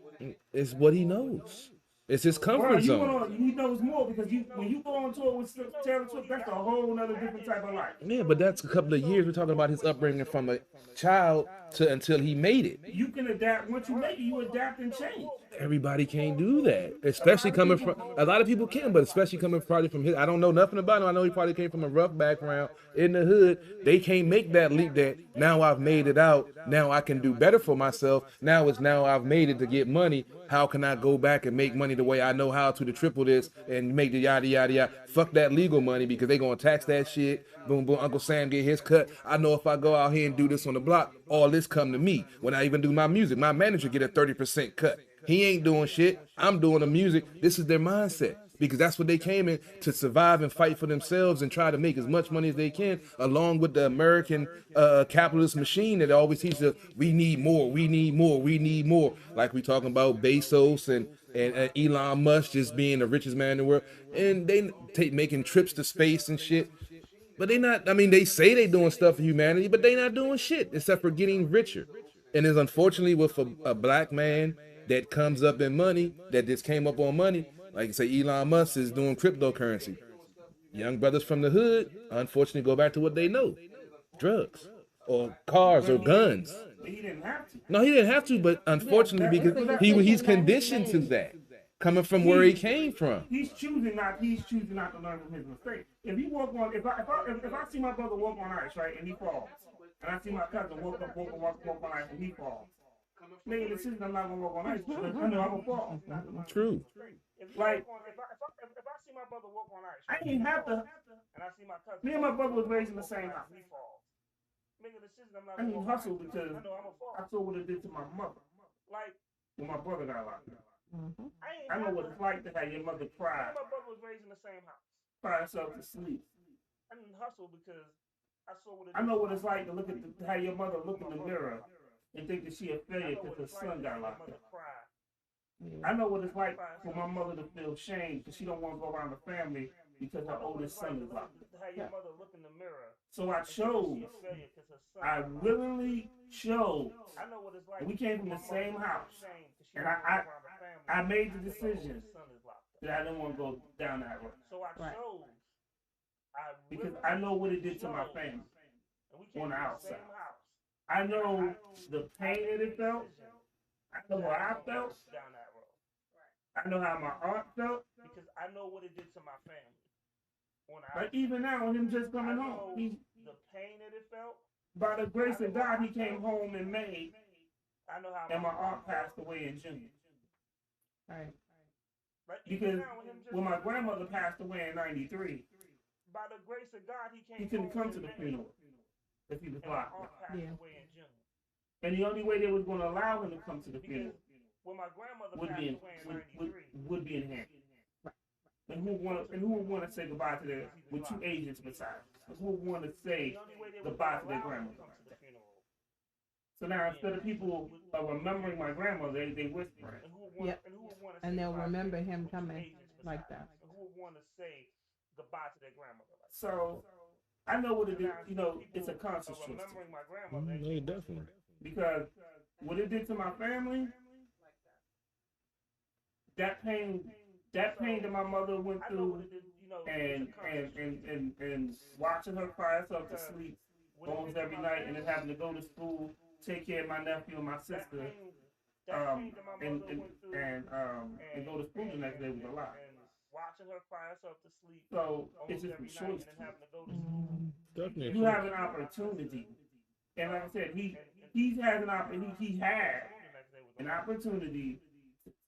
It's what he knows. It's his Bro, comfort zone. he knows more because when you go on tour with Taylor Swift, that's a whole other different type of life. Yeah, but that's a couple of years. We're talking about his upbringing from a child to until he made it. You can adapt. Once you make it, you adapt and change. Everybody can't do that, especially coming from a lot of people can, but especially coming probably from his. I don't know nothing about him. I know he probably came from a rough background in the hood. They can't make that leap. That now I've made it out. Now I can do better for myself. Now I've made it to get money. How can I go back and make money the way I know how to triple this and make the yada yada yada? Fuck that legal money because they gonna tax that shit. Boom boom. Uncle Sam get his cut. I know if I go out here and do this on the block, all this come to me. When I even do my music, my manager get a 30% cut. He ain't doing shit. I'm doing the music. This is their mindset because that's what they came in to survive and fight for themselves and try to make as much money as they can, along with the American capitalist machine that always teaches us we need more, we need more, we need more. Like we talking about Bezos and Elon Musk just being the richest man in the world, and they making trips to space and shit. But they not. I mean, they say they doing stuff for humanity, but they not doing shit except for getting richer. And it's unfortunately with a black man that comes up in money, that just came up on money, like say Elon Musk is doing cryptocurrency. Young brothers from the hood, unfortunately, go back to what they know: drugs, or cars, or guns. But he didn't have to. No, he didn't have to, but unfortunately, because he's conditioned to that, coming from where he came from. He's choosing not to learn from his mistakes. If he walk on, if I see my brother walk on ice, right, and he falls, and I see my cousin walk on ice and he falls, nigga, the decision I'm not gonna walk on ice. I know I'm gonna fall. True. Like, If I see my brother walk on ice, I didn't have to. and I see my cousin, Me and my brother was raised in the same house. he falls. Nigga, the decision I'm not I gonna didn't walk on hustle ice. because I know I'm gonna fall. I saw what it did to my mother Like when my brother got locked up. I I know what it's like to have your mother cry My brother was raised in the same house. herself to sleep. I didn't hustle because I saw what it I know what it's like to to have your mother look in the mirror and think that she a failure because her son got locked up. I know what it's like for my mother to feel shame because she don't want to go around the family because her oldest son is locked up. Have your mother look in the mirror. So I chose, Failure 'cause her son. I willingly chose. I know what it's like. We came from the same house, Shame 'cause she and don't I go around the family. I made the decision Her son is locked up. that I didn't want to go down that road So I Right. chose. because I know what it did to my family. And we came on the from outside. same house. I know the pain that it felt. I know how I felt. Down that road. I know how my aunt felt. Because I know what it did to my family. On the Like outside. even now, him just I coming know home, he, the pain that it felt. by the grace of God, he came home in May, I know how and my aunt passed away in June. Right. Like, Because even now, with him just when my grandmother passed away in '93, by the grace of God, he came he couldn't home come in to the May, funeral if he was and my locked. aunt passed Yeah. away in June. And the only way they was going to allow him to come to the funeral Because when my grandmother would passed be in away in would, '93, would be in hand. And who would want to say goodbye to their with two agents beside them? Who would want to say the only way they was goodbye to gonna their allow him to grandmother? come to the funeral. So now instead of people remembering my grandmother, they whispering. And who would want, Yep. and who would want to And say they'll goodbye to remember their him two coming agents like beside that. them? And who would want to say goodbye to their grandmother? Like So I know what it that? is. Now, You know, people it's a conscious are choice remembering my grandmother. Yeah, definitely. because what it did to my family, that pain that my mother went I know what through, it did, you know, and it's a conscious and watching her cry herself to sleep almost every night, and then having to go to school, take care of my nephew and my sister, and go to school the next day was a lot. And watching her cry herself to sleep So almost it's just a every night, choice. and then having to go to school. Definitely. You have an opportunity, and like I said, he has an opportunity. He had The next day was an opportunity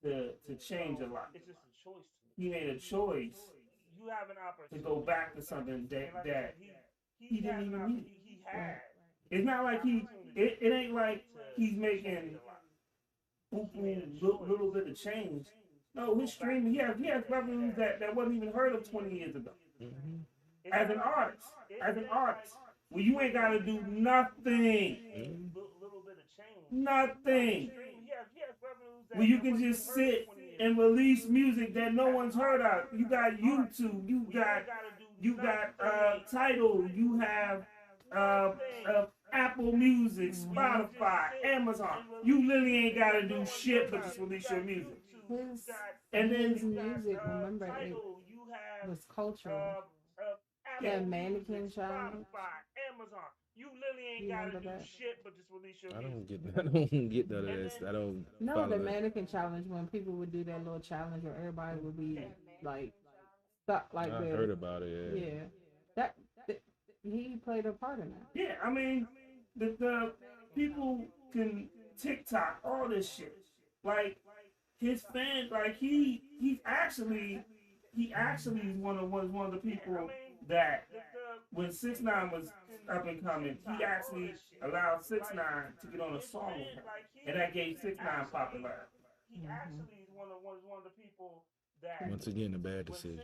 to change a lot. It's just a choice to me. he made a choice You have an to opportunity go back to something And that like I that said, he didn't has an even opp- need. he had It's not like opportunity it ain't like to he's change making a lot. little bit of change. No, his streaming, he has revenues that wasn't even heard of 20 years ago. It's As not an like- artist, it- as an it- artist, well, you ain't gotta do nothing, little bit of change. nothing. He has revenues that Well, you that can wasn't just even heard of sit 20 years and ago. release music that no one's heard of. You got YouTube, you You got ain't gotta do you got Tidal, you have Apple Music, Spotify, Amazon. You literally ain't gotta do shit but just release your music. His And then his music, remember, it Tidal, you have was cultural. Apple That Music, mannequin challenge. Spotify, Amazon. You literally ain't You gotta remember do that? shit but just release your I music. don't get none of this. I don't No, follow the that. mannequin challenge, when people would do that little challenge where everybody would be like stuck like I this. heard about it. Yeah. Yeah. That he played a part in that. Yeah, I mean, the people can TikTok all this shit. Like his fans, like he's actually is one of the people that when 6ix9ine was up and coming, he actually allowed 6ix9ine to get on a song with him, and that gave 6ix9ine popularity. He actually is one of the people that Once again, a bad decision.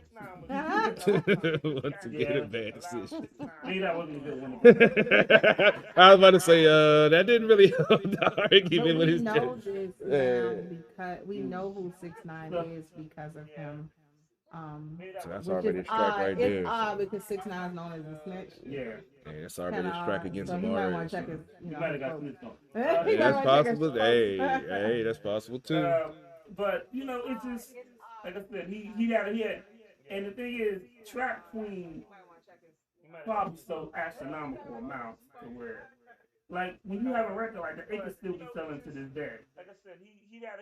6ix9ine was Once again, a bad decision. Maybe that wasn't a good one. I was about to say, that didn't really help the But argument with we his know this now Yeah. because we know who 6ix9ine is because of him. So that's Which already a is strike odd. right It's there. odd because 6ix9ine is known as a snitch. Yeah, Hey, that's already Kinda a strike odd. against So him he might already. want to check so- his, you know, might have got folks. snitched on. He Yeah, might that's wanna check his possible. folks. Hey, that's possible too. But you know, it's just like I said, he had, and the thing is, Trap Queen probably so astronomical amounts to where, like, when you have a record like that, it can still be selling to this day. Like I said, he had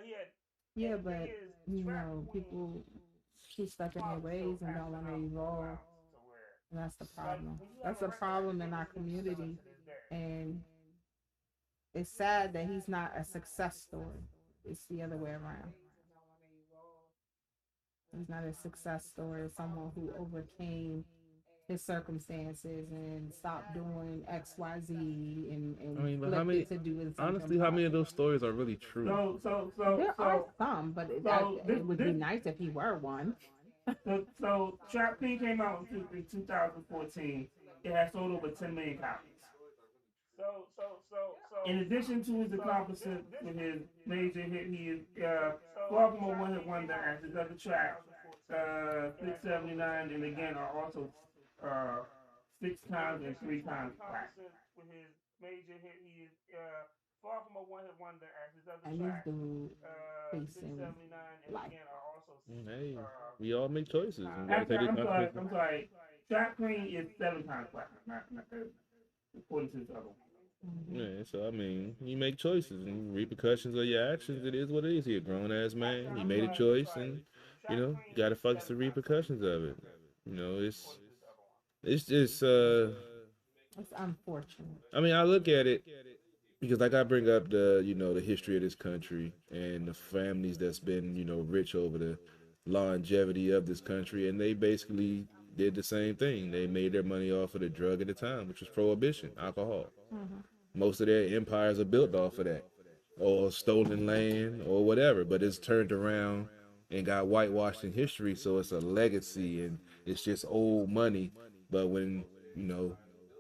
Yeah, but you know, people too stuck in their ways and don't want to evolve. And that's the problem. That's a problem in our community. And it's sad that he's not a success story. It's the other way around. He's not a success story of someone who overcame his circumstances and stopped doing XYZ and I mean, but flipped how many? it to doing something Honestly, how many of positive. those stories are really true? So There are some, but it would be this- nice if he were one. So Trap Queen came out in 2014. It has sold over 10 million copies. So In addition to his accomplishments with his major hit, he is far from a one-hit wonder, as his other tracks, 679 and again are also 6 times and 3 times platinum. with his major hit, he is far from a one-hit wonder as his other And this tracks. dude facing 679 and life. again are also Hey, we all make choices. And we gotta Actually, take I'm the sorry. consequences. Trap Queen is 7 times platinum, not according to this other one. Yeah, so I mean, you make choices and repercussions of your actions. It is what it is. He a grown ass man. He made a choice, and you know, you gotta focus the repercussions of it. You know, it's just It's unfortunate. I mean, I look at it because like I bring up the the history of this country and the families that's been rich over the longevity of this country, and they basically did the same thing. They made their money off of the drug at the time, which was prohibition, alcohol. Most of their empires are built off of that, or stolen land, or whatever. But it's turned around and got whitewashed in history, so it's a legacy and it's just old money. But when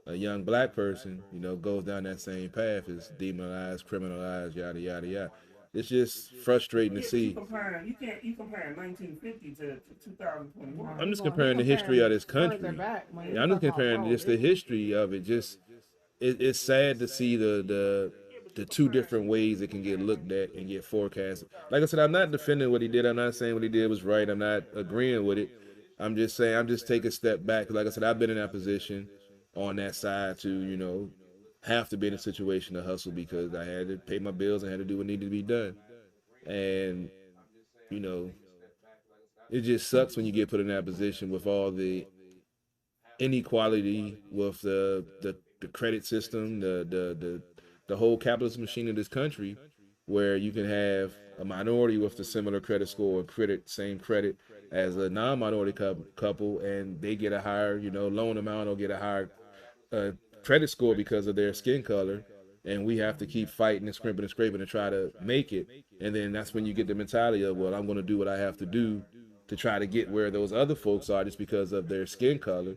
a young black person goes down that same path, is demonized, criminalized, yada yada yada. It's just frustrating to see. You comparing 1950 to 2021. I'm just comparing the history of this country. Further back, when you Yeah, I'm just talk about comparing just the history of it. Just it's sad to see the two different ways it can get looked at and get forecasted. Like I said, I'm not defending what he did. I'm not saying what he did was right. I'm not agreeing with it. I'm just saying I'm just taking a step back. Like I said, I've been in that position on that side to have to be in a situation to hustle because I had to pay my bills and had to do what needed to be done. And it just sucks when you get put in that position with all the inequality with the credit system, the whole capitalist machine of this country, where you can have a minority with a similar credit score or same credit as a non-minority couple, and they get a higher, loan amount or get a higher credit score because of their skin color, and we have to keep fighting and scrimping and scraping to try to make it. And then that's when you get the mentality of, well, I'm going to do what I have to do to try to get where those other folks are just because of their skin color.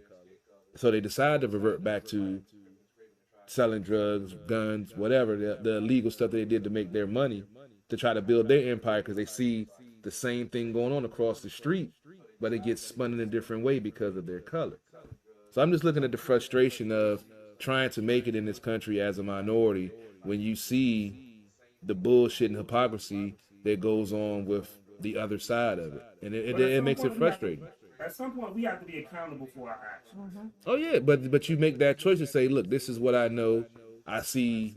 So they decide to revert back to selling drugs, guns, whatever, the illegal stuff that they did to make their money, to try to build their empire, because they see the same thing going on across the street, but it gets spun in a different way because of their color. So I'm just looking at the frustration of trying to make it in this country as a minority when you see the bullshit and hypocrisy that goes on with the other side of it. And it makes it frustrating. At some point, we have to be accountable for our actions. Oh yeah, but you make that choice to say, look, this is what I know. I see,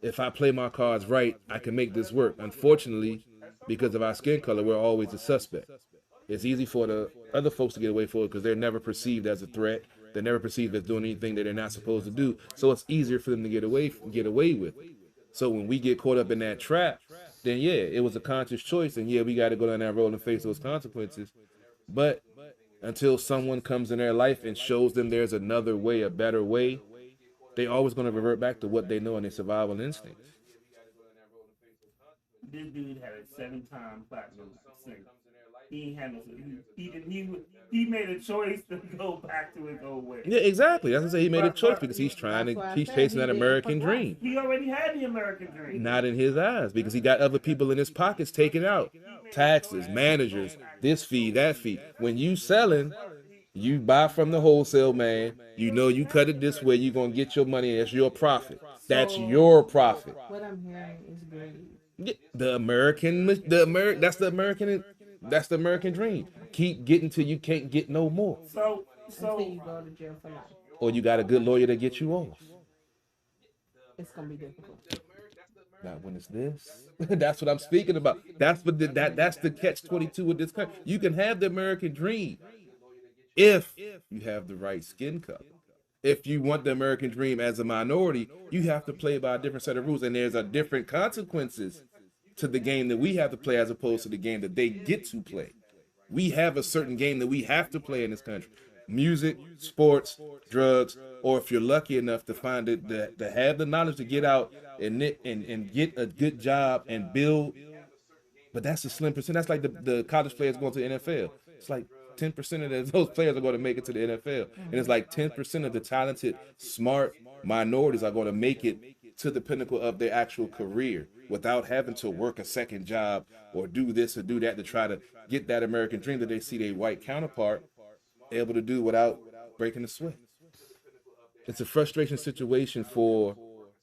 if I play my cards right, I can make this work. Unfortunately, because of our skin color, we're always a suspect. It's easy for the other folks to get away for it because they're never perceived as a threat. They're never perceived as doing anything that they're not supposed to do. So it's easier for them to get away with. So when we get caught up in that trap, then yeah, it was a conscious choice, and yeah, we got to go down that road and face those consequences. But until someone comes in their life and shows them there's another way, a better way, they always going to revert back to what they know and their survival instincts. This dude had a 7-time platinum singer. He ain't had no. He made a choice to go back to his old way. Yeah, exactly. That's what I say. He made a choice because he's chasing that American dream. He already had the American dream. Not in his eyes, because he got other people in his pockets taken out. Taxes, managers, this fee, that fee. When you selling, you buy from the wholesale man. You cut it this way, you're gonna get your money. That's your profit. That's your profit. What I'm hearing is greed. Yeah, that's the American dream. Keep getting till you can't get no more. So until you go to jail for life. Or you got a good lawyer to get you off. It's gonna be difficult. Not when it's this. That's what I'm speaking about. That's what that's the catch-22 with this country. You can have the American dream if you have the right skin color. If you want the American dream as a minority, you have to play by a different set of rules, and there's a different consequences to the game that we have to play as opposed to the game that they get to play. We have a certain game that we have to play in this country. Music, sports, drugs, or if you're lucky enough to find it, to have the knowledge to get out and get a good job and build. But that's a slim percent. That's like the college players going to the NFL. It's like 10% of those players are going to make it to the NFL. And it's like 10% of the talented, smart minorities are going to make it to the pinnacle of their actual career without having to work a second job or do this or do that to try to get that American dream that they see their white counterpart able to do without breaking the sweat. It's a frustration situation for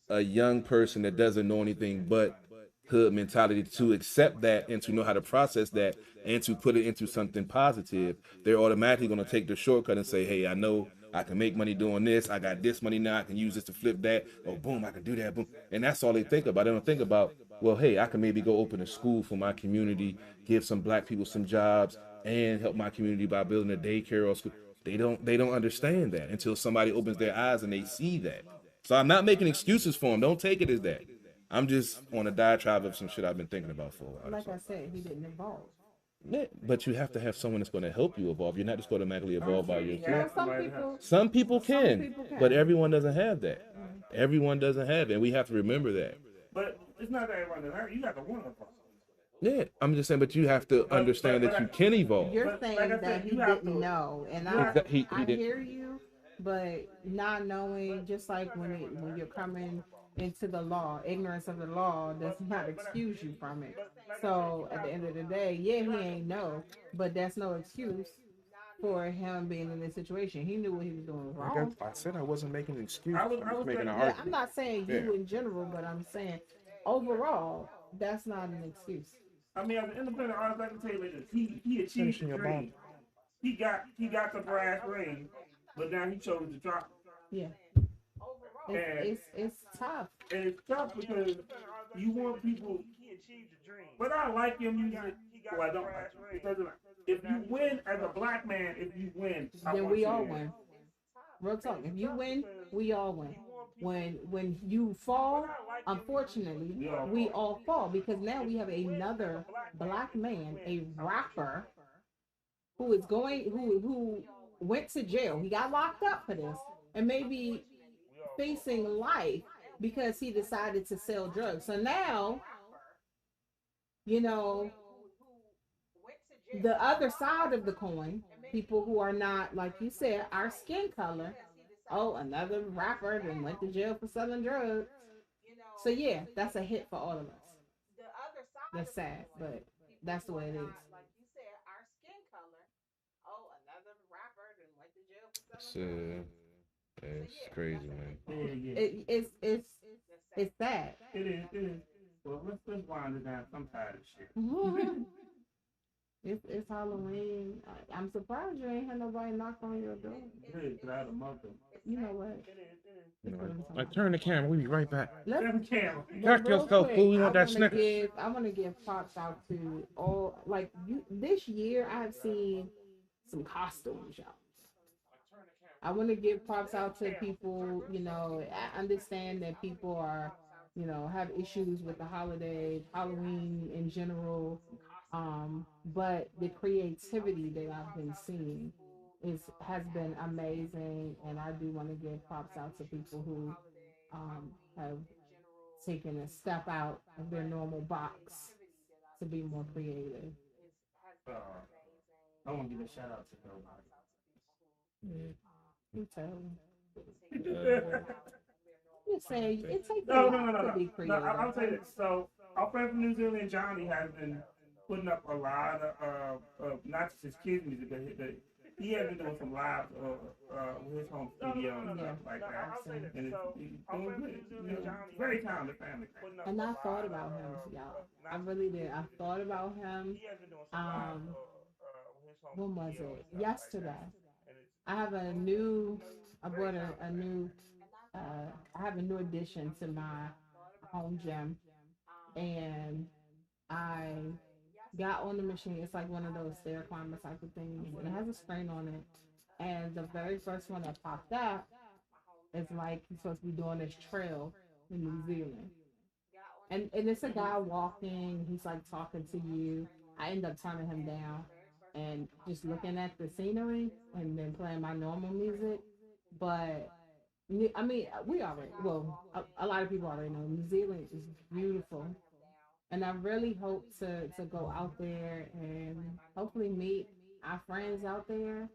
a young person that doesn't know anything but hood mentality to accept that and to know how to process that and to put it into something positive. They're automatically going to take the shortcut and say, hey, I know I can make money doing this. I got this money now. I can use this to flip that. Oh, boom, I can do that. Boom. And that's all they think about. They don't think about, well, hey, I can maybe go open a school for my community, give some black people some jobs, and help my community by building a daycare or school. They don't understand that until somebody opens their eyes and they see that. So I'm not making excuses for them. Don't take it as that. I'm just on a diatribe of some shit I've been thinking about for a while. Like I said, he didn't evolve. Yeah, but you have to have someone that's going to help you evolve. You're not just automatically evolve by yourself. Well, Some people can, but everyone doesn't have that. Everyone doesn't have it, and we have to remember that. But it's not that everyone doesn't have it. You got to want to evolve. Yeah, I'm just saying, but you have to understand that you can evolve. You're saying like I that said, he you have didn't to- know, and He I didn't. hear you, but not knowing, just like when you're coming into the law, ignorance of the law does not excuse you from it. So at the end of the day, yeah, he ain't know, but that's no excuse for him being in this situation. He knew what he was doing wrong. I said I wasn't making an excuse. I was making an Yeah, I'm not saying you in general, but I'm saying overall, that's not an excuse. I mean, as an independent artist, I can tell you this: he achieved Finishing the your dream. He got the brass ring, but now he chose to drop it. Yeah. And It's tough. and it's tough because you want people. He achieved the dream. But I like your music. Well, I don't like it. It doesn't. If you win as a black man, if you win, I Then want we you all to win. Real talk. If you win, we all win. When you fall, unfortunately, we all fall because now we have another black man, a rapper, who is going who went to jail. He got locked up for this and maybe facing life because he decided to sell drugs. So now, you know, the other side of the coin, people who are not, like you said, our skin color. Oh, another rapper that went to jail for selling drugs. So yeah, that's a hit for all of us. That's sad, but that's the way it is. It's, it's crazy, man. Yeah. It's sad. It is. Well, let's wind it down. I'm tired of shit. It's Halloween. I'm surprised you ain't had nobody knock on your door. Good, get out of mother. You know what? Like, turn the camera. We'll be right back. Seven camera. Cut Real yourself, quick, fool. We want I that wanna Snickers. I want to give props out to all, like, this year I've seen some costumes, y'all. I want to give props out to people. You know, I understand that people are, you know, have issues with the holiday, Halloween in general. But the creativity that I've been seeing has been amazing, and I do want to give props out to people who have taken a step out of their normal box to be more creative. I want to give a shout out to nobody. You tell me. You say it takes a No. lot to be creative. I'll say this. So, our friend from New Zealand, Johnny, has been putting up a lot of not just his kids' music, but he has been doing some live with his home studio and stuff like that. And it's doing good. You know, very talented family. And I thought about him, y'all. I really did. I thought about him. When was it? Yesterday. I have a new. I bought a new. I have a new addition to my home gym, and I got on the machine. It's like one of those stair climber type of things, and it has a screen on it. And the very first one that popped up is like he's supposed to be doing this trail in New Zealand, and it's a guy walking. He's like talking to you. I end up turning him down and just looking at the scenery and then playing my normal music. But I mean, we already, well, a lot of people already know New Zealand is beautiful. And I really hope to go out there and hopefully meet our friends out there.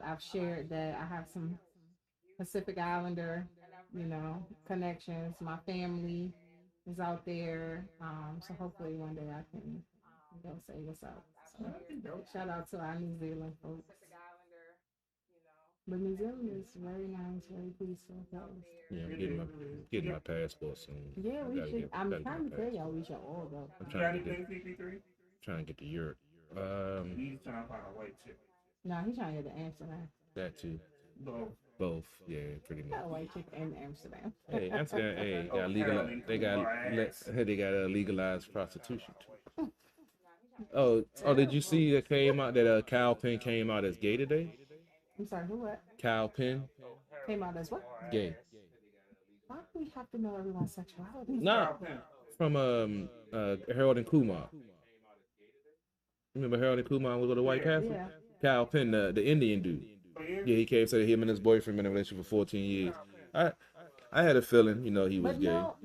I've shared that I have some Pacific Islander, you know, connections. My family is out there. So hopefully one day I can go say what's up. So shout out to our New Zealand folks. But New Zealand is very nice, very peaceful. Yeah, I'm getting my passport soon. Yeah, we Gotta should. get- I'm gotta get trying my to tell passport. y'all we should all go. I'm Got trying to anything, get CP3? trying to get to Europe. He's trying to find a white chick. No, he's trying to get to Amsterdam. That too. No. Both. Yeah, pretty much. Got a white chick in Amsterdam. Hey, Amsterdam. Hey, got legal. They got legalized prostitution too. Oh, did you see that came out that Kyle Penn came out as gay today? I'm sorry, who what? Kyle Penn, Came out as what? gay. Why do we have to know everyone's sexuality? Nah, from Harold and Kumar. Remember Harold and Kumar with the White Castle? Yeah. Kyle Penn, the Indian dude. Yeah, he came said him and his boyfriend been in a relationship for 14 years. I had a feeling, you know, he was But gay. no,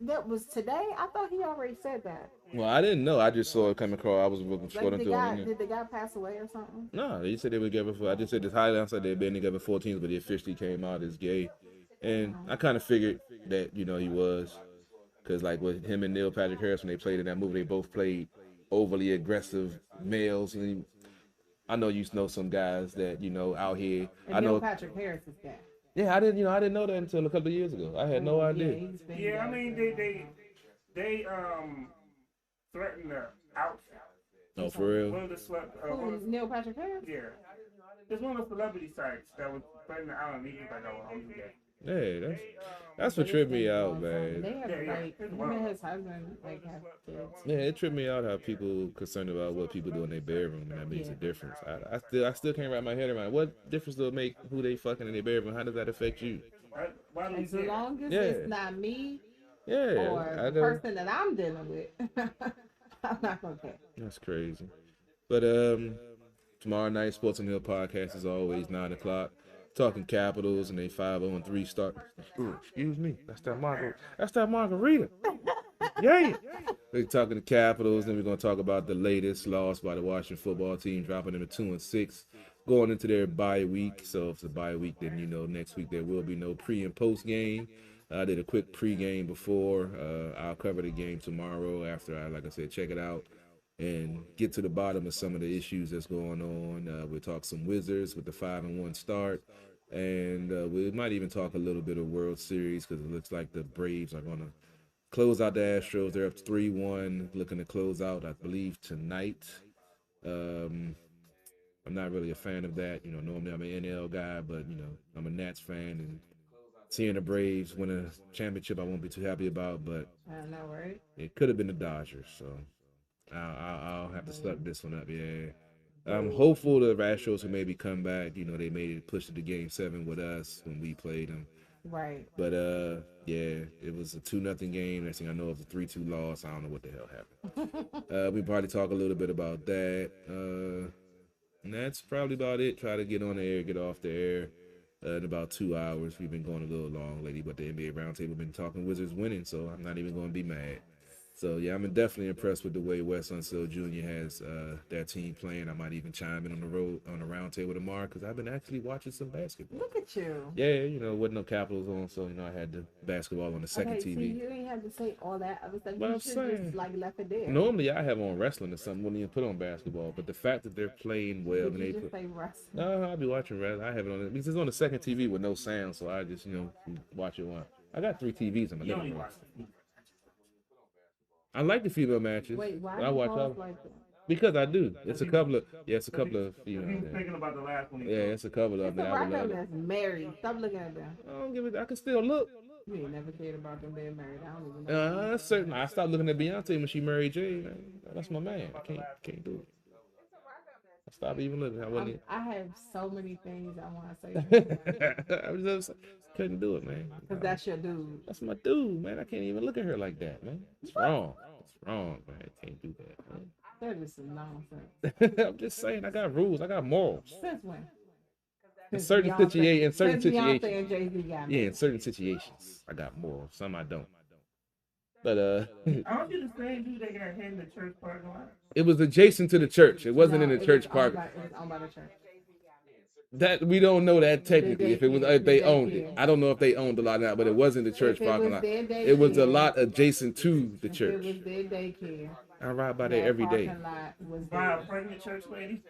that was today. I thought he already said that. Well, I didn't know. I just saw it come across. I was Like scrolling the through guy, on it. did the guy pass away or something? No, they said they were together for. I just said this highlight said they've been together 14, but he officially came out as gay, and I kind of figured that you know he was, because like with him and Neil Patrick Harris when they played in that movie, they both played overly aggressive males, and I know you know some guys that you know out here. And I Neil know. Patrick Harris is gay. Yeah, I didn't know that until a couple of years ago. I had no idea. Yeah, he's been Yeah, I gay. mean they threatened to out. Oh, for real? One of the Who, Neil Patrick Harris? yeah, there's one of the celebrity sites that was threatening to out, and he was like, "Oh, I'm gay." Yeah, that's what tripped me out, They man. have Yeah, like it's him wild. and his husband like have kids. Yeah, it tripped me out how people concerned about what people do in their bedroom, and that makes a difference. I still can't wrap my head around what difference does it make who they fucking in their bedroom? How does that affect you? Why do you As say that? long as Yeah. it's not me Yeah, or I the know. person that I'm dealing with, I'm not gonna care. That's crazy. But tomorrow night, Sports on Hill podcast is always 9 o'clock. Talking Capitals and they 5-0-3 start. Ooh, excuse me, that's that margarita. Yeah. We're talking the Capitals, then we're gonna talk about the latest loss by the Washington football team, dropping them to 2-6, going into their bye week. So if it's a bye week, then next week there will be no pre and post game. I did a quick pre-game before. I'll cover the game tomorrow after I, like I said, check it out and get to the bottom of some of the issues that's going on. We'll talk some Wizards with the 5-1 start. And we might even talk a little bit of World Series because it looks like the Braves are going to close out the Astros. They're up 3-1, looking to close out, I believe, tonight. I'm not really a fan of that. Normally I'm an NL guy, but, I'm a Nats fan. And seeing the Braves win a championship, I won't be too happy about. But I know, right? it could have been the Dodgers. So I'll have to suck this one up, yeah. I'm hopeful the Astros will maybe come back. They made it push to the Game 7 with us when we played them. Right. But, yeah, it was a 2-0 game. Next thing I know, it was a 3-2 loss. I don't know what the hell happened. We probably talk a little bit about that. And that's probably about it. Try to get on the air, get off the air in about 2 hours. We've been going a little long lately, but the NBA Roundtable been talking Wizards winning, so I'm not even going to be mad. So, yeah, I'm definitely impressed with the way Wes Unseld Jr. has that team playing. I might even chime in on the roundtable tomorrow because I've been actually watching some basketball. Look at you. Yeah, wasn't no Capitals on, so, I had the basketball on the second TV. See, you didn't have to say all that other stuff. But You I'm should saying, just, left it there. Normally, I have on wrestling or something, wouldn't even put on basketball. But the fact that they're playing well Did and you they just put. say wrestling? No, I'll be watching wrestling. I have it on it because it's on the second TV with no sound, so I just, watch it on. I got 3 TVs in my You living only room. watch it. I like the female matches. Wait, why but I you watch pause all. like that? Because I do. It's a couple of He was yeah. thinking about the last one. Yeah, it's a couple of It's them a that I would rocker love. that's married. Stop looking at them. I don't give it. I can still look. You ain't never cared about them being married. I don't even know. That's certain. I stopped looking at Beyonce when she married Jay. Man. That's my man. I can't do it. I stopped even looking. I wasn't. I have so many things I want to say. I was just couldn't do it, man. Because that's your dude. That's my dude, man. I can't even look at her like that, man. It's wrong. It's wrong, man. I can't do that, man. That is some nonsense. I'm just saying, I got rules. I got morals. Since when? In certain Beyonce- situations, since Beyonce and Jay-Z got yeah, me. in certain situations, I got morals. Some I don't. But Aren't you the same dude that got hit in the church parking lot? it was adjacent to the church. It wasn't in No, the it church was park. It was owned by the church. That we don't know that technically. If it was, if they owned it, daycare. I don't know if they owned the lot now, but it wasn't the church If it parking was lot. their It was a daycare, lot adjacent to the if church. It was their daycare. I ride by there every day. That parking lot was By a theirs. pregnant church lady?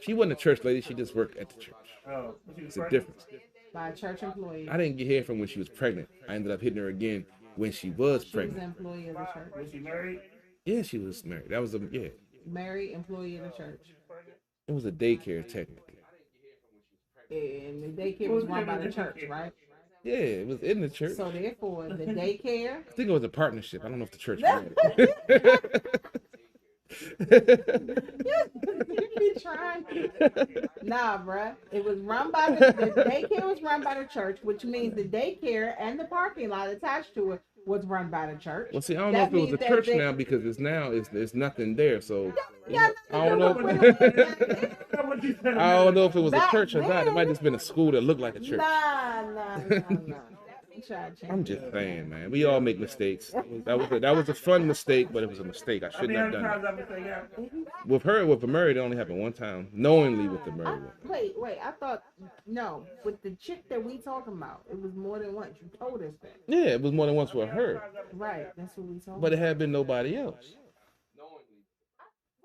She wasn't a church lady. She just worked at the church. Oh, she was It's a pregnant? difference. By a church employee. I didn't get here from when she was pregnant. I ended up hitting her again when she was She was an pregnant. employee of the church. Was she married? Yeah, she was married. That was a yeah. Married employee of the church. It was a daycare technically. And the daycare was run by the church, right? Yeah, it was in the church. So therefore, the daycare. I think it was a partnership. I don't know if the church. You be trying. Nah, bruh. It was run by the daycare was run by the church, which means the daycare and the parking lot attached to it was run by the church. Well, see, I don't know That if it was a means that church they- now because it's nothing there. So Yeah, I don't know. I don't know if it was a Back church or not. It might have just been a school that looked like a church. Nah. You try to change I'm it. just saying, man. We all make mistakes. That was a fun mistake, but it was a mistake. I How shouldn't many have other done times it. I've been saying that? With her, with the Murray, it only happened one time. Knowingly with the Murray one. Wait. I thought no. With the chick that we talking about, it was more than once. You told us that. Yeah, it was more than once with her, Right. That's what we told. but it had been nobody else.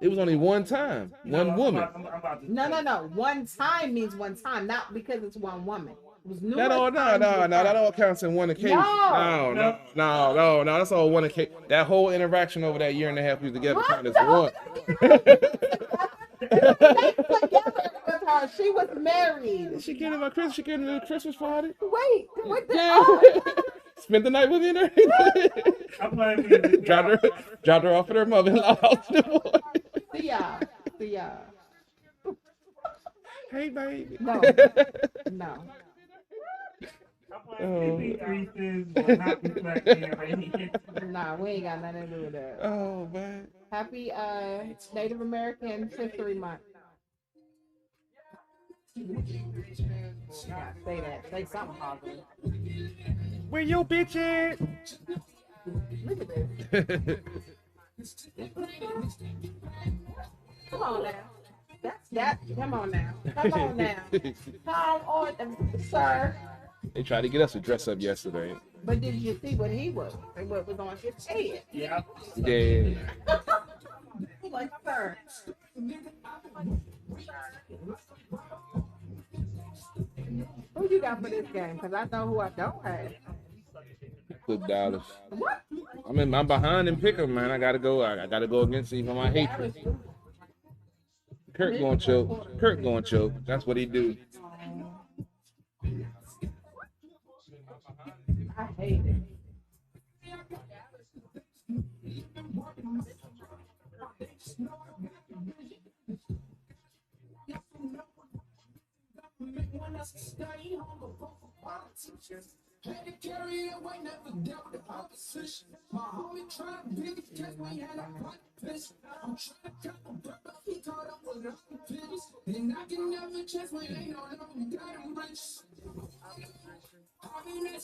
It was only one time, one woman. I'm about to No. One time means one time, not because it's one woman. It was That all, no, that all counts in one occasion. No. No, that's all one occasion. That whole interaction over that year and a half we was together counted as No. one. They together with her. She was married. She came to my Christmas. She came to the Christmas party. Wait, what the? Yeah. Oh, Spent the night with me and everything. I'm playing music. dropped her off at her mother-in-law house in the morning. see y'all. Hey, baby. No. Oh, Increases will not reflect in your rating. Nah, we ain't got nothing to do with that. oh, man. Happy Native American History Month. Yeah, say that. Say something positive. Where your bitch at? Look at this. Come on now. That's that. Come on now. Come on now. Come on, sir. They tried to get us to dress up yesterday. But did you see what he was? And what was on his head? Yeah. Yeah. Like, sir. Who you got for this game? Because I know who I don't have. Put Dallas. What? I'm behind in pick 'em, man. I gotta go against even my hatred. Kurt going choke. Kurt going choke. That's what he do. I hate it. Had to carry it away, never dealt with the opposition. My homie tried to beat it, catch me had a competition. I'm trying to cut my brother, he caught up with the pigs. And I can never chase my ain't no love, we got him rich.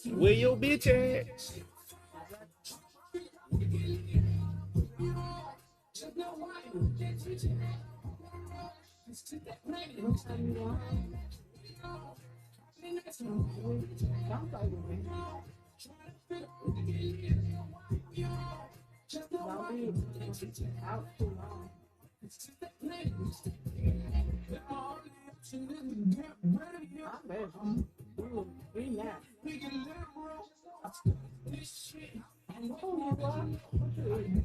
Where your bitch at? Just know why you get you. It's to that planet. Don't play with me. Don't be out too long. I bet. Ooh, we now. What you eating?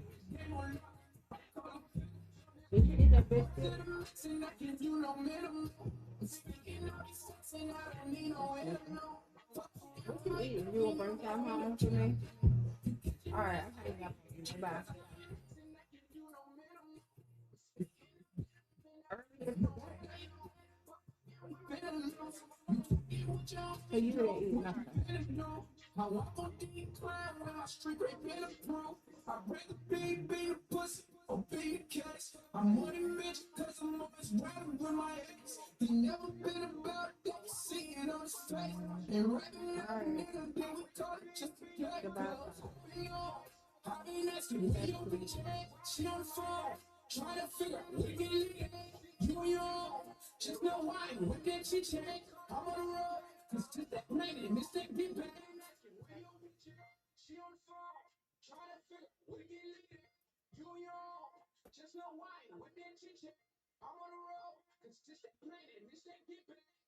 Did you eat that biscuit? What you eating? You will bring some home to me? Alright, I'm hanging up. Bye. So you didn't eat nothing. I walk on the climb when my street ain't been approved. I'd rather be a pussy or be a case. I'm money rich cause I'm always riding with my ex. He never been about that, you see it on his face. And right now, nigga, then we call it just a play. I've been asking where your bitch at. She on the phone, trying to figure out where you can leave. You on your own, just know why. What that shit change? I'm on the road, cause to that planet, mistake be back. She on the phone, trying to figure out where you can leave. You on your own, just know why. What that shit change? I'm on the road, cause to that planet, mistake be back.